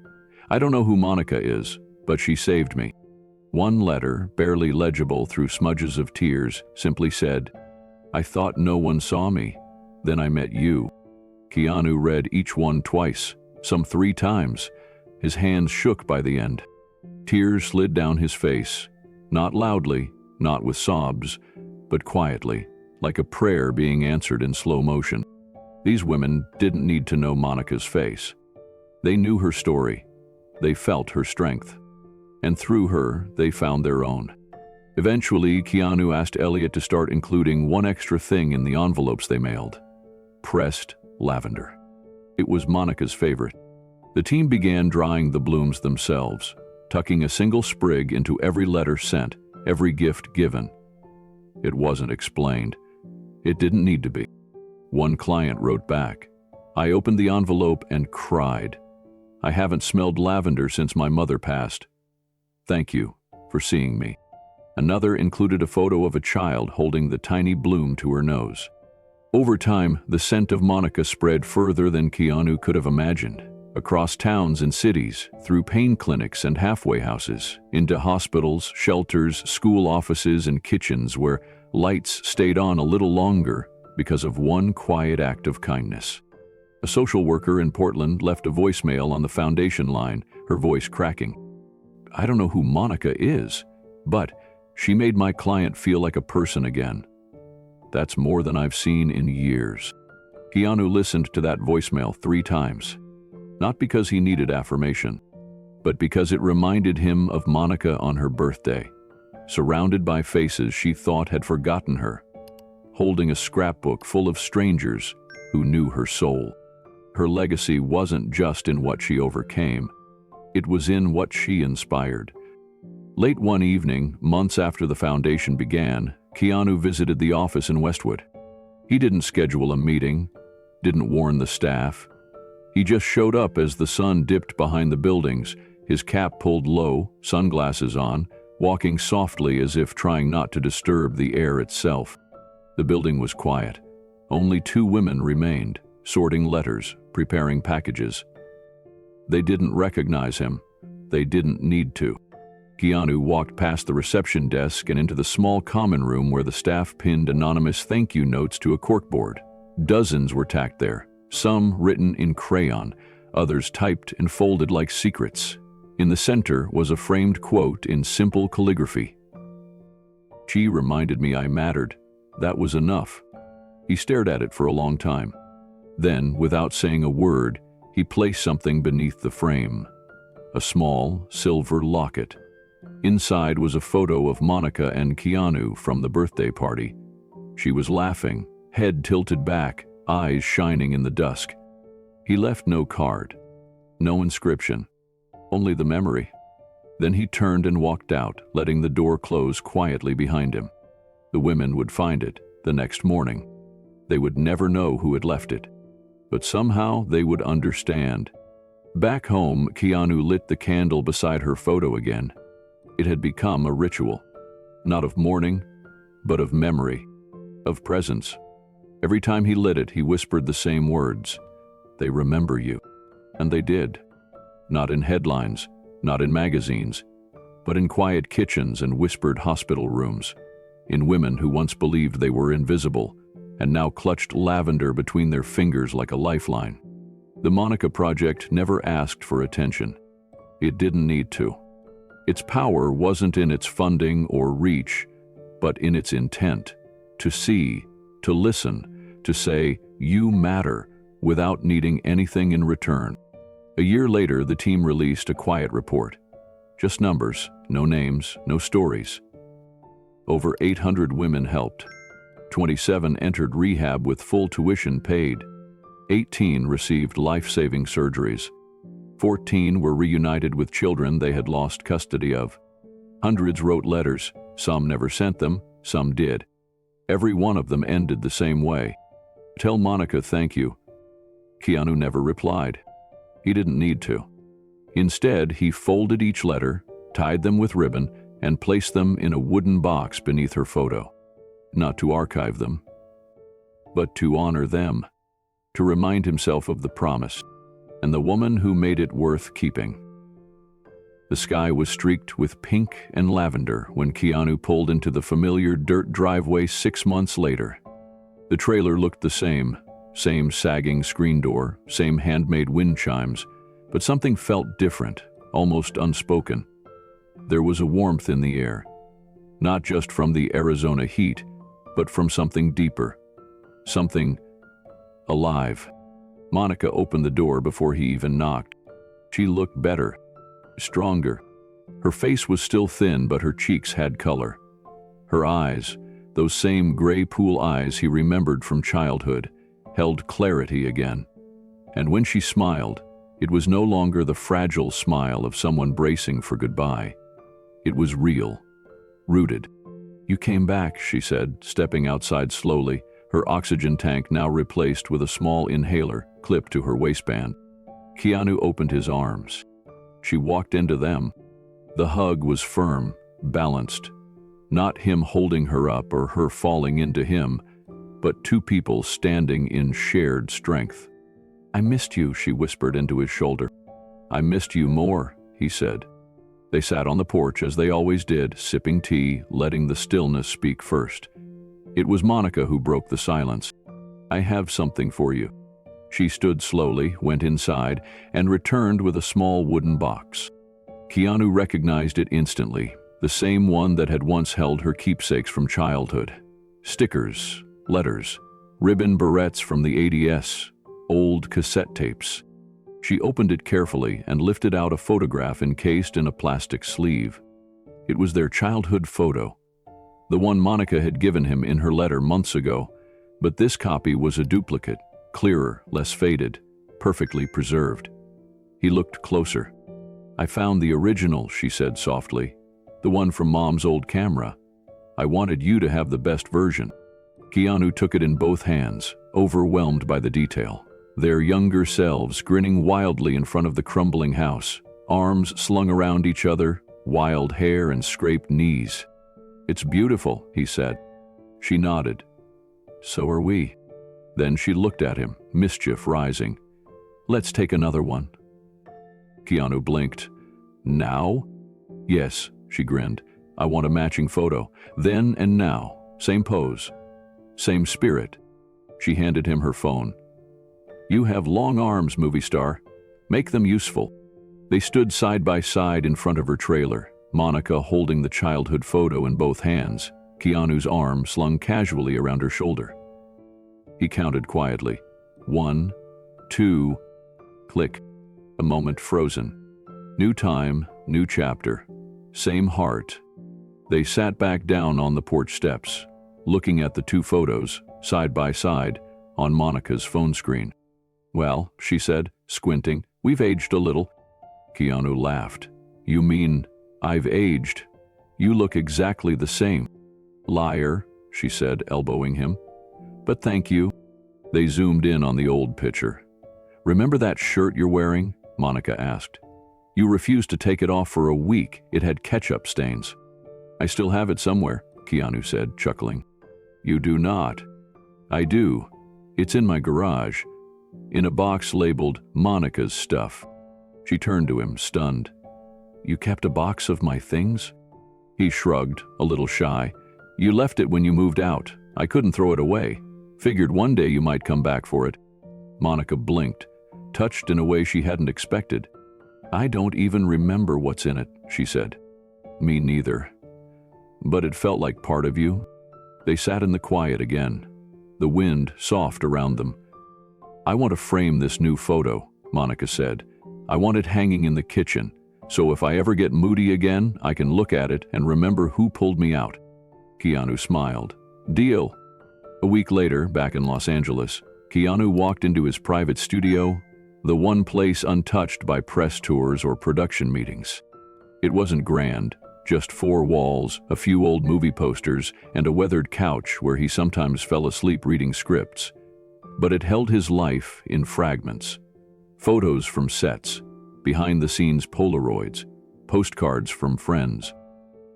I don't know who Monica is, but she saved me." One letter, barely legible through smudges of tears, simply said, "I thought no one saw me. Then I met you." Keanu read each one twice, some 3 times. His hands shook by the end. Tears slid down his face, not loudly, not with sobs, but quietly, like a prayer being answered in slow motion. These women didn't need to know Monica's face. They knew her story. They felt her strength. And through her, they found their own. Eventually, Keanu asked Elliot to start including one extra thing in the envelopes they mailed: pressed lavender. It was Monica's favorite. The team began drying the blooms themselves, tucking a single sprig into every letter sent, every gift given. It wasn't explained. It didn't need to be. One client wrote back, "I opened the envelope and cried. I haven't smelled lavender since my mother passed. Thank you for seeing me." Another included a photo of a child holding the tiny bloom to her nose. Over time, the scent of Monica spread further than Keanu could have imagined, across towns and cities, through pain clinics and halfway houses, into hospitals, shelters, school offices, and kitchens where lights stayed on a little longer because of one quiet act of kindness. A social worker in Portland left a voicemail on the foundation line, her voice cracking. "I don't know who Monica is, but she made my client feel like a person again. That's more than I've seen in years." Keanu listened to that voicemail 3 times, not because he needed affirmation, but because it reminded him of Monica on her birthday, surrounded by faces she thought had forgotten her, holding a scrapbook full of strangers who knew her soul. Her legacy wasn't just in what she overcame, it was in what she inspired. Late one evening, months after the foundation began, Keanu visited the office in Westwood. He didn't schedule a meeting, didn't warn the staff. He just showed up as the sun dipped behind the buildings, his cap pulled low, sunglasses on, walking softly as if trying not to disturb the air itself. The building was quiet. Only 2 women remained, sorting letters, preparing packages. They didn't recognize him. They didn't need to. Keanu walked past the reception desk and into the small common room where the staff pinned anonymous thank you notes to a corkboard. Dozens were tacked there, some written in crayon, others typed and folded like secrets. In the center was a framed quote in simple calligraphy. "She reminded me I mattered. That was enough." He stared at it for a long time. Then, without saying a word, he placed something beneath the frame. A small, silver locket. Inside was a photo of Monica and Keanu from the birthday party. She was laughing, head tilted back, eyes shining in the dusk. He left no card, no inscription, only the memory. Then he turned and walked out, letting the door close quietly behind him. The women would find it the next morning. They would never know who had left it, but somehow they would understand. Back home, Keanu lit the candle beside her photo again. It had become a ritual, not of mourning, but of memory, of presence. Every time he lit it, he whispered the same words. "They remember you." And they did. Not in headlines, not in magazines, but in quiet kitchens and whispered hospital rooms, in women who once believed they were invisible and now clutched lavender between their fingers like a lifeline. The Monica Project never asked for attention. It didn't need to. Its power wasn't in its funding or reach, but in its intent, to see, to listen, to say, "You matter," without needing anything in return. A year later, the team released a quiet report. Just numbers, no names, no stories. Over 800 women helped. 27 entered rehab with full tuition paid. 18 received life-saving surgeries. 14 were reunited with children they had lost custody of. Hundreds wrote letters. Some never sent them, some did. Every one of them ended the same way. "Tell Monica thank you." Keanu never replied. He didn't need to. Instead, he folded each letter, tied them with ribbon, and placed them in a wooden box beneath her photo. Not to archive them, but to honor them, to remind himself of the promise, and the woman who made it worth keeping. The sky was streaked with pink and lavender when Keanu pulled into the familiar dirt driveway 6 months later. The trailer looked the same sagging screen door, same handmade wind chimes, but something felt different, almost unspoken. There was a warmth in the air, not just from the Arizona heat, but from something deeper, something alive. Monica opened the door before he even knocked. She looked better, stronger. Her face was still thin, but her cheeks had color. Her eyes, those same gray pool eyes he remembered from childhood, held clarity again. And when she smiled, It was no longer the fragile smile of someone bracing for goodbye. It was real, rooted. "You came back," she said, stepping outside slowly, her oxygen tank now replaced with a small inhaler clipped to her waistband. Keanu opened his arms. She walked into them. The hug was firm, balanced. Not him holding her up or her falling into him, but two people standing in shared strength. "I missed you," she whispered into his shoulder. "I missed you more," he said. They sat on the porch as they always did, sipping tea, letting the stillness speak first. It was Monica who broke the silence. "I have something for you." She stood slowly, went inside, and returned with a small wooden box. Keanu recognized it instantly, the same one that had once held her keepsakes from childhood. Stickers, letters, ribbon barrettes from the ADS, old cassette tapes. She opened it carefully and lifted out a photograph encased in a plastic sleeve. It was their childhood photo, the one Monica had given him in her letter months ago, but this copy was a duplicate, clearer, less faded, perfectly preserved. He looked closer. "I found the original," she said softly, "the one from Mom's old camera. I wanted you to have the best version." Keanu took it in both hands, overwhelmed by the detail. Their younger selves grinning wildly in front of the crumbling house, arms slung around each other, wild hair and scraped knees. "It's beautiful," he said. She nodded. "So are we." Then she looked at him, mischief rising. "Let's take another one." Keanu blinked. "Now?" "Yes," she grinned. "I want a matching photo. Then and now. Same pose. Same spirit." She handed him her phone. "You have long arms, movie star. Make them useful." They stood side by side in front of her trailer, Monica holding the childhood photo in both hands, Keanu's arm slung casually around her shoulder. He counted quietly. 1, 2, click. A moment frozen. New time, new chapter. Same heart. They sat back down on the porch steps, looking at the two photos, side by side, on Monica's phone screen. "Well," she said, squinting, "we've aged a little." Keanu laughed. "You mean I've aged? You look exactly the same." "Liar," she said, elbowing him. "But thank you." They zoomed in on the old picture. "Remember that shirt you're wearing?" Monica asked. "You refused to take it off for a week. It had ketchup stains." "I still have it somewhere," Keanu said, chuckling. "You do not." "I do. It's in my garage, in a box labeled Monica's stuff." She turned to him, stunned. "You kept a box of my things?" He shrugged, a little shy. "You left it when you moved out. I couldn't throw it away. Figured one day you might come back for it." Monica blinked, touched in a way she hadn't expected. "I don't even remember what's in it," she said. "Me neither. But it felt like part of you." They sat in the quiet again, the wind soft around them. "I want to frame this new photo," Monica said. "I want it hanging in the kitchen, so if I ever get moody again, I can look at it and remember who pulled me out." Keanu smiled. "Deal." A week later, back in Los Angeles, Keanu walked into his private studio, the one place untouched by press tours or production meetings. It wasn't grand, just 4 walls, a few old movie posters, and a weathered couch where he sometimes fell asleep reading scripts. But it held his life in fragments. Photos from sets, behind-the-scenes Polaroids, postcards from friends.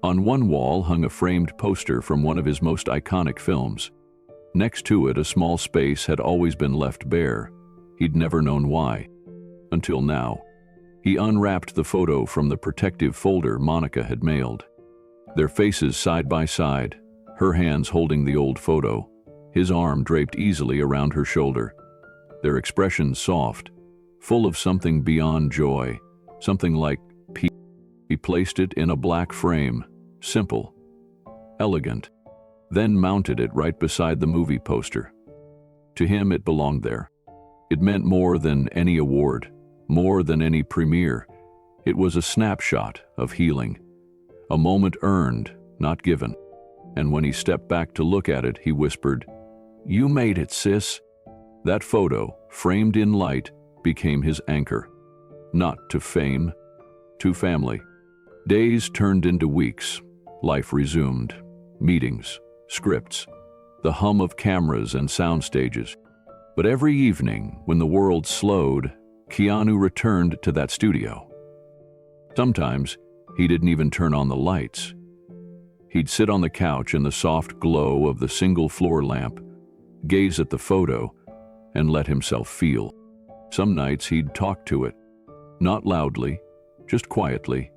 On one wall hung a framed poster from one of his most iconic films. Next to it, a small space had always been left bare. He'd never known why. Until now. He unwrapped the photo from the protective folder Monica had mailed. Their faces side by side, her hands holding the old photo, his arm draped easily around her shoulder. Their expressions soft, full of something beyond joy, something like peace. He placed it in a black frame, simple, elegant, then mounted it right beside the movie poster. To him, it belonged there. It meant more than any award, more than any premiere. It was a snapshot of healing, a moment earned, not given. And when he stepped back to look at it, he whispered, "You made it, sis." That photo, framed in light, became his anchor. Not to fame, to family. Days turned into weeks. Life resumed. Meetings, scripts, the hum of cameras and sound stages. But every evening, when the world slowed, Keanu returned to that studio. Sometimes, he didn't even turn on the lights. He'd sit on the couch in the soft glow of the single floor lamp, gaze at the photo, and let himself feel. Some nights he'd talk to it, not loudly, just quietly,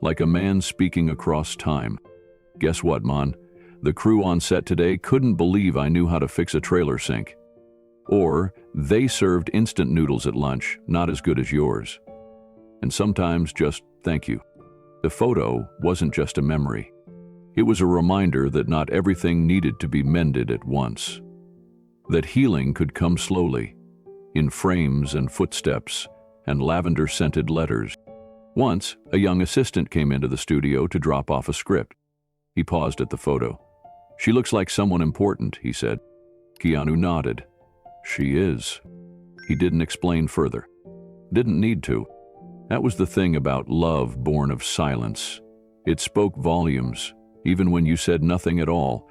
like a man speaking across time. Guess what, man? The crew on set today couldn't believe I knew how to fix a trailer sink. Or, they served instant noodles at lunch, not as good as yours. And sometimes just thank you. The photo wasn't just a memory. It was a reminder that not everything needed to be mended at once. That healing could come slowly, in frames and footsteps and lavender-scented letters. Once, a young assistant came into the studio to drop off a script. He paused at the photo. "She looks like someone important," he said. Keanu nodded. "She is." He didn't explain further. Didn't need to. That was the thing about love born of silence. It spoke volumes, even when you said nothing at all.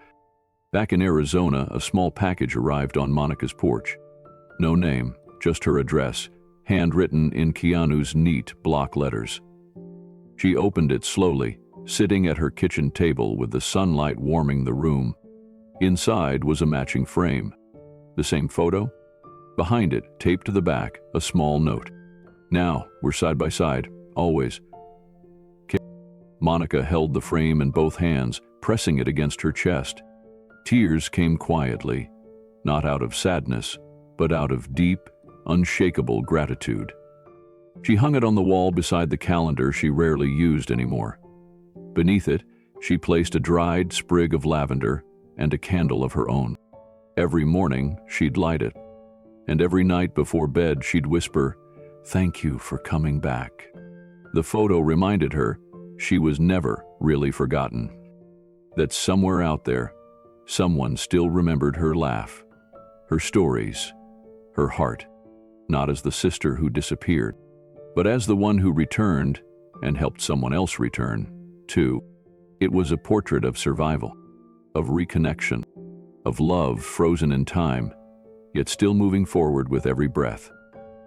Back in Arizona, a small package arrived on Monica's porch. No name, just her address, handwritten in Keanu's neat block letters. She opened it slowly, sitting at her kitchen table with the sunlight warming the room. Inside was a matching frame. The same photo? Behind it, taped to the back, a small note. "Now, we're side by side, always." Monica held the frame in both hands, pressing it against her chest. Tears came quietly, not out of sadness, but out of deep, unshakable gratitude. She hung it on the wall beside the calendar she rarely used anymore. Beneath it, she placed a dried sprig of lavender and a candle of her own. Every morning, she'd light it. And every night before bed, she'd whisper, "Thank you for coming back." The photo reminded her she was never really forgotten. That somewhere out there, someone still remembered her laugh, her stories, her heart, not as the sister who disappeared, but as the one who returned and helped someone else return, too. It was a portrait of survival, of reconnection, of love frozen in time, yet still moving forward with every breath.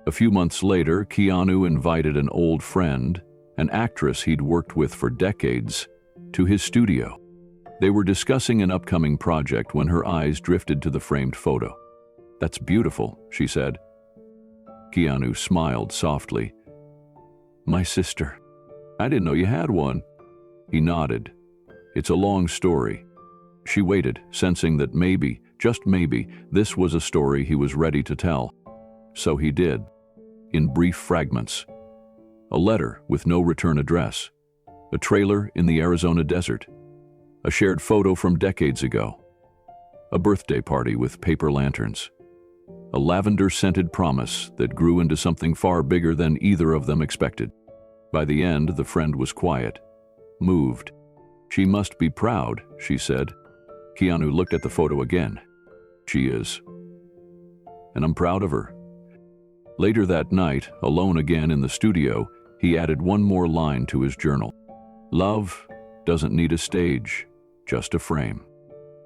A few months later, Keanu invited an old friend, an actress he'd worked with for decades, to his studio. They were discussing an upcoming project when her eyes drifted to the framed photo. "That's beautiful," she said. Keanu smiled softly. "My sister. I didn't know you had one." He nodded. "It's a long story." She waited, sensing that maybe, just maybe, this was a story he was ready to tell. So he did, in brief fragments. A letter with no return address, a trailer in the Arizona desert, a shared photo from decades ago, a birthday party with paper lanterns, a lavender-scented promise that grew into something far bigger than either of them expected. By the end, the friend was quiet, moved. "She must be proud," she said. Keanu looked at the photo again. "She is. And I'm proud of her." Later that night, alone again in the studio, he added one more line to his journal. "Love doesn't need a stage, just a frame."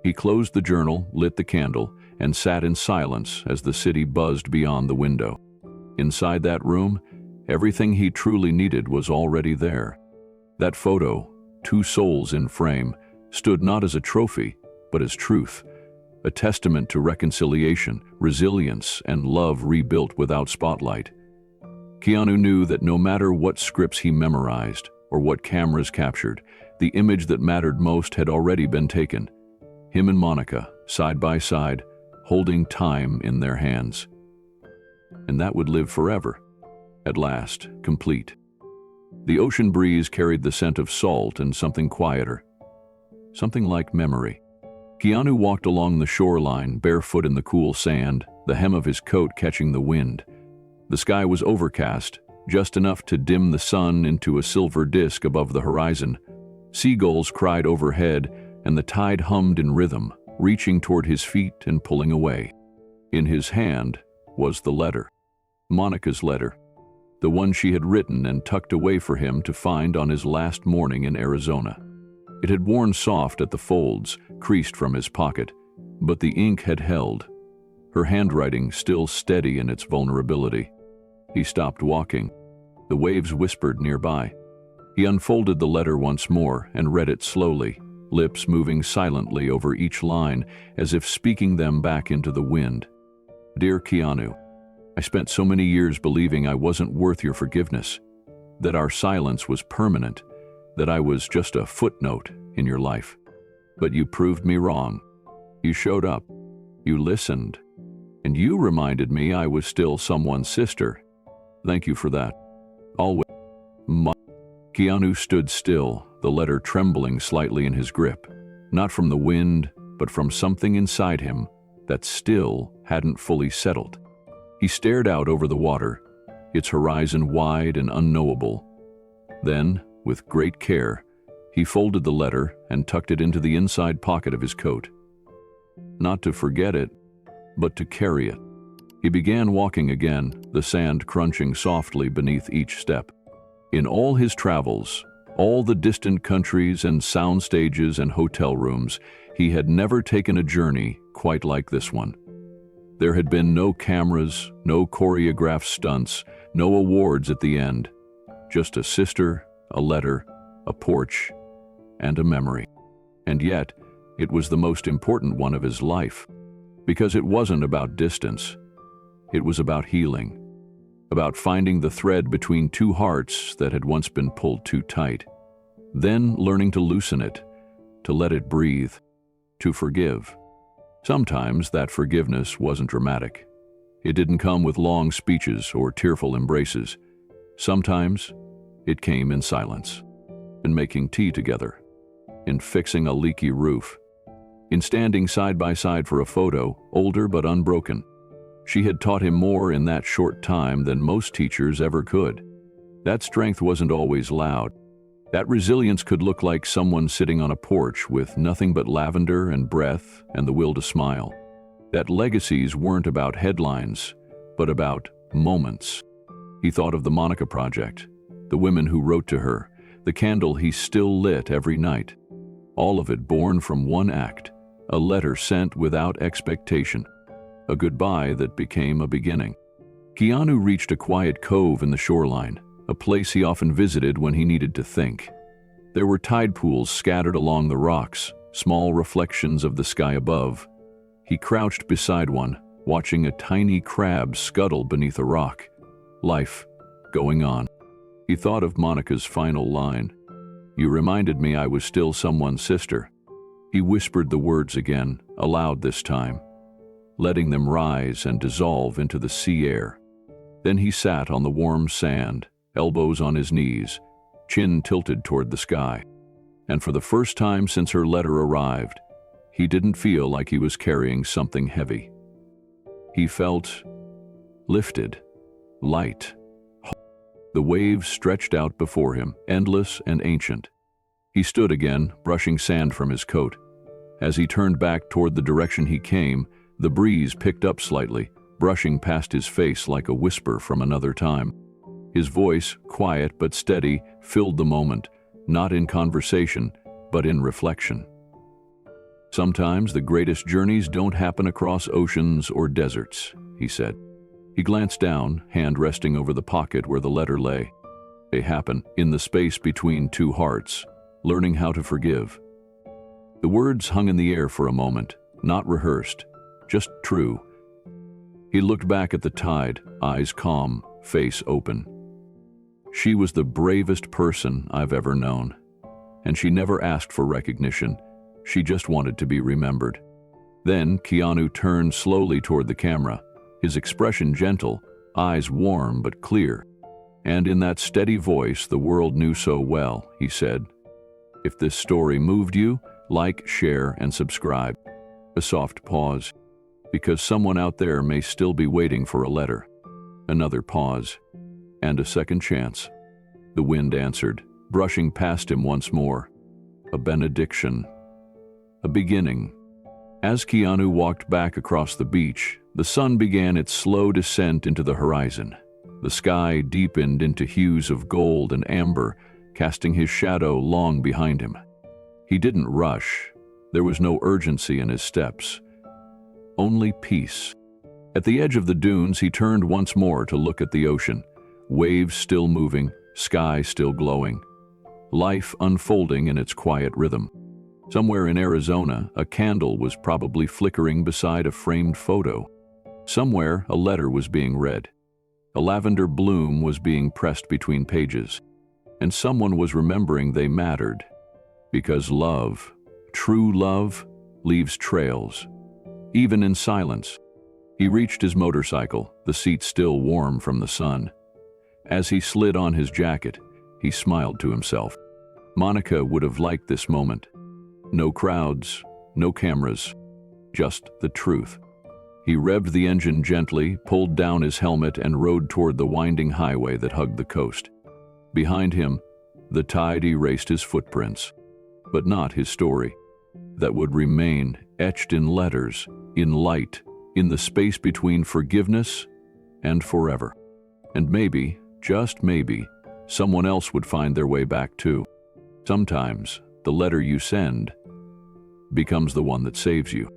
He closed the journal, lit the candle, and sat in silence as the city buzzed beyond the window. Inside that room, everything he truly needed was already there. That photo, two souls in frame, stood not as a trophy, but as truth, a testament to reconciliation, resilience, and love rebuilt without spotlight. Keanu knew that no matter what scripts he memorized or what cameras captured, the image that mattered most had already been taken. Him and Monica, side by side, holding time in their hands. And that would live forever, at last, complete. The ocean breeze carried the scent of salt and something quieter, something like memory. Keanu walked along the shoreline, barefoot in the cool sand, the hem of his coat catching the wind. The sky was overcast, just enough to dim the sun into a silver disk above the horizon. Seagulls cried overhead, and the tide hummed in rhythm, reaching toward his feet and pulling away. In his hand was the letter, Monica's letter, the one she had written and tucked away for him to find on his last morning in Arizona. It had worn soft at the folds, creased from his pocket, but the ink had held, her handwriting still steady in its vulnerability. He stopped walking. The waves whispered nearby. He unfolded the letter once more and read it slowly, lips moving silently over each line as if speaking them back into the wind. Dear Keanu, I spent so many years believing I wasn't worth your forgiveness, that our silence was permanent, that I was just a footnote in your life. But you proved me wrong. You showed up, you listened, and you reminded me I was still someone's sister. Thank you for that. Always. Keanu stood still, the letter trembling slightly in his grip, not from the wind, but from something inside him that still hadn't fully settled. He stared out over the water, its horizon wide and unknowable. Then, with great care, he folded the letter and tucked it into the inside pocket of his coat. Not to forget it, but to carry it. He began walking again, the sand crunching softly beneath each step. In all his travels, all the distant countries and sound stages and hotel rooms, he had never taken a journey quite like this one. There had been no cameras, no choreographed stunts, no awards at the end. Just a sister, a letter, a porch, and a memory. And yet, it was the most important one of his life, because it wasn't about distance. It was about healing, about finding the thread between two hearts that had once been pulled too tight, then learning to loosen it, to let it breathe, to forgive. Sometimes that forgiveness wasn't dramatic. It didn't come with long speeches or tearful embraces. Sometimes it came in silence, in making tea together, in fixing a leaky roof, in standing side by side for a photo, older but unbroken. She had taught him more in that short time than most teachers ever could. That strength wasn't always loud. That resilience could look like someone sitting on a porch with nothing but lavender and breath and the will to smile. That legacies weren't about headlines, but about moments. He thought of the Monica Project, the women who wrote to her, the candle he still lit every night. All of it born from one act, a letter sent without expectation. A goodbye that became a beginning. Keanu reached a quiet cove in the shoreline, a place he often visited when he needed to think. There were tide pools scattered along the rocks, small reflections of the sky above. He crouched beside one, watching a tiny crab scuttle beneath a rock. Life going on. He thought of Monica's final line. You reminded me I was still someone's sister. He whispered the words again, aloud this time, letting them rise and dissolve into the sea air. Then he sat on the warm sand, elbows on his knees, chin tilted toward the sky. And for the first time since her letter arrived, he didn't feel like he was carrying something heavy. He felt lifted, light. The waves stretched out before him, endless and ancient. He stood again, brushing sand from his coat. As he turned back toward the direction he came, the breeze picked up slightly, brushing past his face like a whisper from another time. His voice, quiet but steady, filled the moment, not in conversation, but in reflection. Sometimes the greatest journeys don't happen across oceans or deserts, he said. He glanced down, hand resting over the pocket where the letter lay. They happen in the space between two hearts, learning how to forgive. The words hung in the air for a moment, not rehearsed, just true. He looked back at the tide, eyes calm, face open. She was the bravest person I've ever known, and she never asked for recognition. She just wanted to be remembered. Then Keanu turned slowly toward the camera, his expression gentle, eyes warm but clear. And in that steady voice the world knew so well, he said, "If this story moved you, like, share, and subscribe." A soft pause, because someone out there may still be waiting for a letter. Another pause, and a second chance. The wind answered, brushing past him once more. A benediction. A beginning. As Keanu walked back across the beach, the sun began its slow descent into the horizon. The sky deepened into hues of gold and amber, casting his shadow long behind him. He didn't rush. There was no urgency in his steps. Only peace. At the edge of the dunes, he turned once more to look at the ocean. Waves still moving, sky still glowing. Life unfolding in its quiet rhythm. Somewhere in Arizona, a candle was probably flickering beside a framed photo. Somewhere, a letter was being read. A lavender bloom was being pressed between pages. And someone was remembering they mattered. Because love, true love, leaves trails. Even in silence. He reached his motorcycle, the seat still warm from the sun. As he slid on his jacket, he smiled to himself. Monica would have liked this moment. No crowds, no cameras, just the truth. He revved the engine gently, pulled down his helmet, and rode toward the winding highway that hugged the coast. Behind him, the tide erased his footprints, but not his story. That would remain etched in letters, in light, in the space between forgiveness and forever. And maybe, just maybe, someone else would find their way back too. Sometimes, the letter you send becomes the one that saves you.